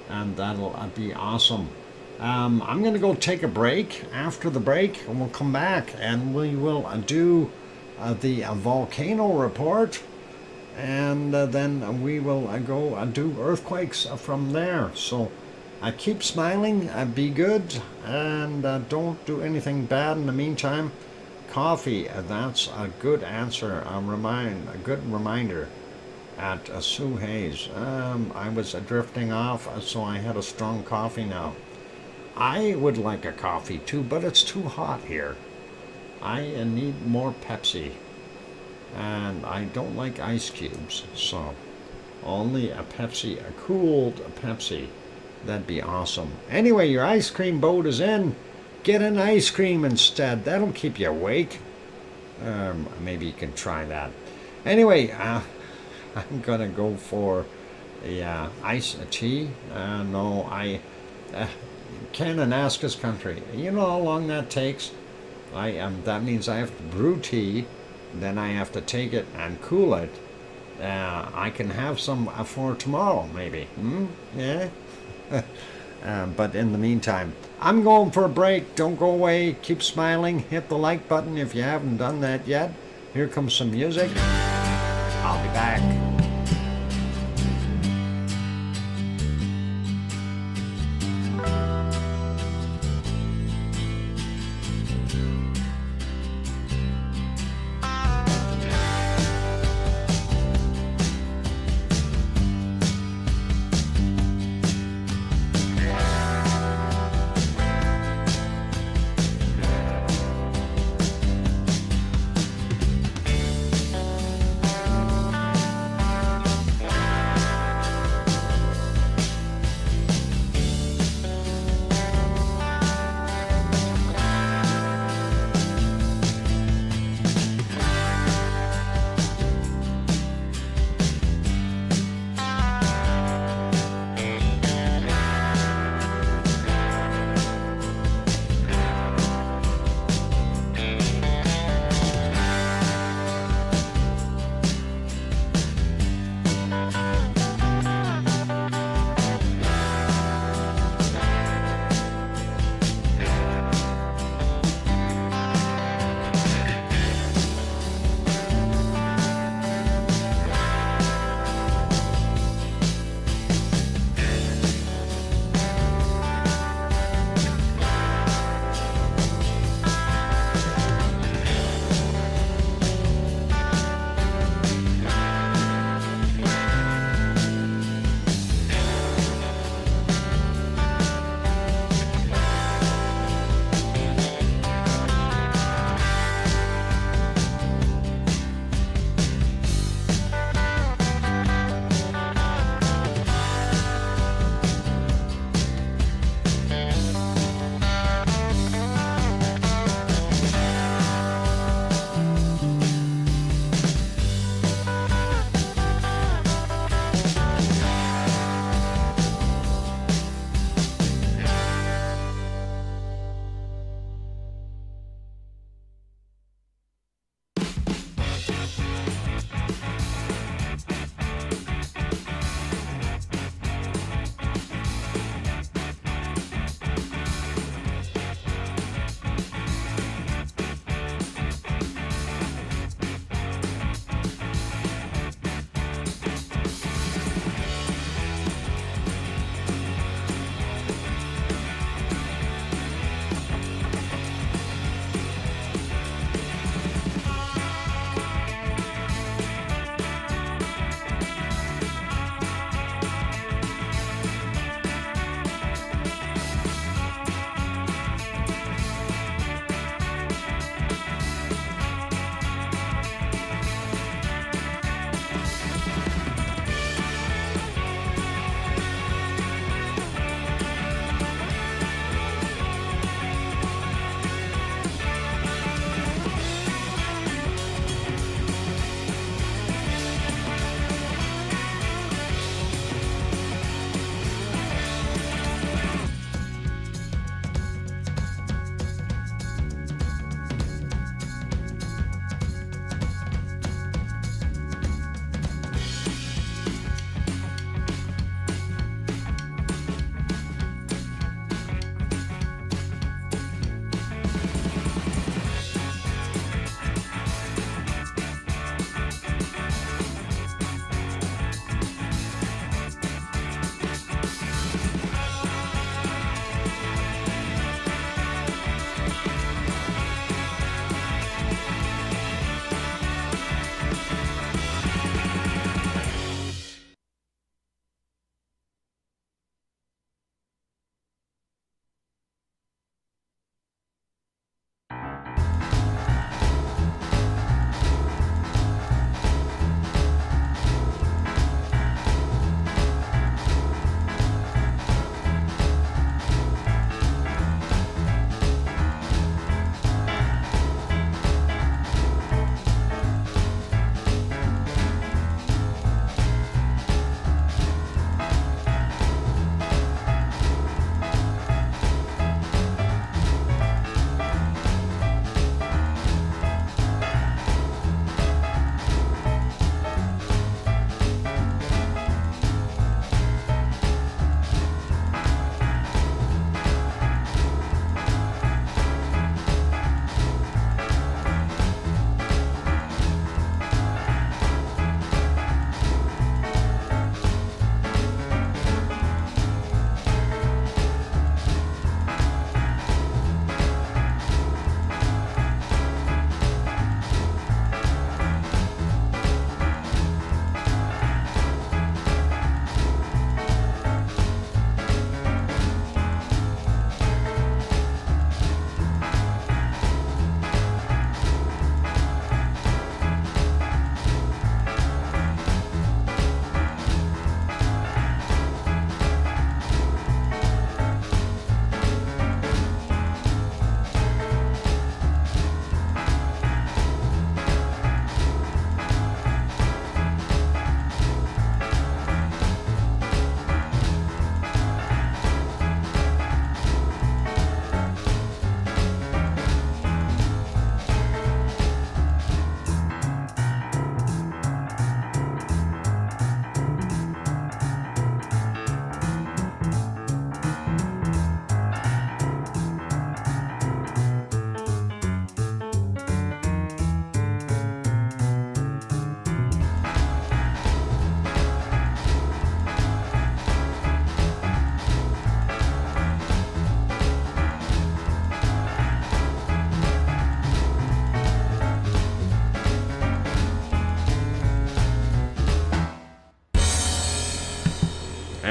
and that'll be awesome. I'm going to go take a break. After the break, we'll come back and we will do the volcano report, and then we will go do earthquakes from there. So keep smiling, be good, and don't do anything bad in the meantime. Coffee, that's a good answer, a good reminder at Sue Hayes. I was drifting off, so I had a strong coffee now. I would like a coffee too, but it's too hot here. I need more Pepsi, and I don't like ice cubes, so only a Pepsi, a cooled Pepsi. That'd be awesome. Anyway, your ice cream boat is in. Get an ice cream instead. That'll keep you awake. Maybe you can try that. Anyway, I'm gonna go for the iced tea. No, Kananaskis country. You know how long that takes? That means I have to brew tea, then I have to take it and cool it. I can have some for tomorrow, maybe. Yeah. But in the meantime, I'm going for a break. Don't go away. Keep smiling. Hit the like button if you haven't done that yet. Here comes some music. I'll be back.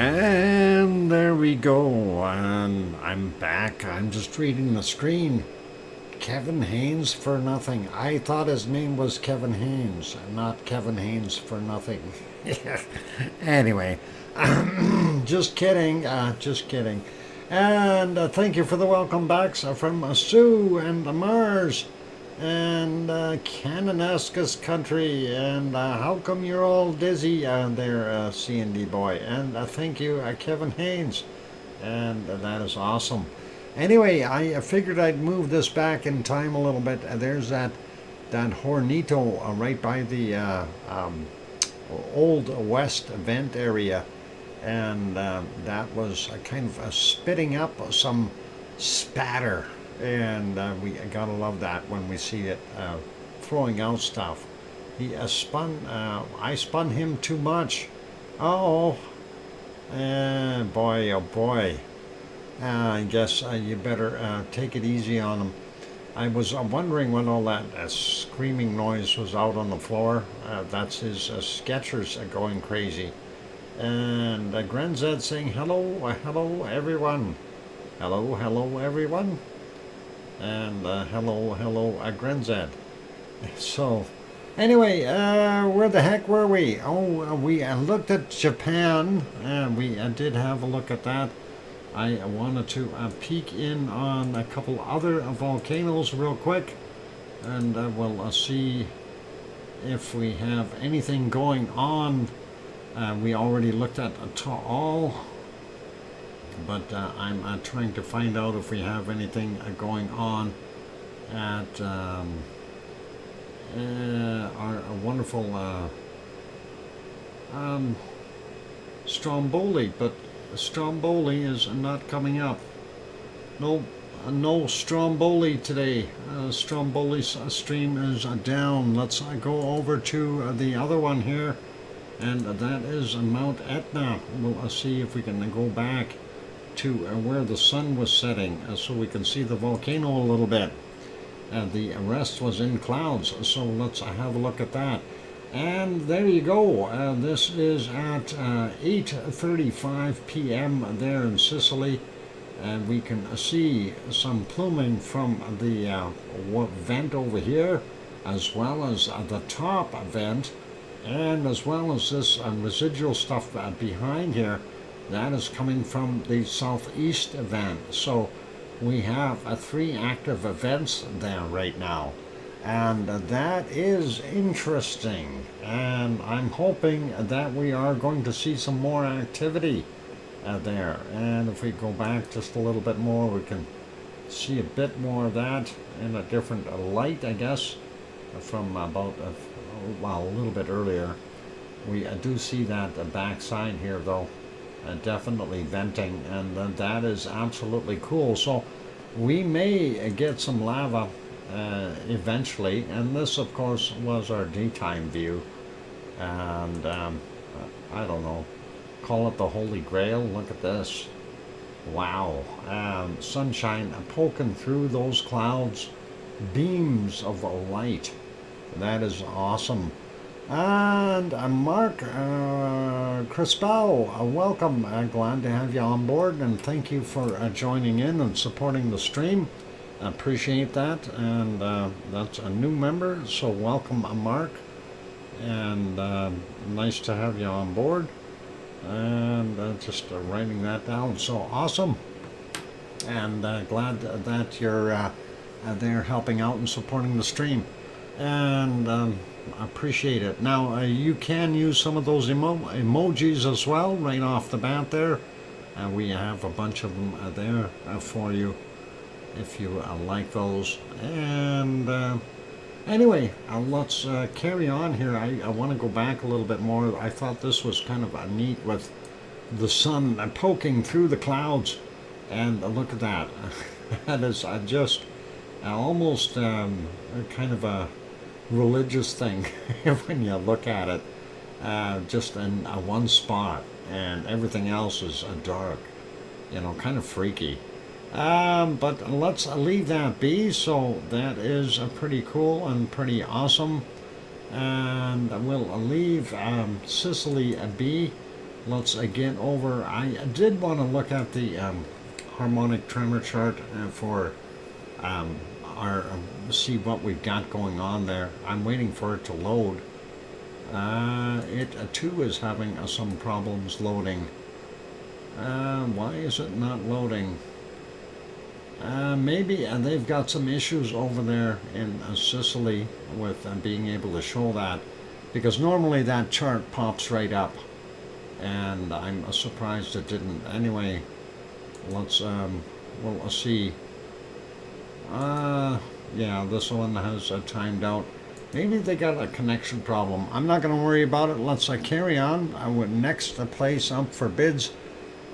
And there we go. And I'm back. I'm just reading the screen. Kevin Haynes for nothing. I thought his name was Kevin Haynes, not Kevin Haynes for nothing. Anyway, just kidding. Just kidding. And thank you for the welcome backs from Sue and Mars and Cananascus country. And how come you're all dizzy there, C&D boy? And thank you, Kevin Haynes. And that is awesome. Anyway, I figured I'd move this back in time a little bit. There's that Hornito right by the Old West vent area. And that was kind of spitting up some spatter. And we gotta love that when we see it throwing out stuff. He I spun him too much. Oh, boy, oh boy. I guess you better take it easy on him. I was wondering when all that screaming noise was out on the floor. That's his Sketchers going crazy. And Grenzed saying hello, hello everyone. Hello, hello everyone. And hello, hello Grenzed. So, anyway, where the heck were we? Oh, we looked at Japan. We did have a look at that. I wanted to peek in on a couple other volcanoes real quick, and we'll see if we have anything going on. We already looked at Taal, but I'm trying to find out if we have anything going on at our wonderful Stromboli, but Stromboli is not coming up. No Stromboli today. Stromboli's stream is down. Let's go over to the other one here, and that is Mount Etna. We'll see if we can go back to where the sun was setting so we can see the volcano a little bit. The rest was in clouds, so let's have a look at that. And there you go. This is at 8:35 p.m. there in Sicily, and we can see some pluming from the vent over here, as well as the top vent, and as well as this residual stuff behind here. That is coming from the southeast vent. So we have 3 active vents there right now. And that is interesting, and I'm hoping that we are going to see some more activity there. And if we go back just a little bit more, we can see a bit more of that in a different light, I guess, from about, well, a little bit earlier. We do see that backside here, though, definitely venting, and that is absolutely cool. So we may get some lava eventually, and this of course was our daytime view, and I don't know, call it the Holy Grail. Look at this. Wow. Sunshine poking through those clouds, beams of light. That is awesome. And Mark Crispell, welcome. Glad to have you on board, and thank you for joining in and supporting the stream. Appreciate that. And that's a new member, so welcome, Mark, and nice to have you on board. And just writing that down, so awesome. And glad that you're there helping out and supporting the stream, and appreciate it. Now you can use some of those emojis as well right off the bat there. We have a bunch of them there for you if you like those. And anyway, let's carry on here. I want to go back a little bit more. I thought this was kind of neat with the sun poking through the clouds, and look at that. That is just almost kind of a religious thing when you look at it, just in one spot, and everything else is dark, you know, kind of freaky. But let's leave that be. So that is pretty cool and pretty awesome, and we'll leave Sicily be, let's get over. I did want to look at the harmonic tremor chart for our see what we've got going on there. I'm waiting for it to load. It too is having some problems loading. Why is it not loading? Maybe they've got some issues over there in Sicily with being able to show that, because normally that chart pops right up, and I'm surprised it didn't. Anyway, let's we'll see. Yeah, this one has timed out. Maybe they got a connection problem. I'm not going to worry about it. Let's carry on. Next place up for bids.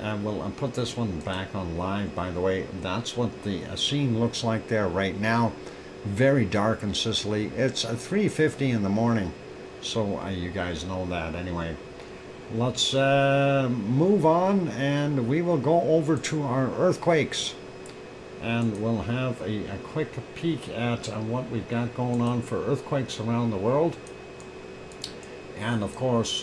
We'll put this one back on live, by the way. That's what the scene looks like there right now. Very dark in Sicily. It's 3:50 in the morning, so you guys know that. Anyway, let's move on, and we will go over to our earthquakes. And we'll have a quick peek at what we've got going on for earthquakes around the world. And of course,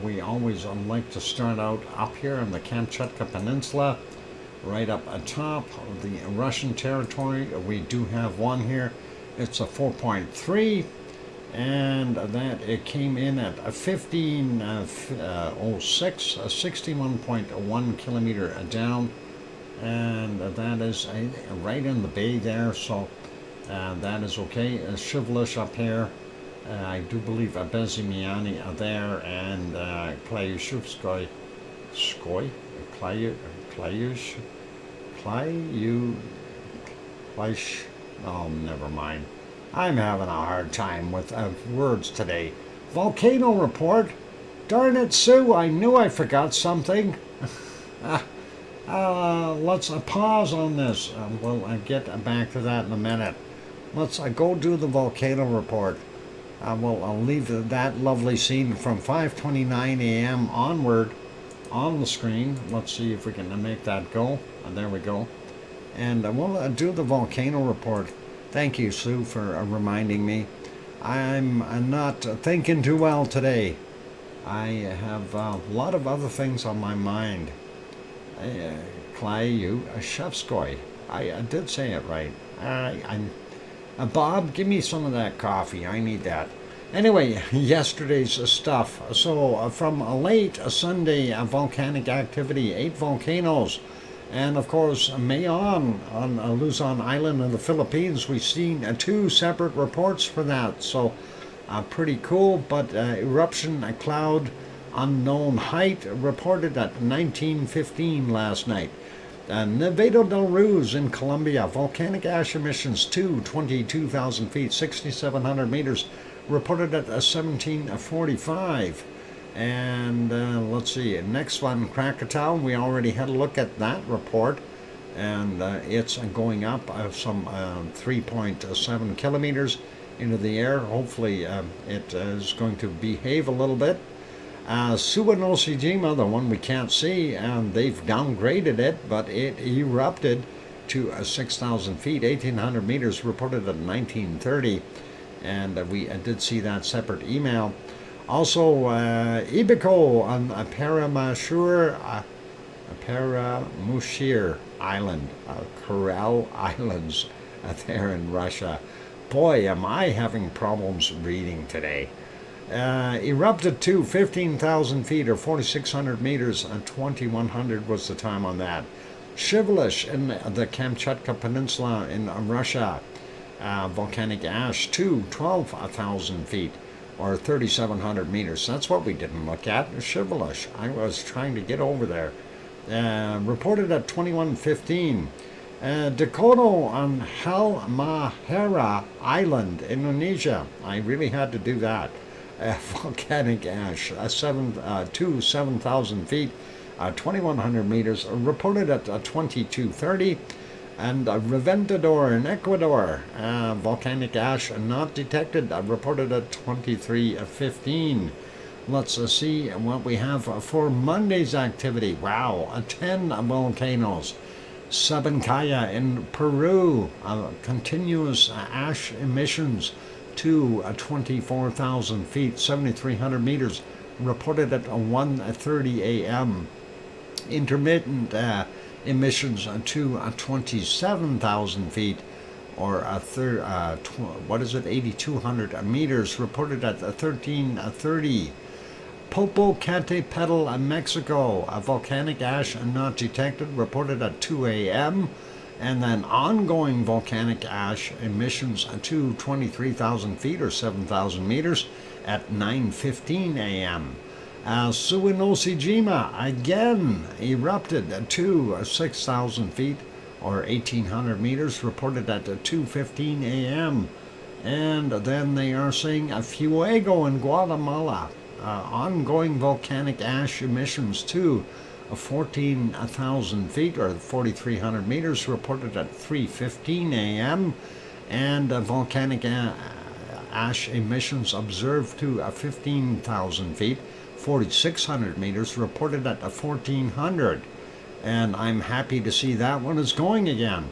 we always like to start out up here in the Kamchatka Peninsula, right up atop of the Russian territory. We do have one here. It's a 4.3, and that it came in at 1506, 61.1 kilometer down. And that is right in the bay there, so that is okay. Shivlish up here, I do believe Bezimiani there, and Klayushevskoy, oh, never mind. I'm having a hard time with words today. Volcano report. Darn it, Sue, I knew I forgot something. Let's pause on this. We'll get back to that in a minute. Let's go do the volcano report. I'll leave that lovely scene from 5:29 a.m. onward on the screen. Let's see if we can make that go. There we go. And we'll do the volcano report. Thank you, Sue, for reminding me. I'm not thinking too well today. I have a lot of other things on my mind. Klayushevskoy. I did say it right. Bob, give me some of that coffee. I need that. Anyway, yesterday's stuff. So from a late Sunday volcanic activity, 8 volcanoes. And of course, Mayon on Luzon Island in the Philippines, we've seen 2 separate reports for that. So pretty cool. But eruption cloud unknown height reported at 19:15 last night. Nevado del Ruiz in Colombia, volcanic ash emissions 22,000 feet, 6,700 meters, reported at 17:45. And let's see, next one, Krakatoa, we already had a look at that report, and it's going up some 3.7 kilometers into the air. Hopefully it is going to behave a little bit. Suwanoshijima, the one we can't see, and they've downgraded it, but it erupted to 6,000 feet, 1,800 meters, reported at 1930, and we did see that separate email. Also, Ibico on Paramushir Island, Coral Islands, there in Russia. Boy, am I having problems reading today. Erupted to 15,000 feet or 4,600 meters, and 2,100 was the time on that. Shivlish in the Kamchatka Peninsula in Russia, volcanic ash to 12,000 feet or 3,700 meters. That's what we didn't look at. Shivlish. I was trying to get over there. Reported at 21:15. Dakota on Halmahera Island, Indonesia. I really had to do that. Volcanic ash, 7,000 feet, 2,100 meters, reported at 22:30. And Reventador in Ecuador, volcanic ash not detected, reported at 23:15. Let's see what we have for Monday's activity. Wow, 10 volcanoes. Sabancaya in Peru, continuous ash emissions to 24,000 feet, 7,300 meters, reported at 1:30 a.m. Intermittent emissions to 27,000 feet, or 8,200 meters, reported at 13:30. Popocatépetl, Mexico, a volcanic ash not detected, reported at 2 a.m. And then ongoing volcanic ash emissions to 23,000 feet or 7,000 meters at 9:15 a.m. Suwanosejima again erupted to 6,000 feet or 1,800 meters, reported at 2:15 a.m. And then they are saying Fuego in Guatemala, ongoing volcanic ash emissions to 14,000 feet or 4,300 meters, reported at 3:15 a.m. And volcanic ash emissions observed to 15,000 feet, 4,600 meters, reported at 1,400. And I'm happy to see that one is going again.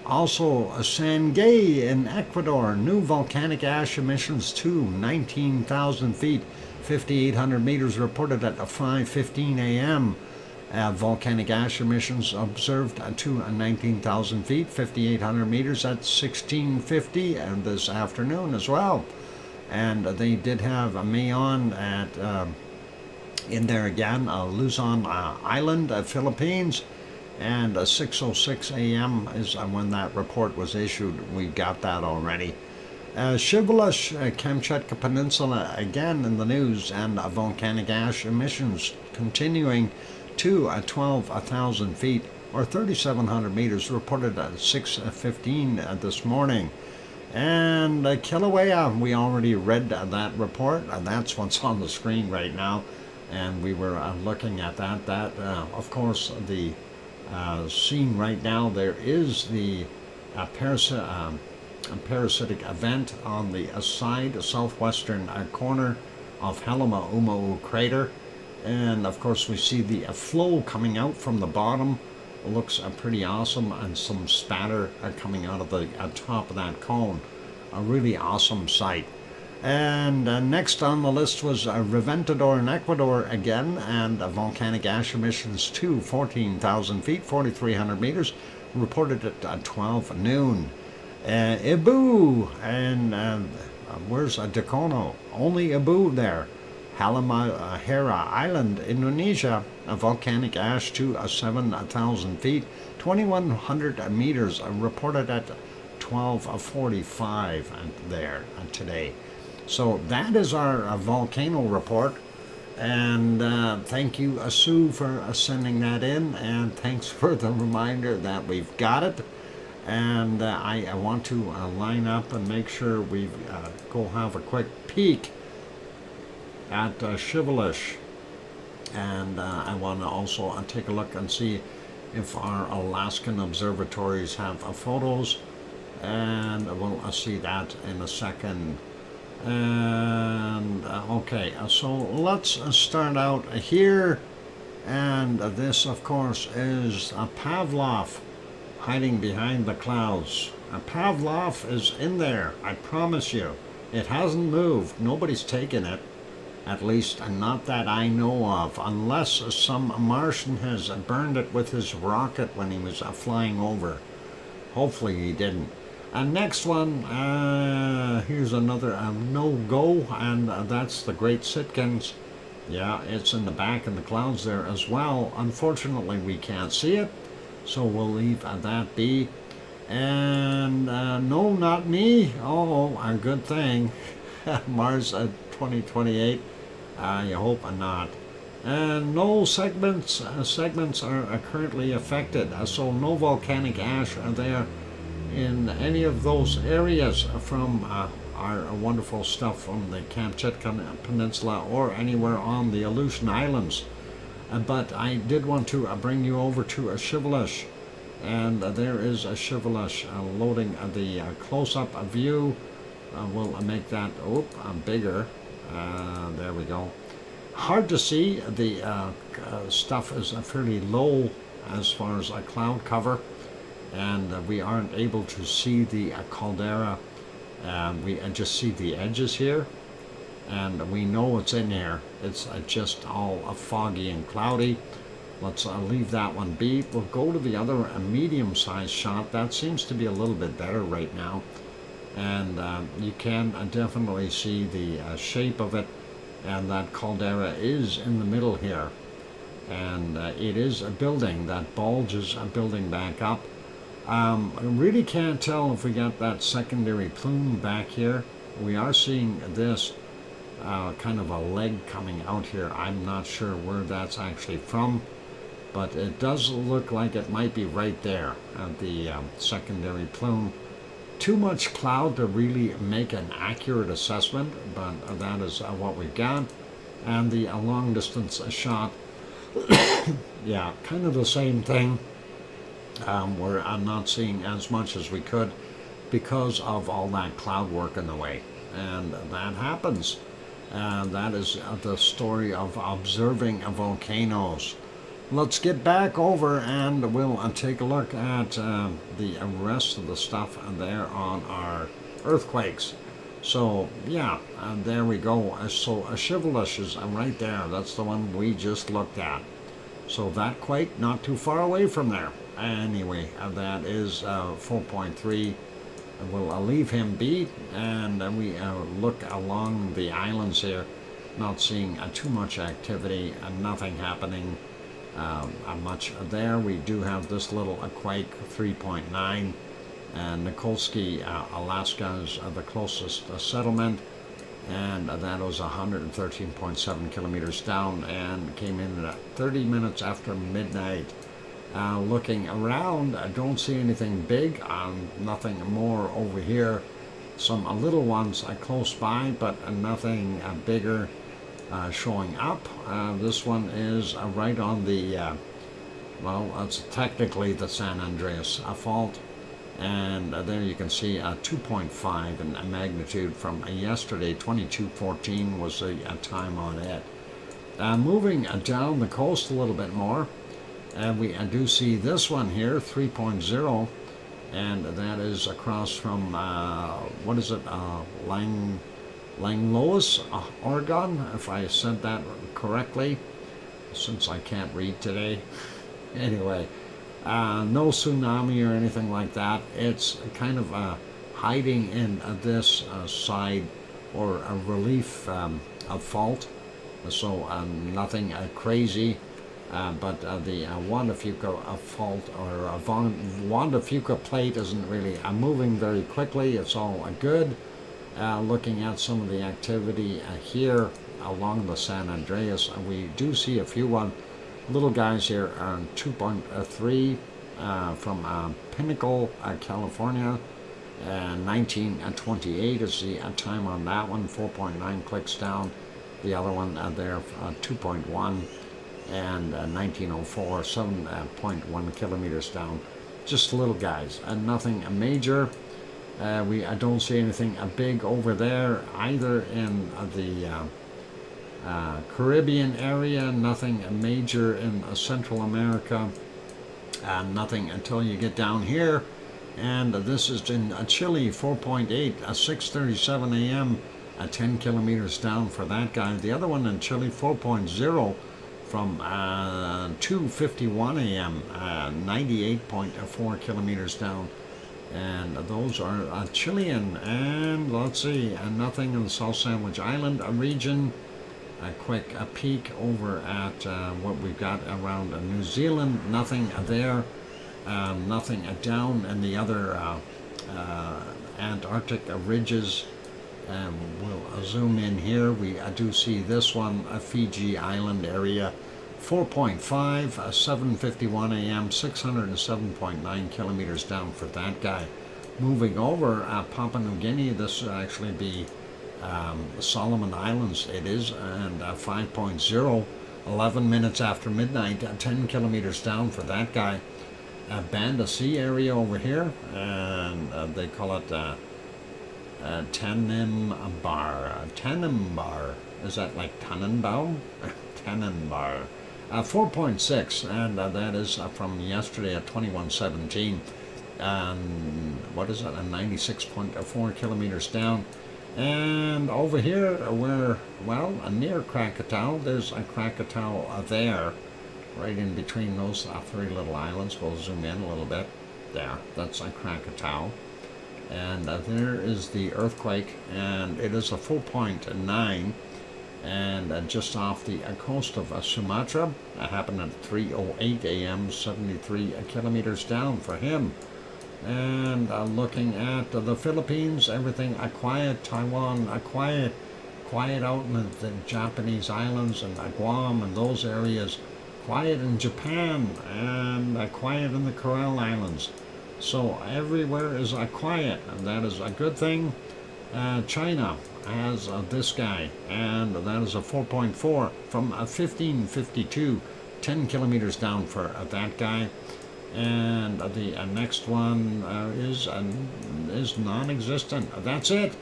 Also, Sangay in Ecuador, new volcanic ash emissions to 19,000 feet, 5,800 meters, reported at 5:15 a.m. Volcanic ash emissions observed to 19,000 feet, 5,800 meters at 16:50 and this afternoon as well. And they did have a Mayon at in there again, Luzon Island, Philippines, and 6:06 a.m. is when that report was issued. We got that already. Shivalish, Kamchatka Peninsula, again in the news, and volcanic ash emissions continuing to 12,000 feet or 3,700 meters, reported at 6:15 this morning. And Kilauea, we already read that report, and that's what's on the screen right now. And we were looking at that. Of course, the scene right now, there is the parasitic event on the southwestern corner of Halima-Uma'u crater. And of course, we see the flow coming out from the bottom. It looks pretty awesome, and some spatter coming out of the top of that cone. A really awesome sight. And next on the list was Reventador in Ecuador again, and volcanic ash emissions to 14,000 feet, 4,300 meters, reported at 12 noon. Ibu, and where's Dakono? Only Ibu there. Halmahera Island, Indonesia, a volcanic ash to 7,000 feet, 2,100 meters, reported at 12:45 there today. So that is our volcano report, and thank you, Sue, for sending that in, and thanks for the reminder that we've got it. And I want to line up and make sure we go have a quick peek at Shivalish, and I want to also take a look and see if our Alaskan observatories have photos, and we'll see that in a second. And okay, so let's start out here, and this of course is Pavlov hiding behind the clouds. Pavlov is in there, I promise you. It hasn't moved, nobody's taken it, at least not that I know of, unless some Martian has burned it with his rocket when he was flying over. Hopefully he didn't. And next one, here's another no-go, and that's the Great Sitkins. Yeah, it's in the back of the clouds there as well. Unfortunately, we can't see it, so we'll leave that be. And no, not me. Oh, a good thing. Mars 2028. You hope not. And no segments are currently affected, so no volcanic ash are there in any of those areas from our wonderful stuff from the Kamchatka Peninsula or anywhere on the Aleutian Islands. But I did want to bring you over to Shivalish, and there is a Shivalish loading the close-up view. We'll make that bigger. There we go. Hard to see. The stuff is fairly low as far as cloud cover, and we aren't able to see the caldera. We just see the edges here, and we know it's in here. It's just all foggy and cloudy. Let's leave that one be. We'll go to the other medium-sized shot. That seems to be a little bit better right now, and you can definitely see the shape of it, and that caldera is in the middle here, and it is a building. That bulge is building back up. I really can't tell if we got that secondary plume back here. We are seeing this kind of a leg coming out here. I'm not sure where that's actually from, but it does look like it might be right there at the secondary plume. Too much cloud to really make an accurate assessment, but that is what we've got. And the long distance shot, yeah, kind of the same thing. We're not seeing as much as we could because of all that cloud work in the way, and that happens. That is the story of observing volcanoes. Let's get back over and we'll take a look at the rest of the stuff there on our earthquakes. So yeah, there we go. So Shivelish is right there. That's the one we just looked at. So that quake not too far away from there. Anyway, that is 4.3. We'll leave him be, and we look along the islands here, not seeing too much activity and nothing happening much there. We do have this little quake, 3.9, and Nikolsky, Alaska is the closest settlement, and that was 113.7 kilometers down and came in at 30 minutes after midnight. Looking around, I don't see anything big, nothing more over here. Some little ones close by, but nothing bigger showing up. This one is right on the, well, it's technically the San Andreas fault. And there you can see 2.5 in magnitude from yesterday. 2214 was the time on it. Moving down the coast a little bit more, and we do see this one here, 3.0, and that is across from, what is it, Langlois, Oregon, if I said that correctly, since I can't read today. Anyway, no tsunami or anything like that. It's kind of hiding in this side or a relief of fault, so nothing crazy. But the Wanda Fuca fault or Wanda Fuca plate isn't really moving very quickly. It's all good. Looking at some of the activity here along the San Andreas, we do see a few little guys here on 2.3 from Pinnacle, California. 1928 is the time on that one. 4.9 clicks down. The other one there, 2.1. And 1904, 7.1 kilometers down. Just little guys, and nothing major. I don't see anything big over there either in the Caribbean area. Nothing major in Central America. Nothing until you get down here, and this is in Chile, 4.8, 6:37 a.m. 10 kilometers down for that guy. The other one in Chile, 4.0. From 2:51 a.m., 98.4 kilometers down, and those are Chilean. And let's see, nothing in the South Sandwich Island region. A quick peek over at what we've got around New Zealand. Nothing there. Nothing down in the other Antarctic ridges. We'll zoom in here. We do see this one, Fiji Island area, 4.5, 7:51 a.m., 607.9 kilometers down for that guy. Moving over Papua New Guinea, this will actually be Solomon Islands, it is, and 5.0, 11 minutes after midnight, 10 kilometers down for that guy. Banda Sea area over here, and they call it Tanimbar. Is that like Tannenbaum? Tannenbar. 4.6, and that is from yesterday at 21:17. What is that? 96.4 kilometers down. And over here, we're, well, near Krakatoa. There's a Krakatoa there, right in between those three little islands. We'll zoom in a little bit. There, that's a Krakatoa. And there is the earthquake, and it is a 4.9, and just off the coast of Sumatra. It happened at 3:08 a.m., 73 kilometers down for him. And looking at the Philippines, everything quiet. Taiwan, quiet. Quiet out in the Japanese islands and Guam and those areas. Quiet in Japan, and quiet in the Coral Islands. So everywhere is quiet, and that is a good thing. China has this guy, and that is a 4.4 from 1552, 10 kilometers down for that guy. And the next one is non-existent. That's it.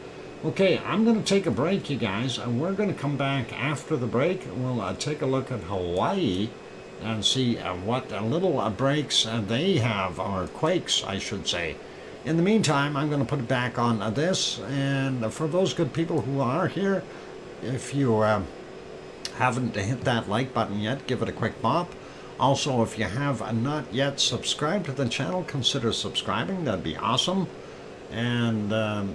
Okay, I'm going to take a break, you guys, and we're going to come back after the break. We'll take a look at Hawaii and see what little breaks they have, or quakes, I should say. In the meantime, I'm going to put it back on this, and for those good people who are here, if you haven't hit that like button yet, give it a quick bop. Also, if you have not yet subscribed to the channel, consider subscribing. That'd be awesome. And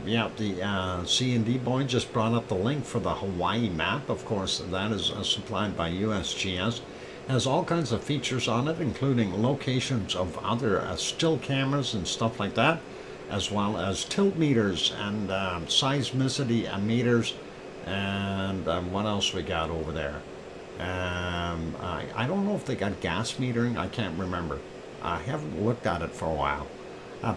yeah, the C&D boy just brought up the link for the Hawaii map. Of course, that is supplied by USGS. Has all kinds of features on it, including locations of other still cameras and stuff like that, as well as tilt meters and seismicity meters. And what else we got over there? I don't know if they got gas metering. I can't remember. I haven't looked at it for a while.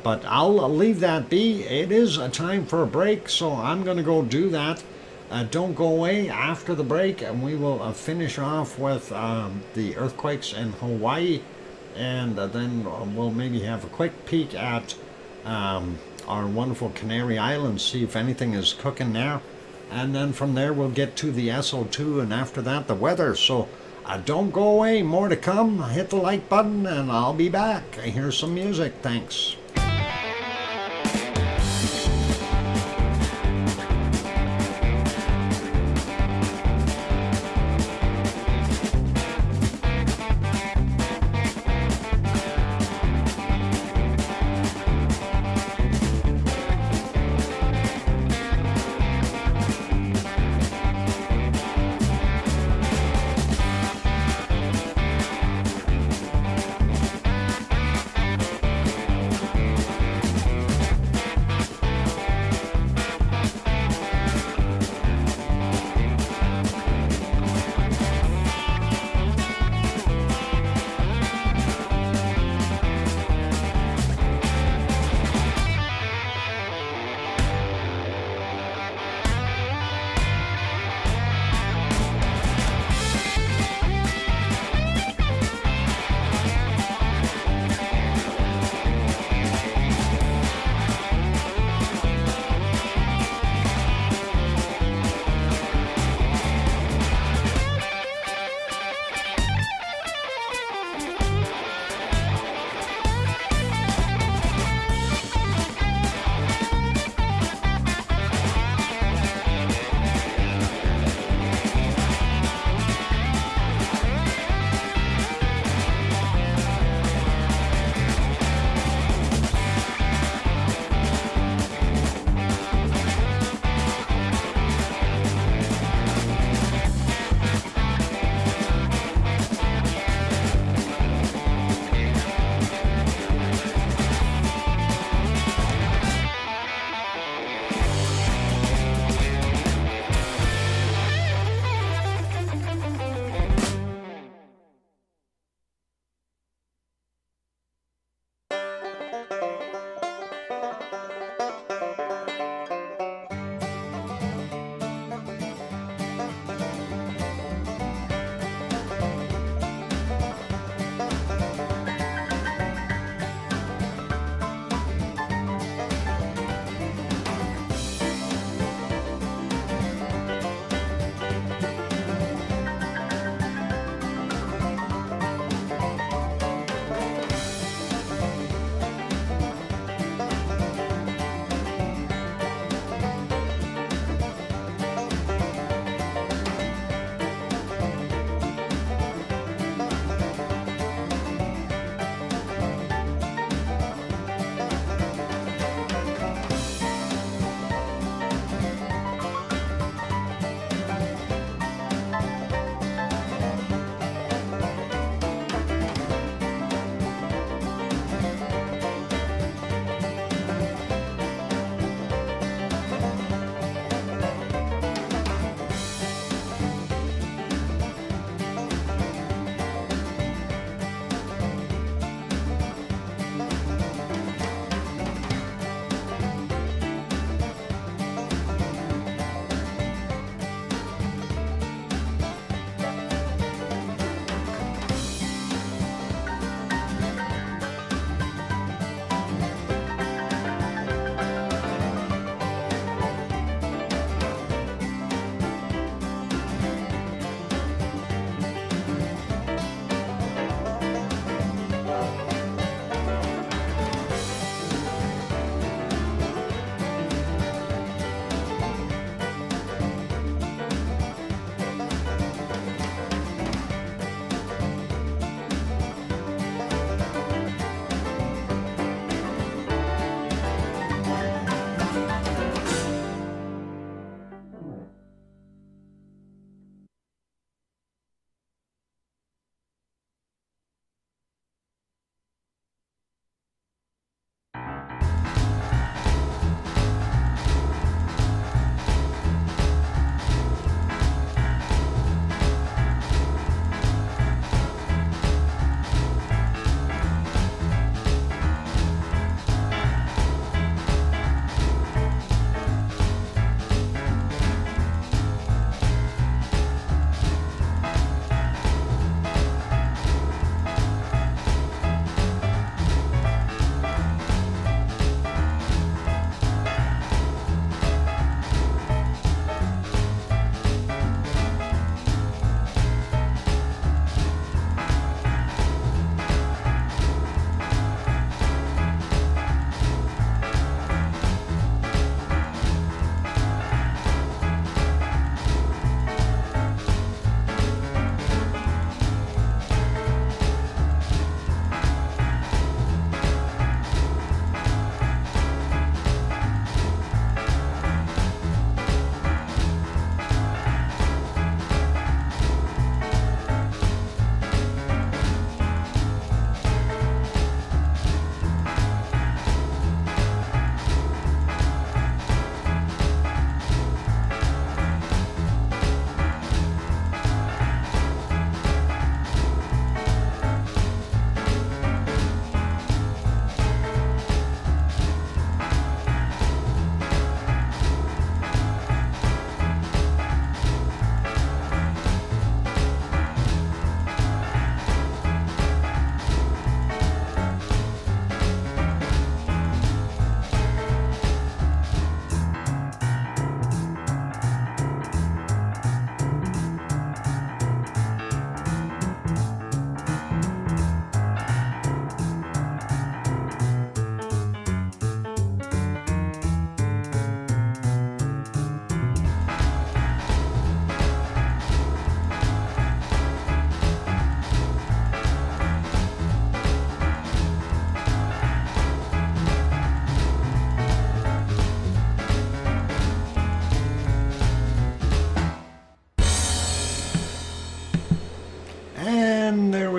But I'll leave that be. It is a time for a break, so I'm going to go do that. Don't go away after the break, and we will finish off with the earthquakes in Hawaii, and then we'll maybe have a quick peek at our wonderful Canary Islands, see if anything is cooking there. And then from there we'll get to the SO2, and after that the weather. So don't go away, more to come. Hit the like button and I'll be back. Here's some music. Thanks.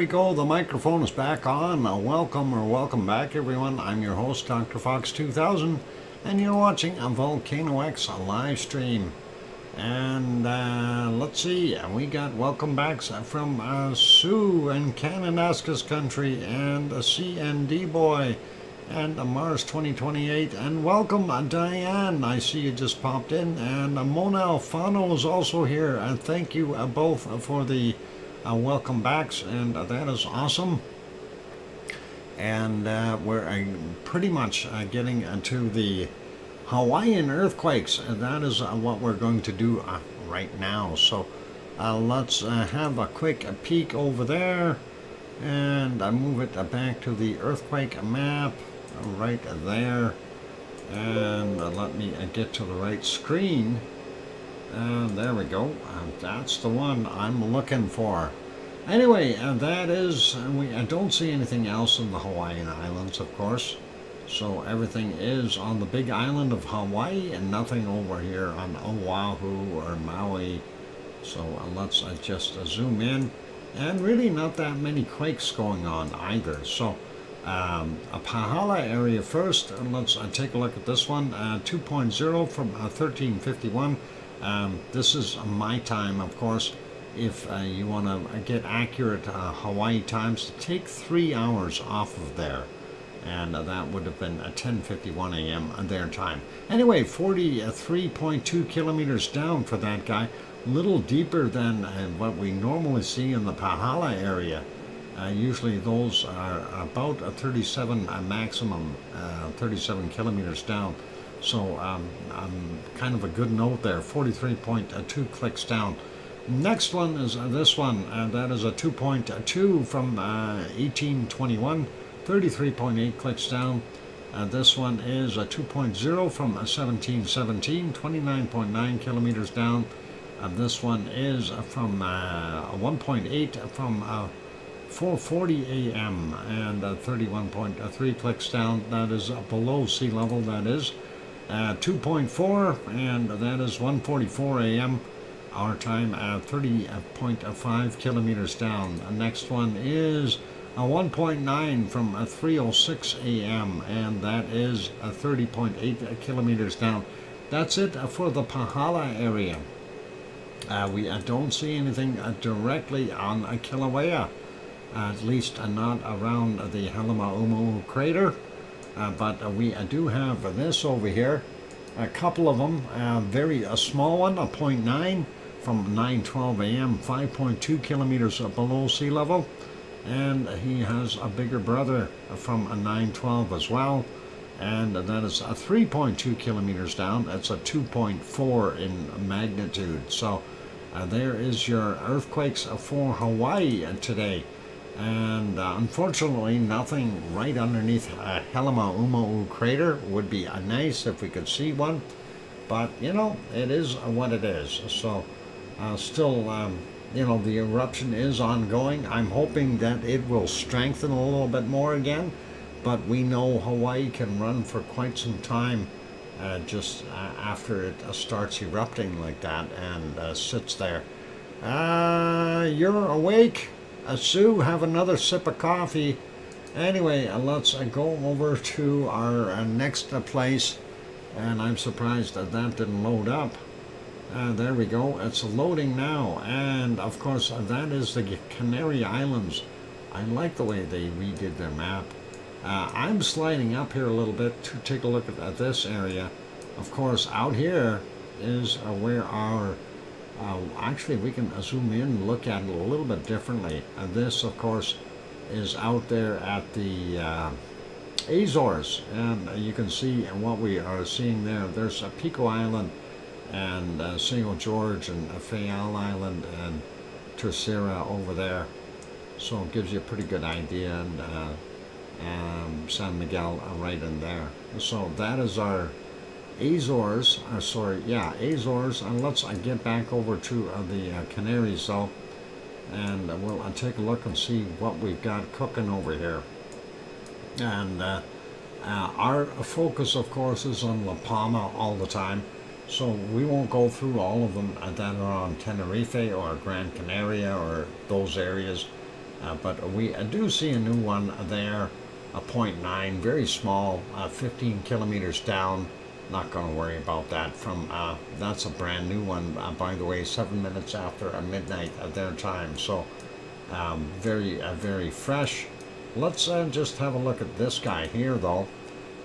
go. The microphone is back on. Welcome back, everyone. I'm your host, DrFox2000, and you're watching a VolcanoX live stream. And let's see, we got welcome backs from Sue in Canada's country, and CND Boy, and Mars 2028, and welcome Diane. I see you just popped in, and Mona Alfano is also here. And thank you both for the welcome backs, and that is awesome. And we're pretty much getting to the Hawaiian earthquakes, and that is what we're going to do right now. So let's have a quick peek over there, and move it back to the earthquake map right there, and let me get to the right screen. And there we go. That's the one I'm looking for. Anyway, that is, I don't see anything else in the Hawaiian Islands, of course. So everything is on the big island of Hawaii, and nothing over here on Oahu or Maui. So let's just zoom in. And really not that many quakes going on either. So a Pahala area first, and let's take a look at this one. 2.0 from 1351. This is my time, of course. If you want to get accurate Hawaii times, take 3 hours off of there, and that would have been 10:51 a.m. their time. Anyway, 43.2 kilometers down for that guy, a little deeper than what we normally see in the Pahala area. Usually those are about 37 maximum, 37 kilometers down. So kind of a good note there, 43.2 clicks down. Next one is this one, that is a 2.2 from 1821, 33.8 clicks down. This one is a 2.0 from 1717, 29.9 kilometers down. This one is from 1.8 from 4:40 a.m. and 31.3 clicks down. That is below sea level, that is. 2.4, and that is 1:44 a.m. our time, 30.5 kilometers down. The next one is 1.9 from 3:06 a.m. and that is 30.8 kilometers down. That's it for the Pahala area. We don't see anything directly on Kilauea, at least not around the Halemaumau crater. But we do have this over here, a couple of them, very small one, a 0.9 from 9:12 a.m., 5.2 kilometers below sea level, and he has a bigger brother from 9:12 as well, and that is 3.2 kilometers down. That's a 2.4 in magnitude. So there is your earthquakes for Hawaii today. And unfortunately, nothing right underneath Halemaumau crater. Would be nice if we could see one, but you know, it is what it is. So still, you know, the eruption is ongoing. I'm hoping that it will strengthen a little bit more again, but we know Hawaii can run for quite some time just after it starts erupting like that and sits there. You're awake? Sue, have another sip of coffee. Anyway, let's go over to our next place, and I'm surprised that didn't load up. There we go, it's loading now, and of course that is the Canary Islands. I like the way they redid their map. I'm sliding up here a little bit to take a look at this area. Of course, out here is where our actually, we can zoom in and look at it a little bit differently. This, of course, is out there at the Azores, and you can see what we are seeing there. There's Pico Island, and St. George, and Fayal Island, and Terceira over there. So it gives you a pretty good idea, and San Miguel right in there. So that is our Azores, Azores, and let's get back over to the Canaries though, and we'll take a look and see what we've got cooking over here. And our focus, of course, is on La Palma all the time, so we won't go through all of them that are on Tenerife or Gran Canaria or those areas. but we do see a new one there, a 0.9, very small, 15 kilometers down. Not going to worry about that. That's a brand new one, by the way, 7 minutes after midnight at their time. So very fresh. Let's just have a look at this guy here, though.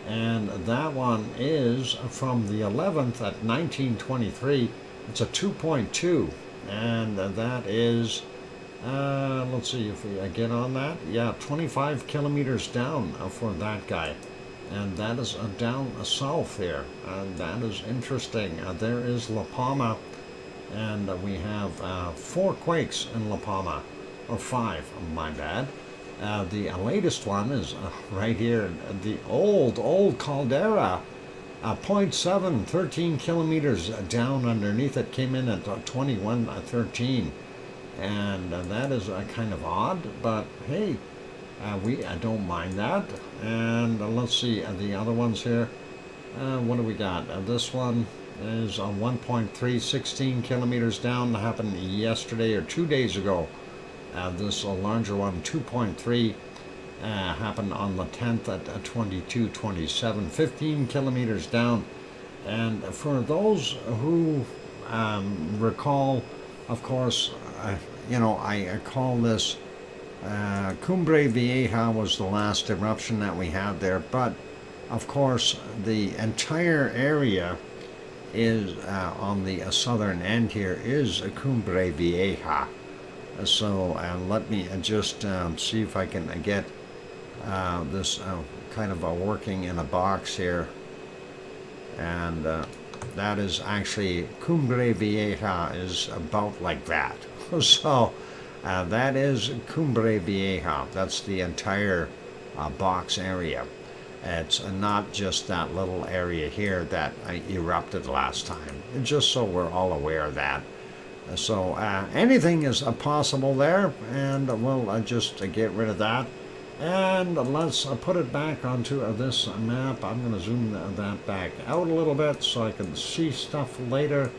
And that one is from the 11th at 1923. It's a 2.2, and that is, let's see if we get on that. Yeah, 25 kilometers down for that guy. And that is down south here. And that is interesting. There is La Palma, and we have 4 quakes in La Palma, or 5, my bad. The latest one is right here, the old caldera, 0.7, 13 kilometers down underneath it, came in at 2113. And that is kind of odd, but hey, we don't mind that. And let's see the other ones here. What do we got? This one is 1.3, 16 kilometers down. Happened yesterday or 2 days ago. This larger one, 2.3, happened on the 10th at 22:27, 15 kilometers down. And for those who recall, of course, I call this Cumbre Vieja was the last eruption that we had there, but of course the entire area is on the southern end here is Cumbre Vieja. So let me just see if I can get this kind of working in a box here. And that is actually, Cumbre Vieja is about like that. So that is Cumbre Vieja. That's the entire box area. It's not just that little area here that erupted last time. Just so we're all aware of that. So anything is possible there, and we'll just get rid of that. And let's put it back onto this map. I'm going to zoom that back out a little bit so I can see stuff later.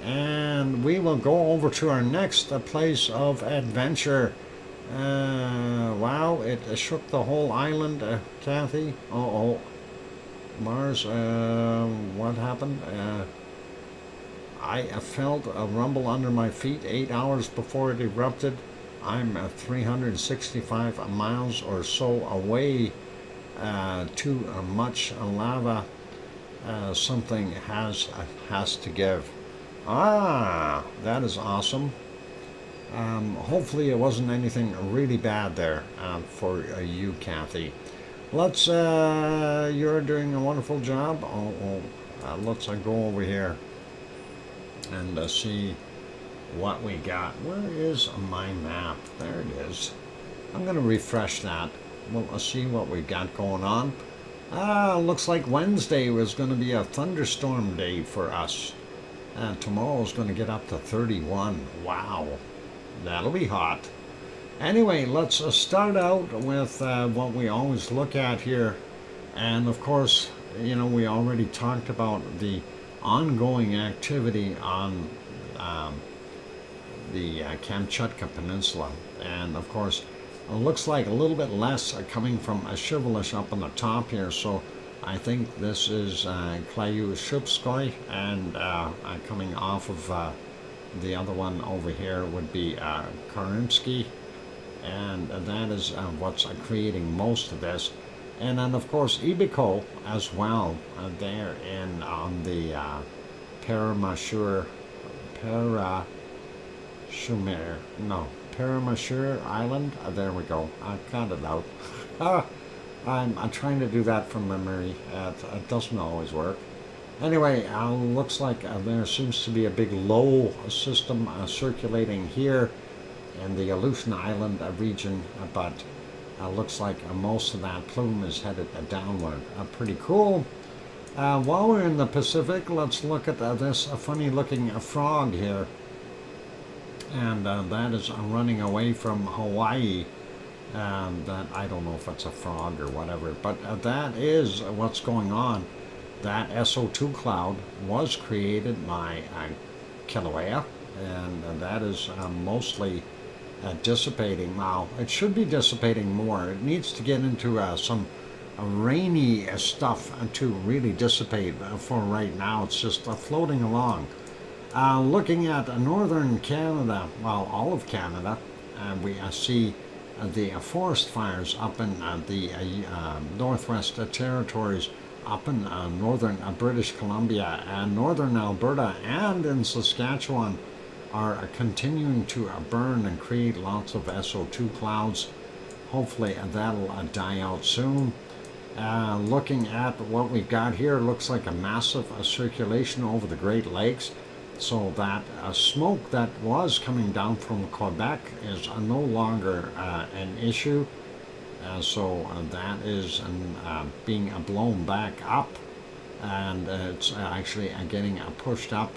And we will go over to our next place of adventure. Wow, it shook the whole island, Kathy. Oh, Mars, what happened? I felt a rumble under my feet 8 hours before it erupted. I'm 365 miles or so away. Too much lava. Something has to give. That is awesome. Hopefully it wasn't anything really bad there for you, Kathy. Let's. You're doing a wonderful job. Let's go over here and see what we got. Where is my map? There it is. I'm going to refresh that. We'll see what we got going on. Looks like Wednesday was going to be a thunderstorm day for us. Tomorrow's going to get up to 31. Wow, that'll be hot. Anyway, let's start out with what we always look at here. And of course, we already talked about the ongoing activity on the Kamchatka Peninsula, and of course it looks like a little bit less coming from Shivelish up on the top here, so I think this is Klayushubskoy, and coming off of the other one over here would be Karimsky, and that is what's creating most of this. And then, of course, Ibiko as well, there on the Paramashur Island. There we go. I got it out. I'm trying to do that from memory. It doesn't always work. Anyway, looks like there seems to be a big low system circulating here in the Aleutian Island region, but looks like most of that plume is headed downward. Pretty cool. While we're in the Pacific, let's look at this funny looking frog here. And that is running away from Hawaii. That I don't know if it's a frog or whatever, but that is what's going on. That SO2 cloud was created by Kilauea, and that is mostly dissipating. Now, it should be dissipating more. It needs to get into some rainy stuff to really dissipate. For right now, it's just floating along. Looking at northern Canada, well, all of Canada, we see the forest fires up in the Northwest Territories, up in northern British Columbia and northern Alberta and in Saskatchewan are continuing to burn and create lots of SO2 clouds. Hopefully that'll die out soon. Looking at what we've got here, looks like a massive circulation over the Great Lakes. So that smoke that was coming down from Quebec is no longer an issue. So that is being blown back up, and it's actually getting pushed up.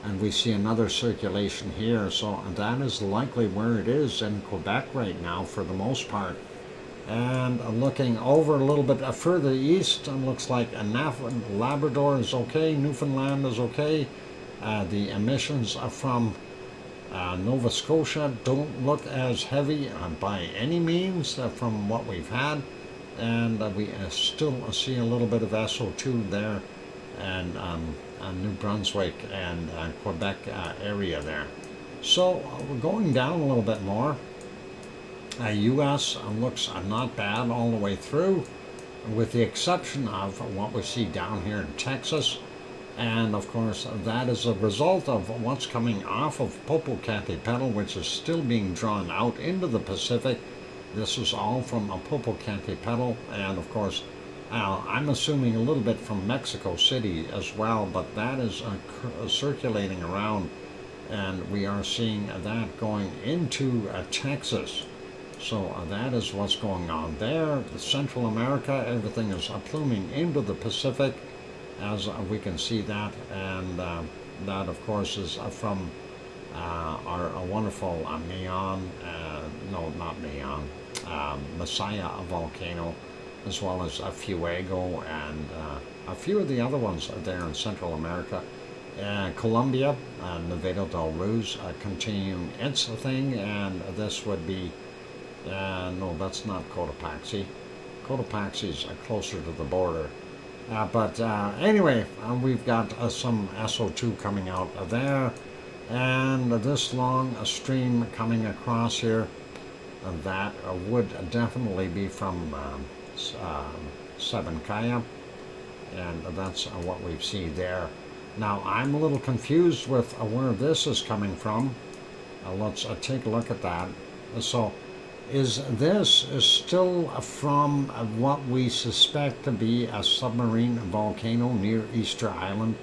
And we see another circulation here, so that is likely where it is in Quebec right now for the most part. And looking over a little bit further east, it looks like Labrador is okay, Newfoundland is okay. The emissions from Nova Scotia don't look as heavy by any means from what we've had, and we still see a little bit of SO2 there, and New Brunswick and Quebec area there. So we're going down a little bit more. U.S. looks not bad all the way through, with the exception of what we see down here in Texas. And of course, that is a result of what's coming off of Popocatépetl, which is still being drawn out into the Pacific. This is all from Popocatépetl, and of course, I'm assuming a little bit from Mexico City as well, but that is circulating around, and we are seeing that going into Texas. So that is what's going on there. Central America, everything is pluming into the Pacific, as we can see that, and that of course is from our wonderful Messiah volcano, as well as Fuego and a few of the other ones there in Central America. Colombia, Nevado del Ruiz, continuing its thing, and this would be, no, that's not Cotopaxi. Cotopaxi's closer to the border. But anyway, we've got some SO2 coming out of there, and this long stream coming across here, that would definitely be from Sabancaya, and that's what we see there. Now, I'm a little confused with where this is coming from. Let's take a look at that. So, this is still from what we suspect to be a submarine volcano near Easter Island,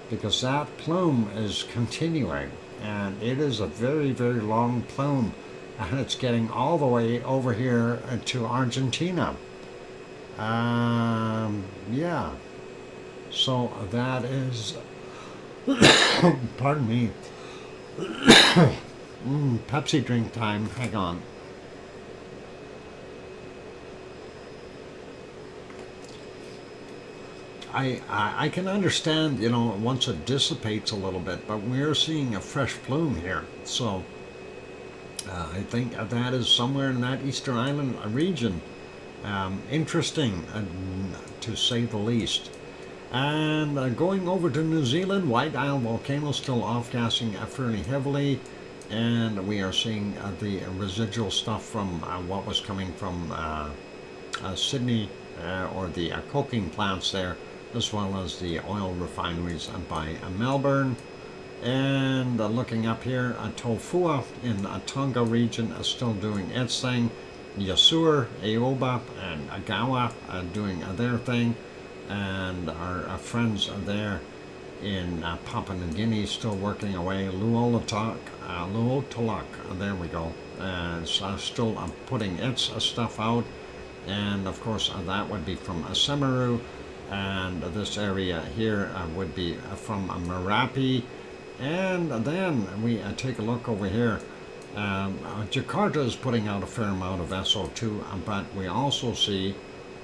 because that plume is continuing, and it is a very, very long plume, and it's getting all the way over here to Argentina. Yeah, so that is, pardon me, Pepsi drink time, hang on. I can understand, once it dissipates a little bit, but we're seeing a fresh plume here. So I think that is somewhere in that Easter Island region. Interesting, to say the least. And going over to New Zealand, White Isle volcano still off-gassing fairly heavily. And we are seeing the residual stuff from what was coming from Sydney, or the coking plants there, as well as the oil refineries by Melbourne. And looking up here, Tofua in Tonga region is still doing its thing. Yasur, Aoba, and Agawa doing their thing. And our friends there in Papua New Guinea still working away. Luolotolak, there we go. Still putting its stuff out. And of course, that would be from Semeru. And this area here would be from Merapi. And then we take a look over here. Jakarta is putting out a fair amount of SO2, but we also see,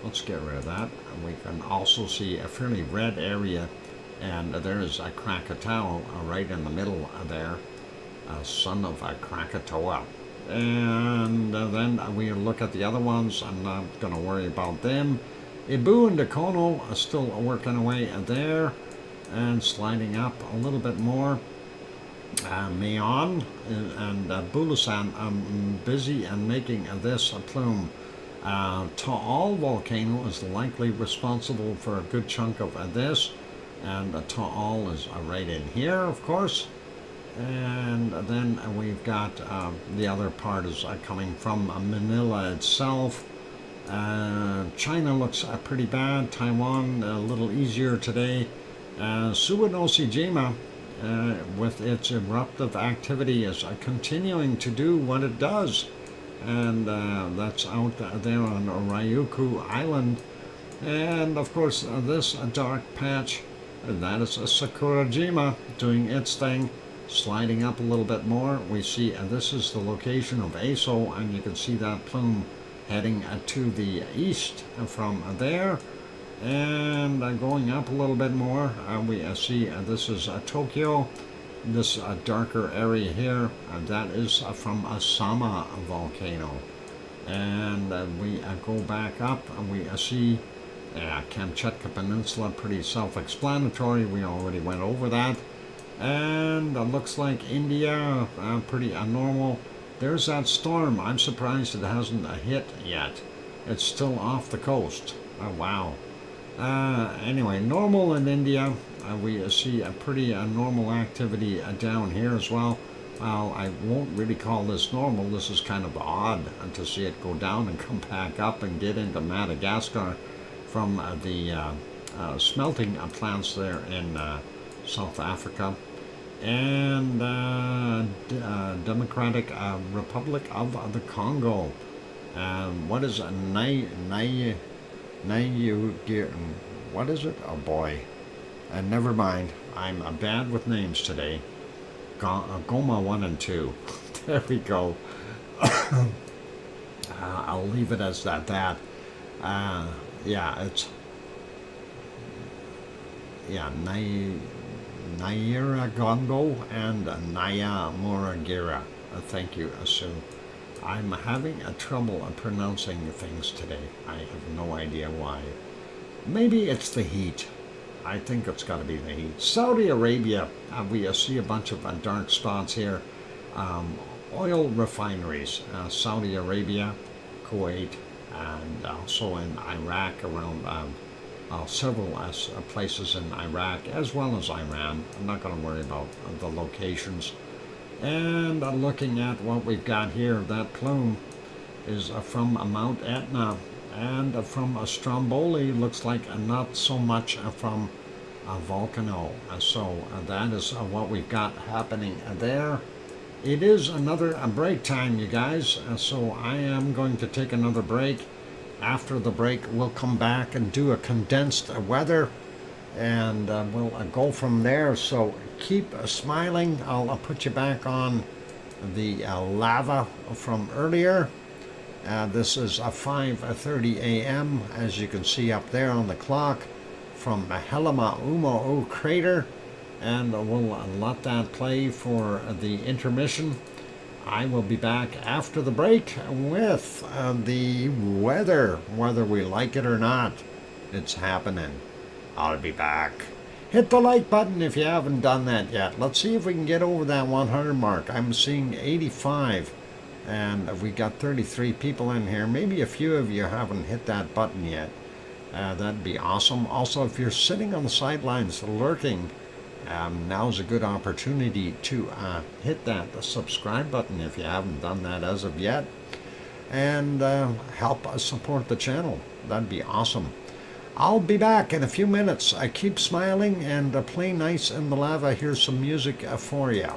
let's get rid of that, we can also see a fairly red area, and there is a Krakatoa right in the middle there, son of a Krakatoa. And then we look at the other ones. I'm not going to worry about them. Ibu and Dakono are still working away there and sliding up a little bit more. Mayon and Bulusan are busy and making this a plume. Taal volcano is likely responsible for a good chunk of this, and Taal is right in here, of course. And then we've got the other part is coming from Manila itself. China looks pretty bad. Taiwan a little easier today. Suwanosejima, with its eruptive activity, is continuing to do what it does, and that's out there on Ryukyu Island. And of course, this dark patch, that is Sakurajima doing its thing, sliding up a little bit more. We see this is the location of Aso, and you can see that plume heading to the east from there. And going up a little bit more, we see this is Tokyo. This darker area here, that is from Sama volcano. And we go back up and we see Kamchatka Peninsula, pretty self-explanatory. We already went over that. And it looks like India, pretty normal. There's that storm. I'm surprised it hasn't hit yet. It's still off the coast. Oh, wow. Anyway, normal in India. We see a pretty normal activity down here as well. Well, I won't really call this normal. This is kind of odd to see it go down and come back up and get into Madagascar from the smelting plants there in South Africa. And Democratic Republic of the Congo. What is a what is it? Oh boy. Never mind. I'm bad with names today. Goma 1 and 2. There we go. I'll leave it as that. Yeah, it's... Yeah, Naira Gondo and Naya Muragira. Thank you, Asu. I'm having a trouble pronouncing things today. I have no idea why. Maybe it's the heat. I think it's got to be the heat. Saudi Arabia, we see a bunch of dark spots here. Oil refineries, Saudi Arabia, Kuwait, and also in Iraq, around several places in Iraq, as well as Iran. I'm not going to worry about the locations. And looking at what we've got here, that plume is from Mount Etna, and from Stromboli, looks like not so much from Volcano. So that is what we've got happening there. It is another break time, you guys, so I am going to take another break. After the break, we'll come back and do a condensed weather, and we'll go from there. So keep smiling. I'll put you back on the lava from earlier. This is 5:30 a.m. as you can see up there on the clock from Helima Umo crater, and we'll let that play for the intermission. I will be back after the break with the weather, whether we like it or not. It's happening. I'll be back. Hit the like button if you haven't done that yet. Let's see if we can get over that 100 mark. I'm seeing 85, and we got 33 people in here. Maybe a few of you haven't hit that button yet. That'd be awesome. Also, if you're sitting on the sidelines lurking, now's a good opportunity to hit that subscribe button if you haven't done that as of yet, and help us support the channel. That'd be awesome. I'll be back in a few minutes. I keep smiling and play nice in the lava. Here's some music for you.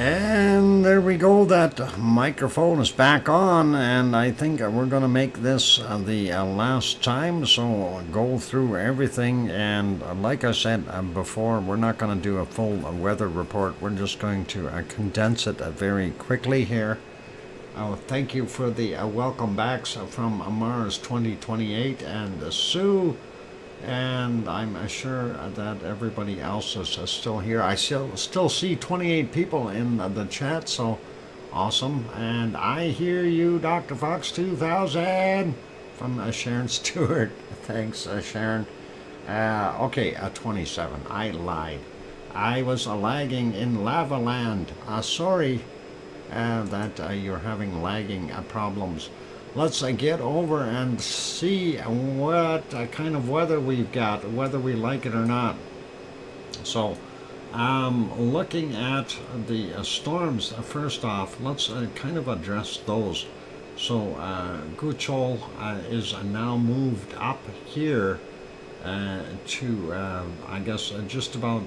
And And there we go, that microphone is back on, and I think we're going to make this the last time, so I'll go through everything. And like I said before, we're not going to do a full weather report. We're just going to condense it very quickly here. Thank you for the welcome backs from Mars 2028 and Sue. And I'm sure that everybody else is still here. I still see 28 people in the chat, so awesome. And I hear you, DrFox2000, from Sharon Stewart. Thanks, Sharon. Okay, 27. I lied. I was lagging in Lava Land. Sorry that you're having lagging problems. Let's get over and see what kind of weather we've got, whether we like it or not. So, looking at the storms, first off, let's kind of address those. So, Guchol is now moved up here to, I guess, just about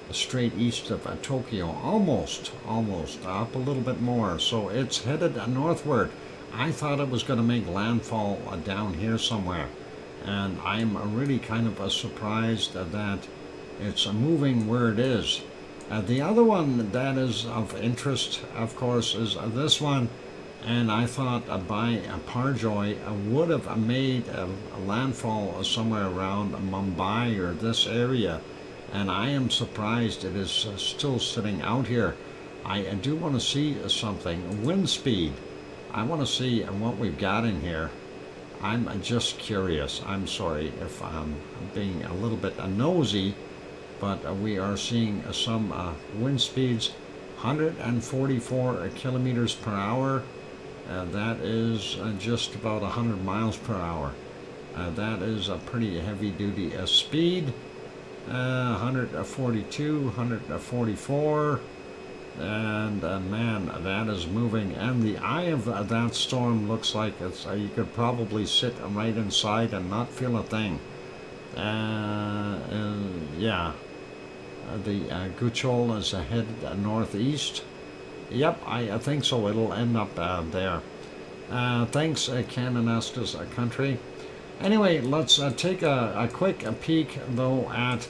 straight east of Tokyo, almost up a little bit more. So, it's headed northward. I thought it was going to make landfall down here somewhere, and I'm really kind of surprised that it's moving where it is. The other one that is of interest, of course, is this one, and I thought by Parjoy would have made a landfall somewhere around Mumbai or this area, and I am surprised it is still sitting out here. I do want to see something. Wind speed. I want to see what we've got in here. I'm just curious. I'm sorry if I'm being a little bit nosy, but we are seeing some wind speeds, 144 kilometers per hour. That is just about 100 miles per hour. That is a pretty heavy-duty speed. 142, 144. And man, that is moving, and the eye of that storm looks like it's you could probably sit right inside and not feel a thing. Yeah, the Guchol is headed northeast. Yep, I think so. It'll end up there. Thanks, Cananaska's country. Anyway, let's take a quick peek though at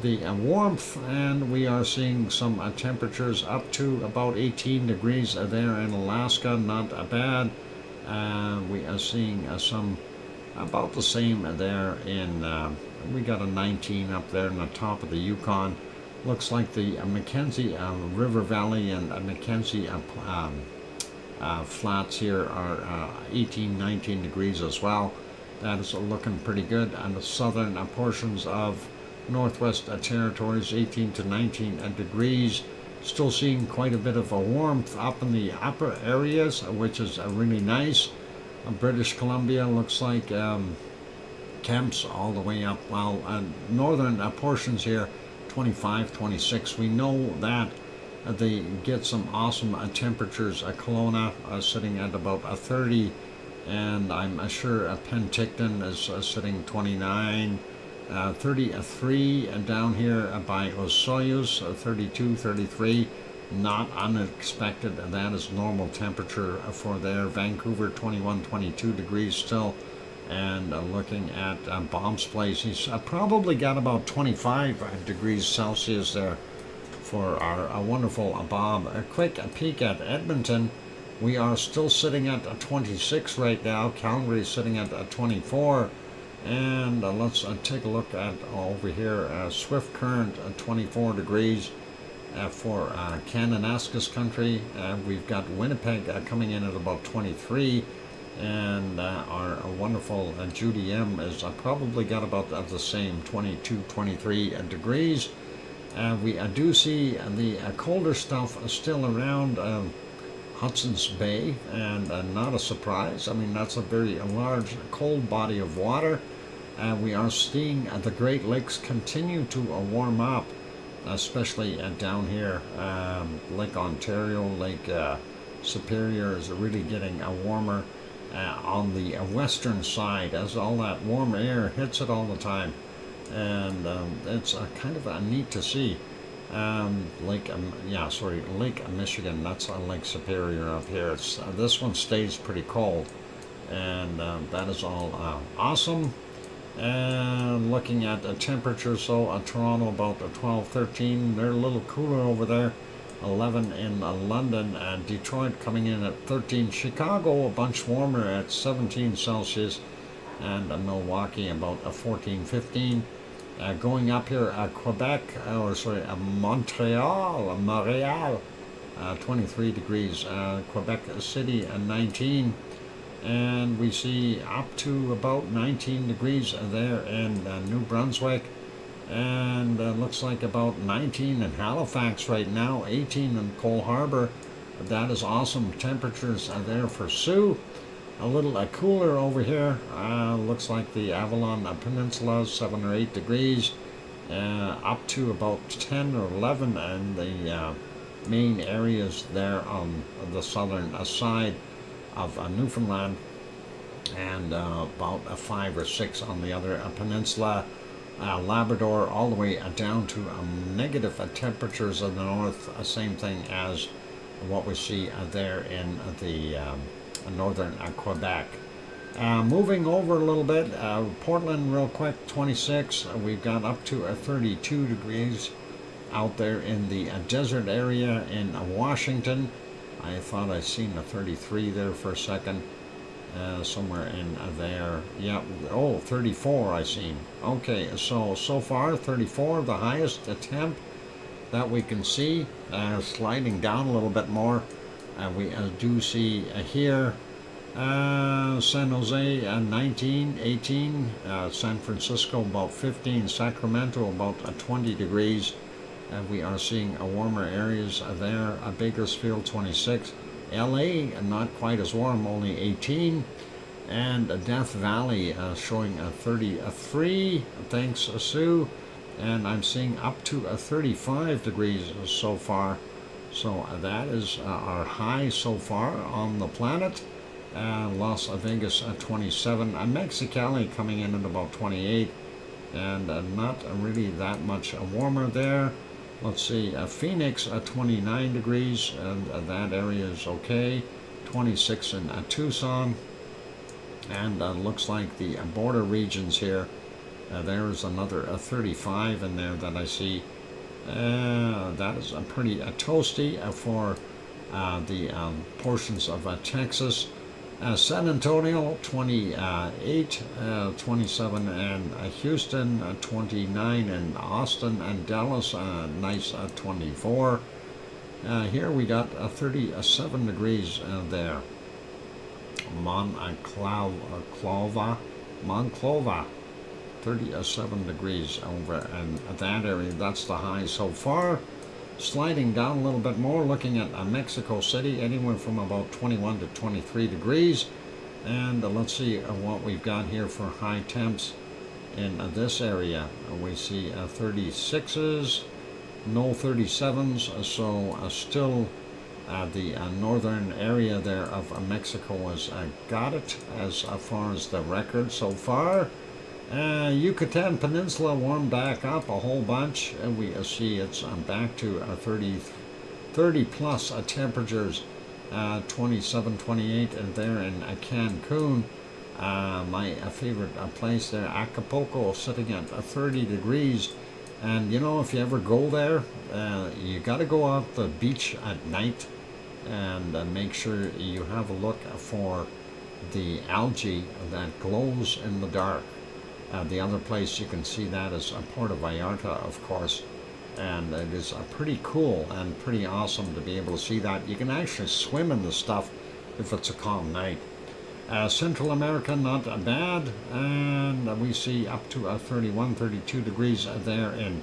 the warmth, and we are seeing some temperatures up to about 18 degrees there in Alaska. Not bad. We are seeing some about the same there in we got a 19 up there in the top of the Yukon. Looks like the Mackenzie River Valley and Mackenzie flats here are 18, 19 degrees as well. That is looking pretty good. And the southern portions of Northwest Territories, 18 to 19 degrees. Still seeing quite a bit of a warmth up in the upper areas, which is really nice. British Columbia looks like temps all the way up. Well, northern portions here, 25, 26. We know that they get some awesome temperatures. Kelowna sitting at about 30, and I'm sure Penticton is sitting 29. 33 down here by Osoyoos, 32, 33, not unexpected. That is normal temperature for there. Vancouver, 21, 22 degrees still. And looking at Bob's place, he's probably got about 25 degrees Celsius there for our wonderful Bob. A quick peek at Edmonton. We are still sitting at 26 right now. Calgary is sitting at 24. And let's take a look at over here, Swift Current, 24 degrees for Kananaskis country. We've got Winnipeg coming in at about 23, and our wonderful Judy M has probably got about the same, 22, 23 degrees. We do see the colder stuff still around Hudson's Bay, and not a surprise. I mean, that's a very large cold body of water. We are seeing the Great Lakes continue to warm up, especially down here. Lake Ontario, Lake Superior is really getting warmer on the western side as all that warm air hits it all the time. And it's kind of neat to see. Lake Michigan. That's on Lake Superior up here. This one stays pretty cold, and that is all awesome. And looking at the temperatures, so Toronto about 12, 13. They're a little cooler over there. 11 in London, and Detroit coming in at 13. Chicago a bunch warmer at 17 Celsius, and Milwaukee about 14, 15. Going up here, Montreal, 23 degrees. Quebec City, 19. And we see up to about 19 degrees there in New Brunswick. And looks like about 19 in Halifax right now, 18 in Cole Harbour. That is awesome temperatures there for Sioux. A little cooler over here. Looks like the Avalon Peninsula, 7 or 8 degrees. Up to about 10 or 11 in the main areas there on the southern side of Newfoundland. And about 5 or 6 on the other peninsula. Labrador all the way down to negative temperatures in the north, same thing as what we see there in the northern Quebec. Moving over a little bit, Portland real quick, 26. We've got up to 32 degrees out there in the desert area in Washington. I thought I seen a 33 there for a second. Somewhere in there. Yeah, 34 I seen. Okay, so far 34, the highest temp that we can see. Sliding down a little bit more. We do see here San Jose 19, 18, San Francisco about 15, Sacramento about 20 degrees. We are seeing warmer areas there. Bakersfield 26. LA not quite as warm, only 18, and Death Valley showing 33. Thanks, Sue, and I'm seeing up to 35 degrees so far. So that is our high so far on the planet. Las Vegas 27, Mexicali coming in at about 28, and not really that much warmer there. Let's see, Phoenix 29 degrees, and that area is okay. 26 in Tucson, and looks like the border regions here. There's another 35 in there that I see. That is pretty toasty for the portions of Texas. San Antonio 28, 27 in Houston, 29 in Austin, and Dallas nice 24. Here we got 37 degrees there. Monclova, 37 degrees over in that area. That's the high so far. Sliding down a little bit more, looking at Mexico City, anywhere from about 21 to 23 degrees. And let's see what we've got here for high temps in this area. We see 36s, no 37s, so still the northern area there of Mexico has got it as far as the record so far. Yucatan Peninsula warmed back up a whole bunch, and we see it's back to 30 plus temperatures, 27, 28, and there in Cancun, my favorite place there, Acapulco, sitting at 30 degrees. And you know, if you ever go there, you got to go out the beach at night and make sure you have a look for the algae that glows in the dark. The other place you can see that is Puerto Vallarta, of course, and it is pretty cool and pretty awesome to be able to see that. You can actually swim in the stuff if it's a calm night. Central America, not bad, and we see up to 31, 32 degrees there in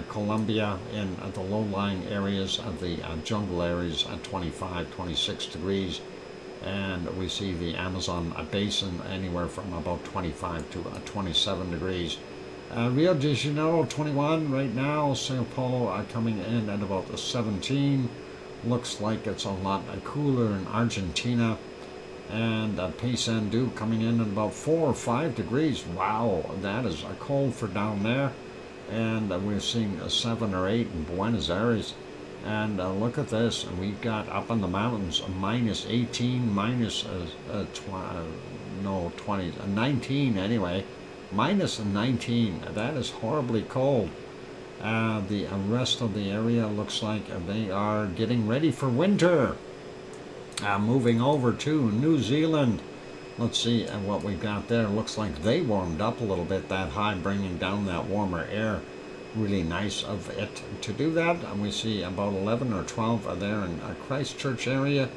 Colombia, in the low-lying areas of the jungle areas at 25, 26 degrees. And we see the Amazon basin anywhere from about 25 to 27 degrees. Rio de Janeiro 21 right now. Sao Paulo coming in at about 17. Looks like it's a lot cooler in Argentina. And Paysandú coming in at about 4 or 5 degrees. Wow, that is cold for down there. and we're seeing a 7 or 8 in Buenos Aires. And look at this, and we've got up in the mountains a minus 18, minus 19 anyway, minus 19. That is horribly cold. The rest of the area looks like they are getting ready for winter. Moving over to New Zealand. Let's see what we've got there. Looks like they warmed up a little bit that high, bringing down that warmer air. Really nice of it to do that. And we see about 11 or 12 there in Christchurch area.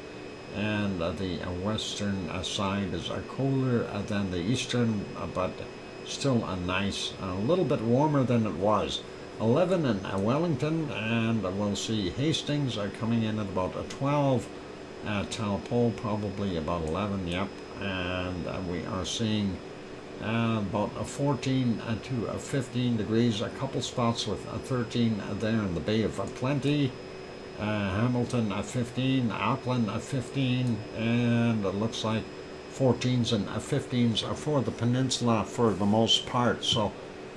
And the western side is colder than the eastern, but still a nice, a little bit warmer than it was. 11 in Wellington, and we'll see Hastings coming in at about 12. Taupo probably about 11, yep. And we are seeing about 14 to 15 degrees, a couple spots with 13 there in the Bay of Plenty. Hamilton 15, Auckland 15, and it looks like 14s and 15s for the peninsula for the most part. So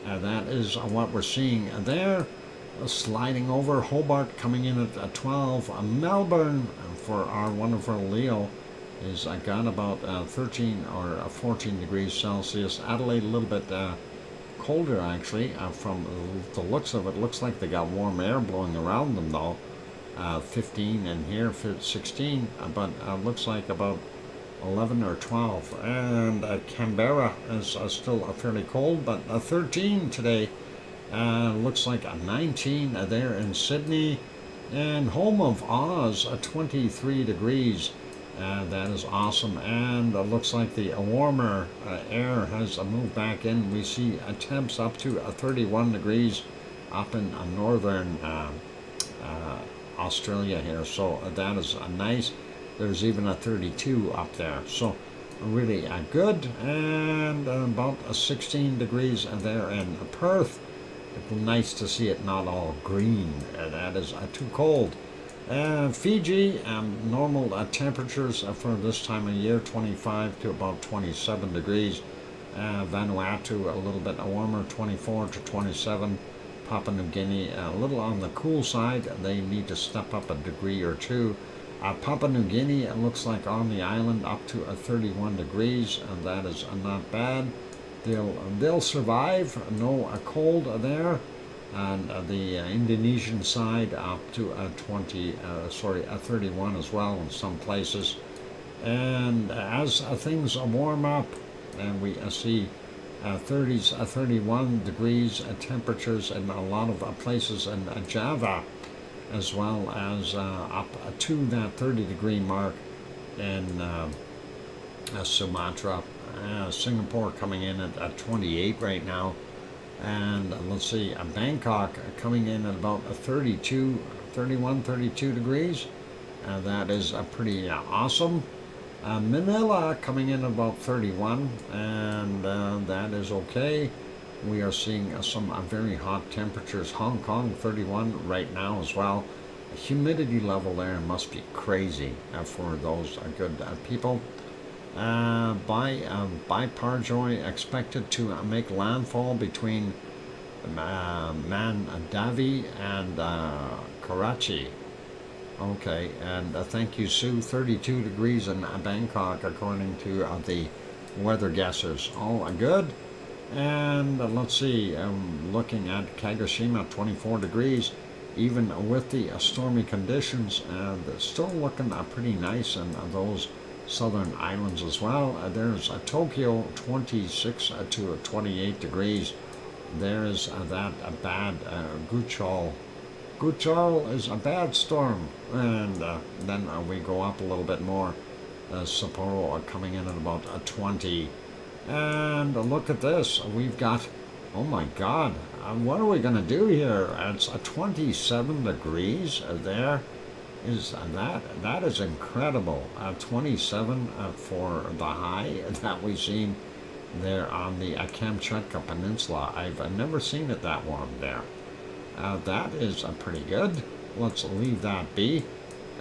that is what we're seeing there. Sliding over, Hobart coming in at 12. Melbourne for our wonderful Leo is got about 13 or 14 degrees Celsius. Adelaide a little bit colder actually. From the looks of it, looks like they got warm air blowing around them though. 15 and here 16, but looks like about 11 or 12. And Canberra is still fairly cold, but 13 today. Looks like a 19 there in Sydney, and home of Oz 23 degrees. That is awesome, and looks like the warmer air has moved back in. We see temps up to 31 degrees up in northern Australia here, so that is nice. There's even a 32 up there, so really good. And about 16 degrees there in Perth. It's nice to see it not all green. That is too cold. Fiji, normal temperatures for this time of year, 25 to about 27 degrees. Vanuatu a little bit warmer, 24 to 27. Papua New Guinea a little on the cool side. They need to step up a degree or two. Papua New Guinea, it looks like on the island up to 31 degrees, and that is not bad. They'll survive. No cold there. And the Indonesian side up to 31 as well in some places. And as things warm up, and we see 30s, 31 degrees temperatures in a lot of places in Java, as well as up to that 30-degree mark in Sumatra. Singapore coming in at 28 right now. And let's see, Bangkok coming in at about 32 degrees. That is pretty awesome. Manila coming in about 31, and that is okay. We are seeing some very hot temperatures. Hong Kong 31 right now as well. The humidity level there must be crazy for those good people. Biparjoy expected to make landfall between Mandavi and Karachi. Okay, and thank you, Sue. 32 degrees in Bangkok, according to the weather guessers. All good. And let's see, looking at Kagoshima, 24 degrees. Even with the stormy conditions, still looking pretty nice in those southern islands as well. There's Tokyo, 26 to 28 degrees. There's that bad Guchol. Guchol is a bad storm. And then we go up a little bit more. Sapporo coming in at about 20. And look at this. We've got, oh my God, what are we going to do here? It's 27 degrees there. That is incredible. 27 for the high that we've seen there on the Kamchatka Peninsula. I've never seen it that warm there. That is pretty good. Let's leave that be.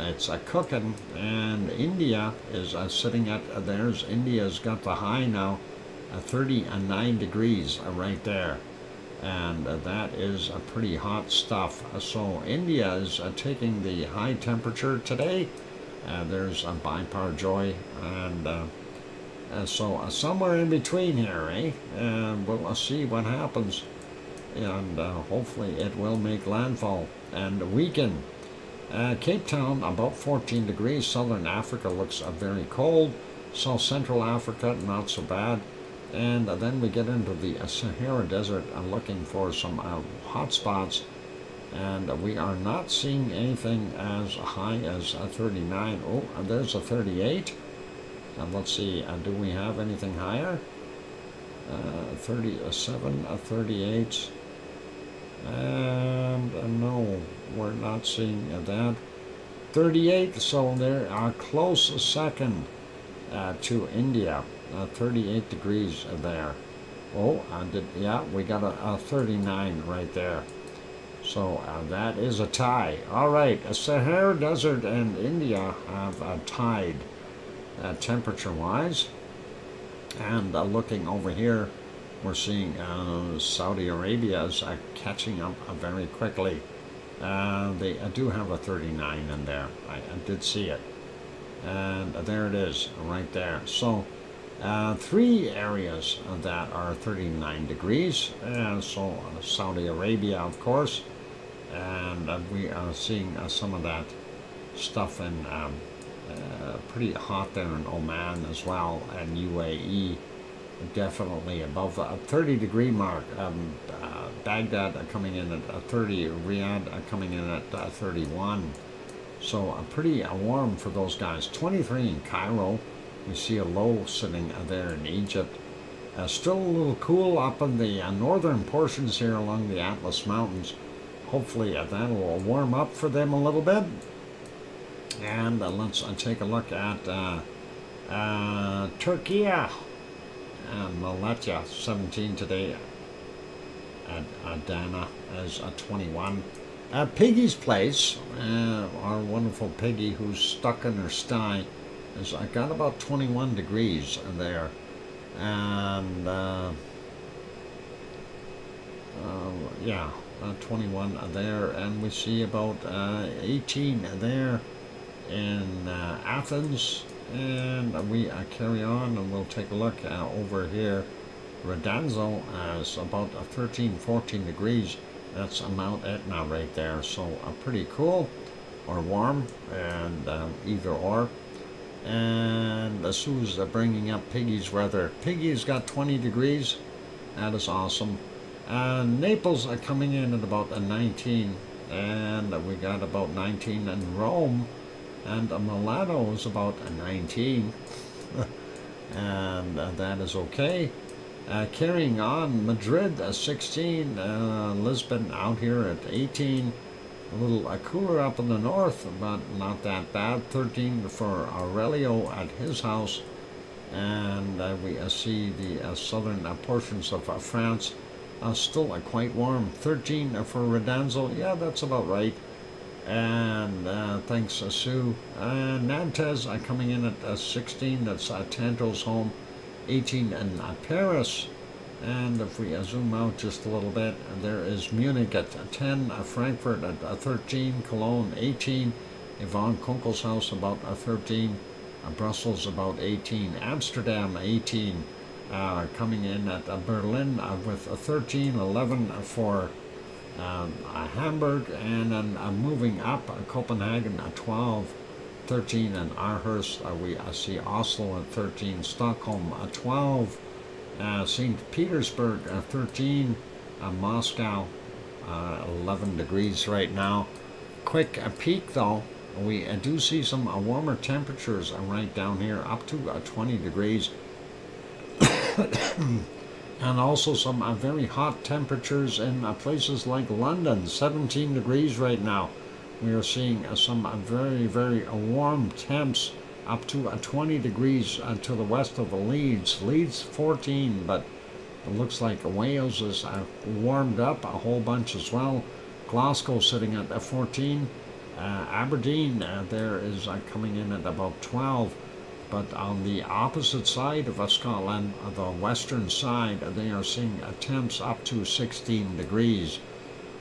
It's cooking, and India is sitting at India's got the high now, 39 degrees right there. and that is pretty hot stuff. So India is taking the high temperature today. There's a Biparjoy, and so somewhere in between here, eh? And we'll see what happens, and hopefully it will make landfall and weaken. Cape Town, about 14 degrees. Southern Africa looks very cold. South Central Africa, not so bad. And then we get into the Sahara Desert looking for some hot spots. And we are not seeing anything as high as 39. Oh, there's a 38. And let's see, do we have anything higher? 37, 38. And no, we're not seeing that. 38, so they're a close second to India. 38 degrees there. Oh, yeah, we got a 39 right there. So that is a tie. All right, Sahara Desert and India have tied temperature-wise. And looking over here, we're seeing Saudi Arabia is catching up very quickly. They do have a 39 in there. I did see it. And there it is, right there. So 3 areas that are 39 degrees. So Saudi Arabia, of course. And we are seeing some of that stuff in pretty hot there in Oman as well, and UAE. Definitely above the 30-degree mark. Baghdad coming in at 30, Riyadh coming in at 31. So pretty warm for those guys. 23 in Cairo. We see a low sitting there in Egypt. Still a little cool up in the northern portions here along the Atlas Mountains. Hopefully that will warm up for them a little bit. And let's take a look at Turkey. And Malatya, 17 today. Adana is 21. Piggy's place, our wonderful Piggy who's stuck in her sty, is got about 21 degrees there. And yeah, 21 there. And we see about 18 there in Athens. And we carry on, and we'll take a look over here. Redanzo is about 13, 14 degrees. That's Mount Etna right there. So pretty cool, or warm, and either or. And Sue's bringing up Piggy's weather. Piggy's got 20 degrees. That is awesome. Naples are coming in at about 19. And we got about 19 in Rome. And Milano is about 19, and that is okay. Carrying on, Madrid 16, Lisbon out here at 18. A little cooler up in the north, but not that bad. 13 for Aurelio at his house. And we see the southern portions of France still quite warm. 13 for Redanzo. Yeah, that's about right. And thanks, Sue. Nantes coming in at 16. That's Tanto's home. 18 in Paris. And if we zoom out just a little bit, there is Munich at 10, Frankfurt at 13, Cologne 18, Yvonne Kunkel's house about 13, Brussels about 18, Amsterdam 18, coming in at Berlin with 13, 11 for Hamburg, and then moving up, Copenhagen at 12, 13 in Aarhus. We see Oslo at 13, Stockholm at 12, St. Petersburg at 13, Moscow 11 degrees right now. Quick peek though, we do see some warmer temperatures right down here, up to 20 degrees. And also some very hot temperatures in places like London, 17 degrees right now. We are seeing some very, very warm temps, up to 20 degrees to the west of Leeds. Leeds 14, but it looks like Wales is warmed up a whole bunch as well. Glasgow sitting at 14. Aberdeen there is coming in at about 12. but on the opposite side of Scotland, the western side, they are seeing temps up to 16 degrees.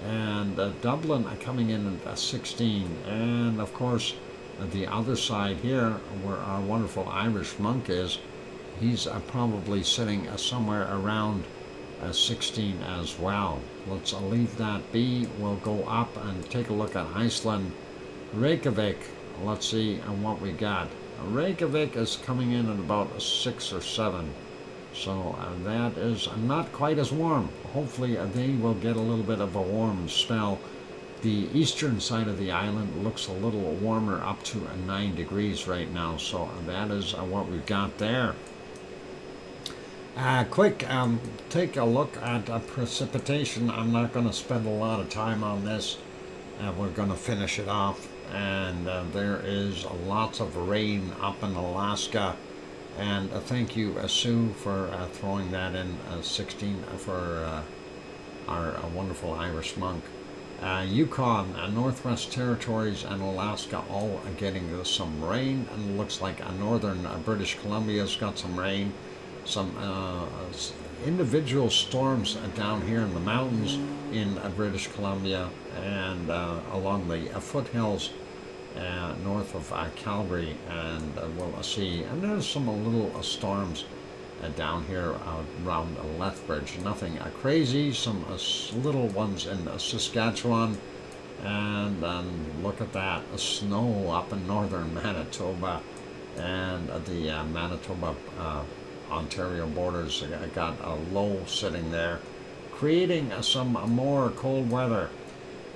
And Dublin coming in at 16. And of course, the other side here, where our wonderful Irish monk is, he's probably sitting somewhere around 16 as well. Let's leave that be. We'll go up and take a look at Iceland. Reykjavik, let's see what we got. Reykjavik is coming in at about 6 or 7. So that is not quite as warm. Hopefully they will get a little bit of a warm spell. The eastern side of the island looks a little warmer, up to 9 degrees right now. So that is what we've got there. Quick, take a look at precipitation. I'm not going to spend a lot of time on this. We're going to finish it off. And there is lots of rain up in Alaska. And thank you, Sue, for throwing that in 16 for our wonderful Irish monk. Yukon, Northwest Territories, and Alaska all getting some rain. And it looks like northern British Columbia's got some rain. Some individual storms down here in the mountains in British Columbia and along the foothills north of Calgary, and we'll see. And there's some little storms down here around Lethbridge. Nothing crazy. Some little ones in Saskatchewan, and look at that, snow up in northern Manitoba, and the Manitoba Ontario borders got a low sitting there, creating some more cold weather.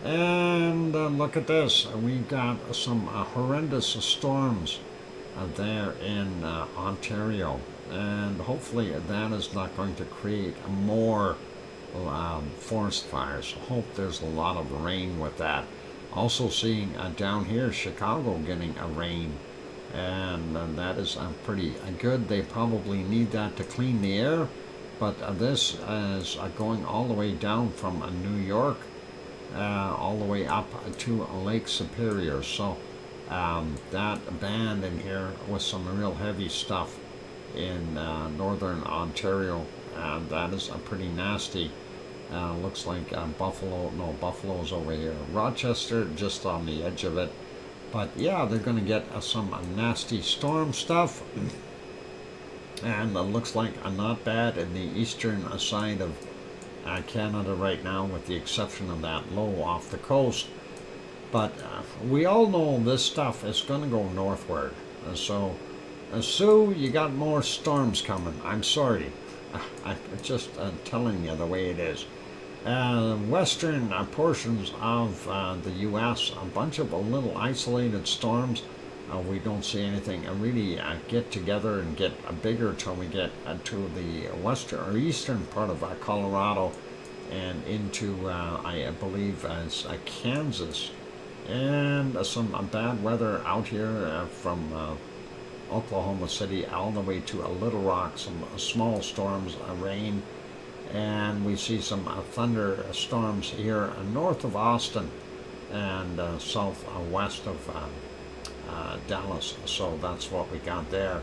And look at this, we've got some horrendous storms there in Ontario, and hopefully that is not going to create more forest fires. Hope there's a lot of rain with that. Also seeing down here Chicago getting a rain, and that is pretty good. They probably need that to clean the air, but this is going all the way down from New York all the way up to Lake Superior. So that band in here with some real heavy stuff in northern Ontario, that is pretty nasty. Looks like Buffalo's over here. Rochester just on the edge of it. But yeah, they're going to get some nasty storm stuff. And it looks like not bad in the eastern side of Canada right now, with the exception of that low off the coast. But we all know this stuff is going to go northward. So, Sue, you got more storms coming. I'm sorry. I'm just telling you the way it is. Western portions of the U.S., a bunch of little isolated storms. We don't see anything really get together and get bigger till we get to the western or eastern part of Colorado and into, I believe, Kansas. And some bad weather out here from Oklahoma City all the way to Little Rock, some small storms, rain. And we see some thunder storms here north of Austin and southwest of Dallas. So that's what we got there.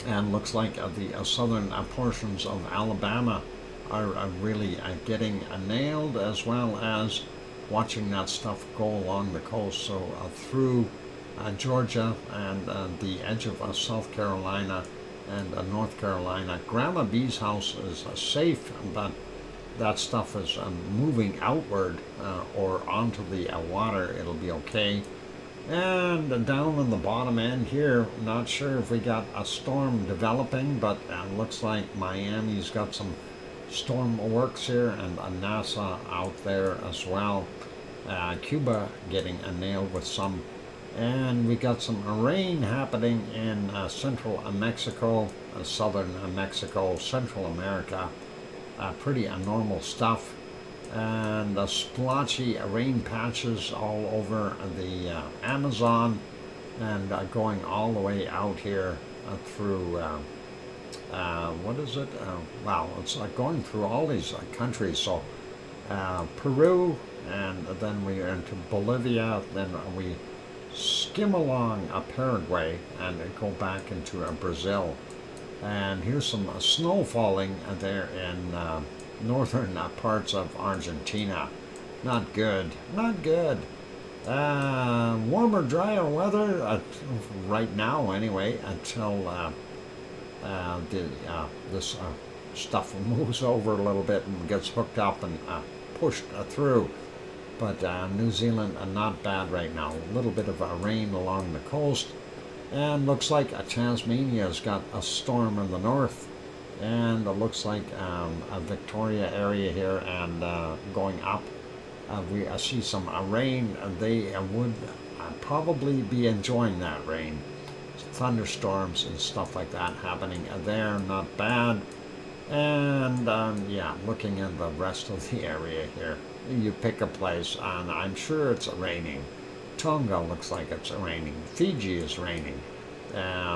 And looks like the southern portions of Alabama are really getting nailed, as well as watching that stuff go along the coast. So through Georgia and the edge of South Carolina and North Carolina. Grandma B's house is safe, but that stuff is moving outward or onto the water. It'll be okay. And down in the bottom end here, not sure if we got a storm developing, but looks like Miami's got some storm works here, and NASA out there as well. Cuba getting nailed with some. And we got some rain splotchy in central Mexico, southern Mexico, Central America. Pretty normal stuff. And splotchy rain patches all over the Amazon, and going all the way out here through, what is it? Wow, it's like going through all these countries. So Peru, and then we are into Bolivia, then we skim along Paraguay and go back into Brazil. And here's some snow falling there in northern parts of Argentina. Not good, not good. Warmer, drier weather right now, anyway, until this stuff moves over a little bit and gets hooked up and pushed through. But New Zealand, not bad right now. A little bit of rain along the coast. And looks like Tasmania's got a storm in the north. And it looks like a Victoria area here and going up. We see some rain. They would probably be enjoying that rain. Thunderstorms and stuff like that happening there. Not bad. And yeah, looking in the rest of the area here. You pick a place and I'm sure it's raining. Tonga looks like it's raining. Fiji is raining.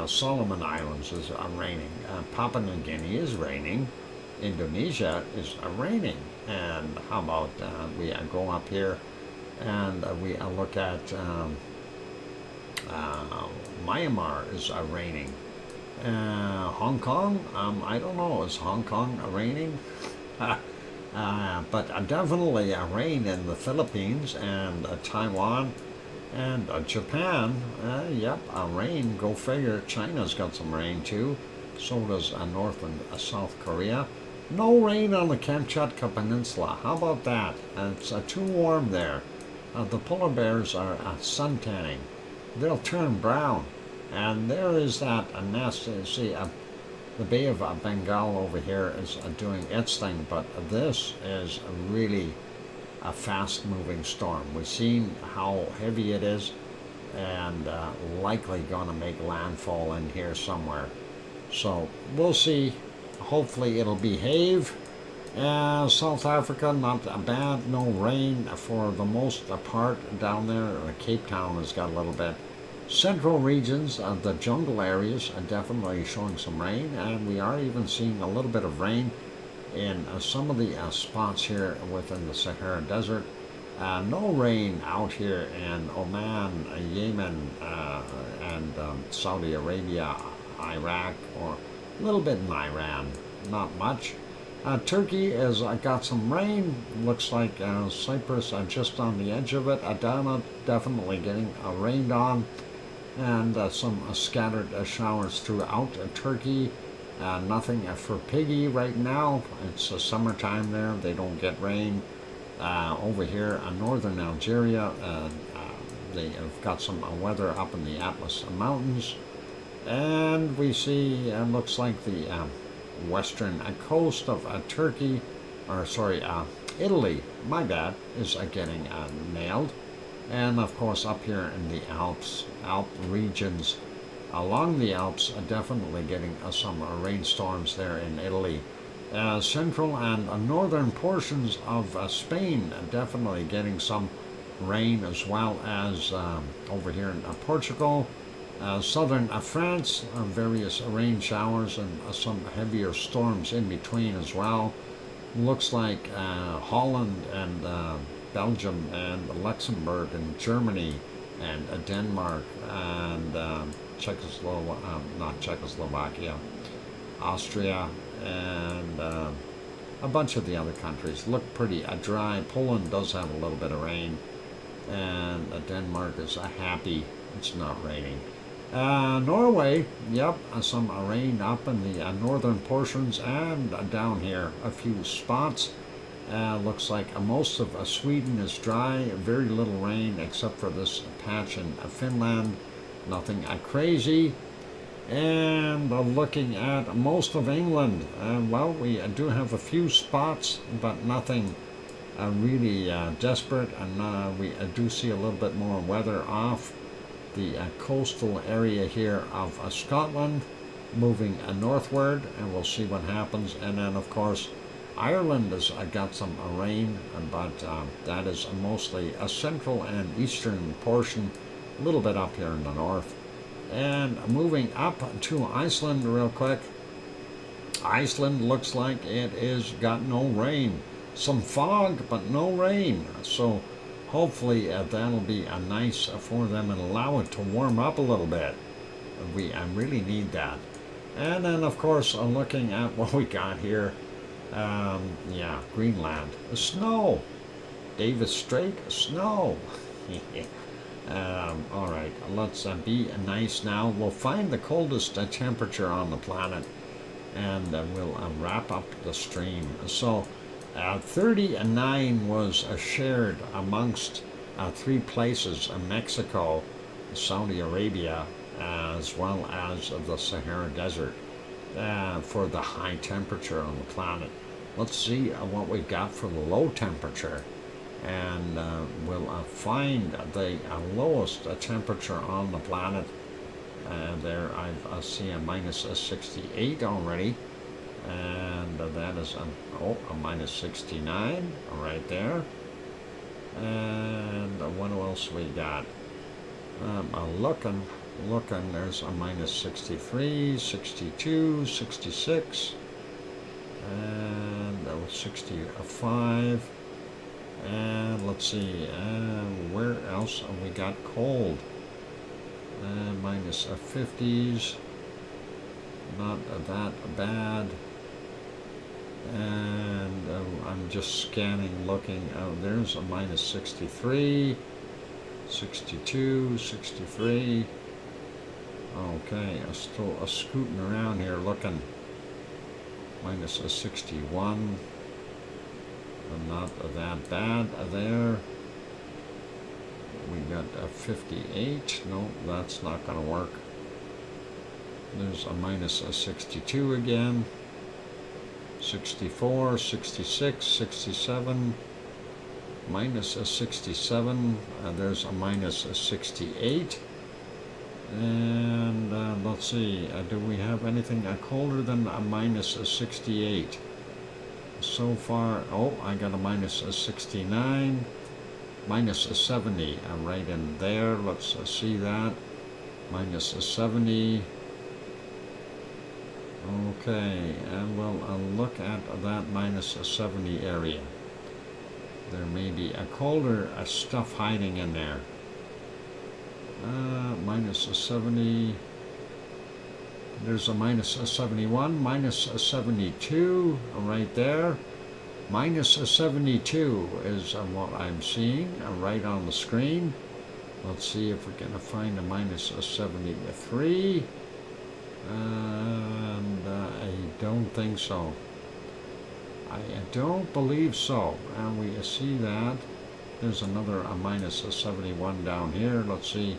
Solomon Islands is raining. Papua New Guinea is raining. Indonesia is raining. And how about we go up here and we look at Myanmar is raining. Hong Kong, I don't know, is Hong Kong raining? But definitely rain in the Philippines and Taiwan and Japan. Yep, rain, go figure. China's got some rain too. So does North and South Korea. No rain on the Kamchatka Peninsula. How about that? It's too warm there. The polar bears are suntanning. They'll turn brown. And there is that nest. See, the Bay of Bengal over here is doing its thing, but this is really a fast-moving storm. We've seen how heavy it is and likely going to make landfall in here somewhere. So we'll see. Hopefully it'll behave. South Africa, not bad. No rain for the most part down there. Cape Town has got a little bit. Central regions, the jungle areas are definitely showing some rain, and we are even seeing a little bit of rain in some of the spots here within the Sahara Desert. No rain out here in Oman, Yemen, and Saudi Arabia, Iraq, or a little bit in Iran. Not much. Turkey has got some rain. Looks like Cyprus just on the edge of it. Adana definitely getting rained on. And some scattered showers throughout Turkey. Nothing for Piggy right now. It's summertime there. They don't get rain. Over here in northern Algeria, they have got some weather up in the Atlas Mountains. And we see, looks like the western coast of Turkey, or sorry, Italy, my bad, is getting nailed. And of course up here in the Alp regions, along the Alps, definitely getting some rainstorms there in Italy. Central and northern portions of Spain definitely getting some rain, as well as over here in Portugal. Southern France, various rain showers and some heavier storms in between as well. Looks like Holland and Belgium and Luxembourg and Germany and Denmark and Czechoslovakia, Austria, and a bunch of the other countries look pretty dry. Poland does have a little bit of rain, and Denmark is happy it's not raining. Norway, yep, some rain up in the northern portions and down here a few spots. Looks like most of Sweden is dry, very little rain except for this patch in Finland. Nothing crazy. And looking at most of England, well, we do have a few spots, but nothing really desperate. And we do see a little bit more weather off the coastal area here of Scotland, moving northward, and we'll see what happens. And then, of course, Ireland has got some rain, but that is mostly a central and eastern portion, a little bit up here in the north. And moving up to Iceland real quick. Iceland looks like it is got no rain. Some fog, but no rain. So hopefully that'll be nice for them and allow it to warm up a little bit. I really need that. And then, of course, looking at what we got here, yeah, Greenland, snow, Davis Strait, snow. All right, let's be nice now. We'll find the coldest temperature on the planet, and we'll wrap up the stream. So 39 was shared amongst 3 places, Mexico, Saudi Arabia, as well as the Sahara Desert, for the high temperature on the planet. Let's see what we've got for the low temperature, and we'll find the lowest temperature on the planet. There I see a minus 68 already, and that is a minus 69 right there. And what else we got? Looking, there's a minus 63, 62, 66, and 65. And let's see, where else have we got cold? Minus 50s, not that bad. And I'm just scanning, looking. There's a minus 63, 62, 63. Okay, I'm still scooting around here looking. Minus 61. Not that bad there. We got a 58. No, that's not going to work. There's a minus 62 again. 64, 66, 67. Minus 67. There's a minus 68. And let's see, do we have anything colder than a minus 68? So far, I got a minus 69, minus 70, right in there. Let's see that. Minus 70. Okay, and we'll look at that minus 70 area. There may be a colder stuff hiding in there. Minus 70. There's a minus 71, minus 72 right there. Minus 72 is what I'm seeing right on the screen. Let's see if we can find a minus 73. And I don't think so. I don't believe so. And we see that. There's another minus 71 down here. Let's see.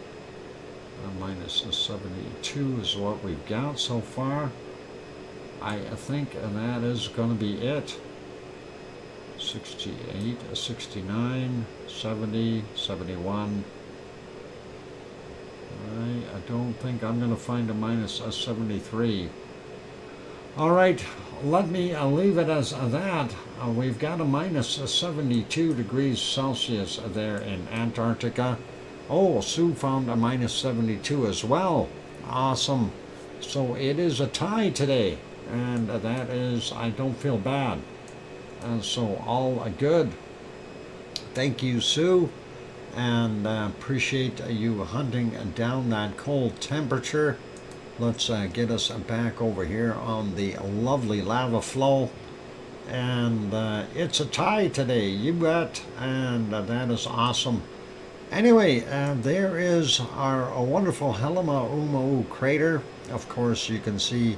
Minus 72 is what we've got so far. I think that is going to be it. 68, 69, 70, 71. I don't think I'm going to find a minus 73. All right, let me leave it as that. We've got a minus 72 degrees Celsius there in Antarctica. Oh, Sue found a minus 72 as well. Awesome. So it is a tie today, and that is, I don't feel bad. So all good. Thank you, Sue, and appreciate you hunting down that cold temperature. Let's get us back over here on the lovely lava flow. And it's a tie today, you bet, and that is awesome. Anyway, there is our wonderful Helena Umau crater. Of course, you can see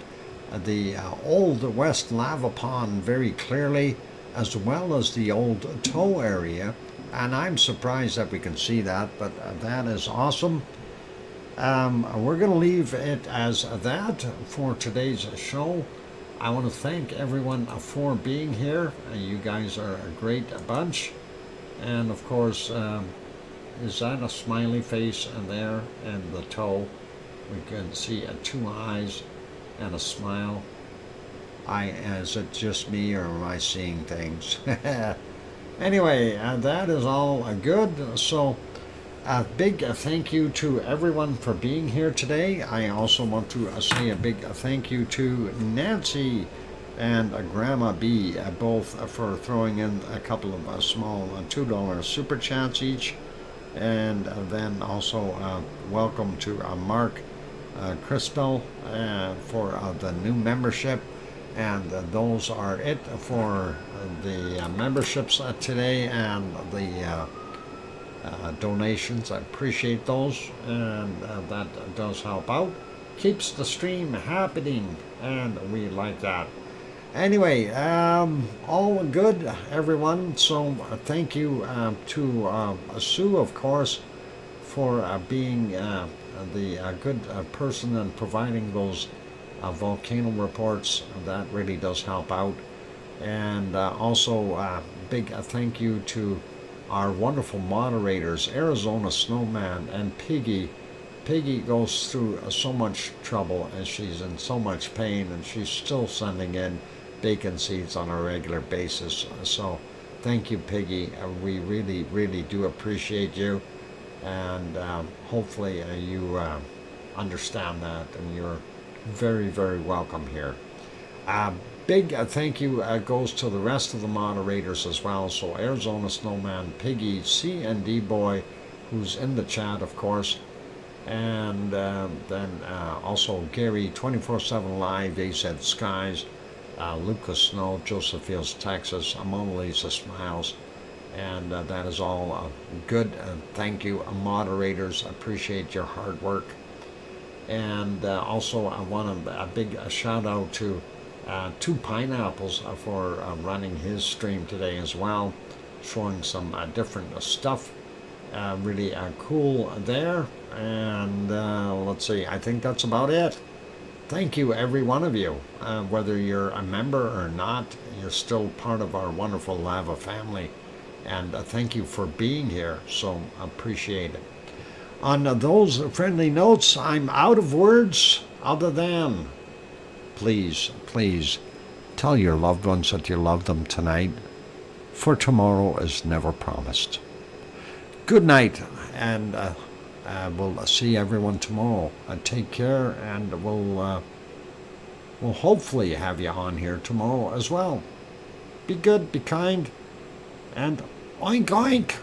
the old West Lava Pond very clearly, as well as the old toe area. And I'm surprised that we can see that, but that is awesome. We're going to leave it as that for today's show. I want to thank everyone for being here. You guys are a great bunch. And of course, is that a smiley face in there and the toe? We can see 2 eyes and a smile. Is it just me, or am I seeing things? Anyway, that is all good. So a big thank you to everyone for being here today. I also want to say a big thank you to Nancy and Grandma B, both for throwing in a couple of small $2 super chats each. And then also welcome to Mark Crispell for the new membership. And those are it for the memberships today and the donations. I appreciate those, and that does help out. Keeps the stream happening, and we like that. Anyway, all good, everyone. So thank you to Sue, of course, for being the good person and providing those volcano reports. That really does help out. And also big thank you to our wonderful moderators, Arizona Snowman and Piggy. Piggy goes through so much trouble, and she's in so much pain, and she's still sending in bacon seeds on a regular basis. So thank you, Piggy. We really, really do appreciate you, and hopefully you understand that, and you're very, very welcome here. Big thank you goes to the rest of the moderators as well. So Arizona Snowman, Piggy, C&D Boy, who's in the chat, of course, and then also Gary 24/7 Live, AZ Skies, Lucas Snow, Joseph Fields, Texas, Mona Lisa Smiles, and that is all good. Thank you, moderators. Appreciate your hard work. And also I want a big shout out to Two Pineapples for running his stream today as well, showing some different stuff. Really cool there. And let's see, I think that's about it. Thank you, every one of you. Whether you're a member or not, you're still part of our wonderful Lava family. And thank you for being here. So appreciate it. On those friendly notes, I'm out of words other than please, please tell your loved ones that you love them tonight, for tomorrow is never promised. Good night, and we'll see everyone tomorrow. Take care, and we'll hopefully have you on here tomorrow as well. Be good, be kind, and oink oink!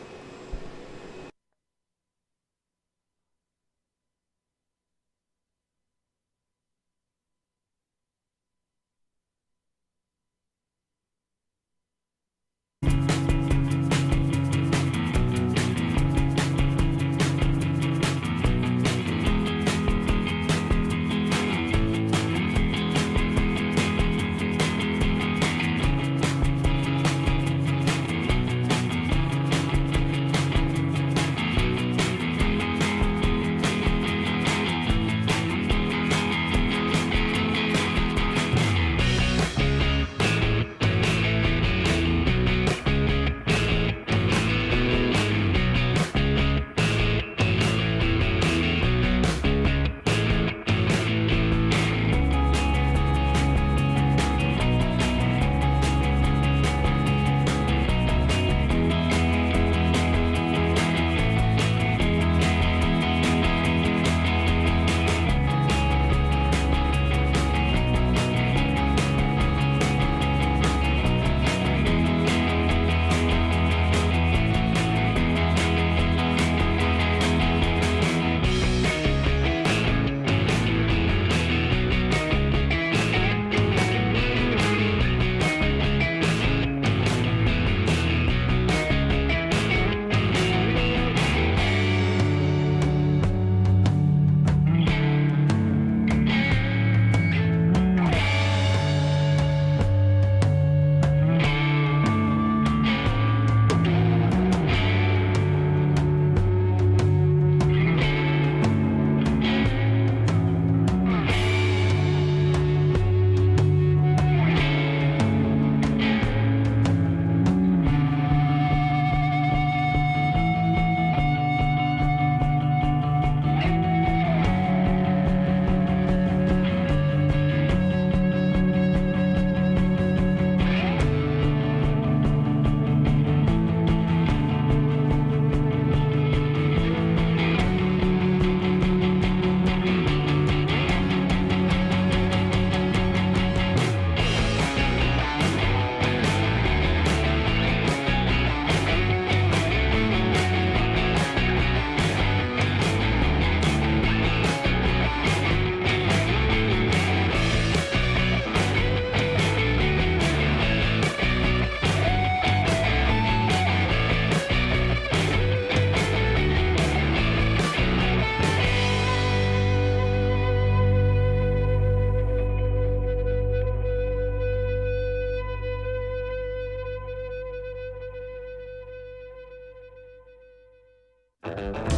you.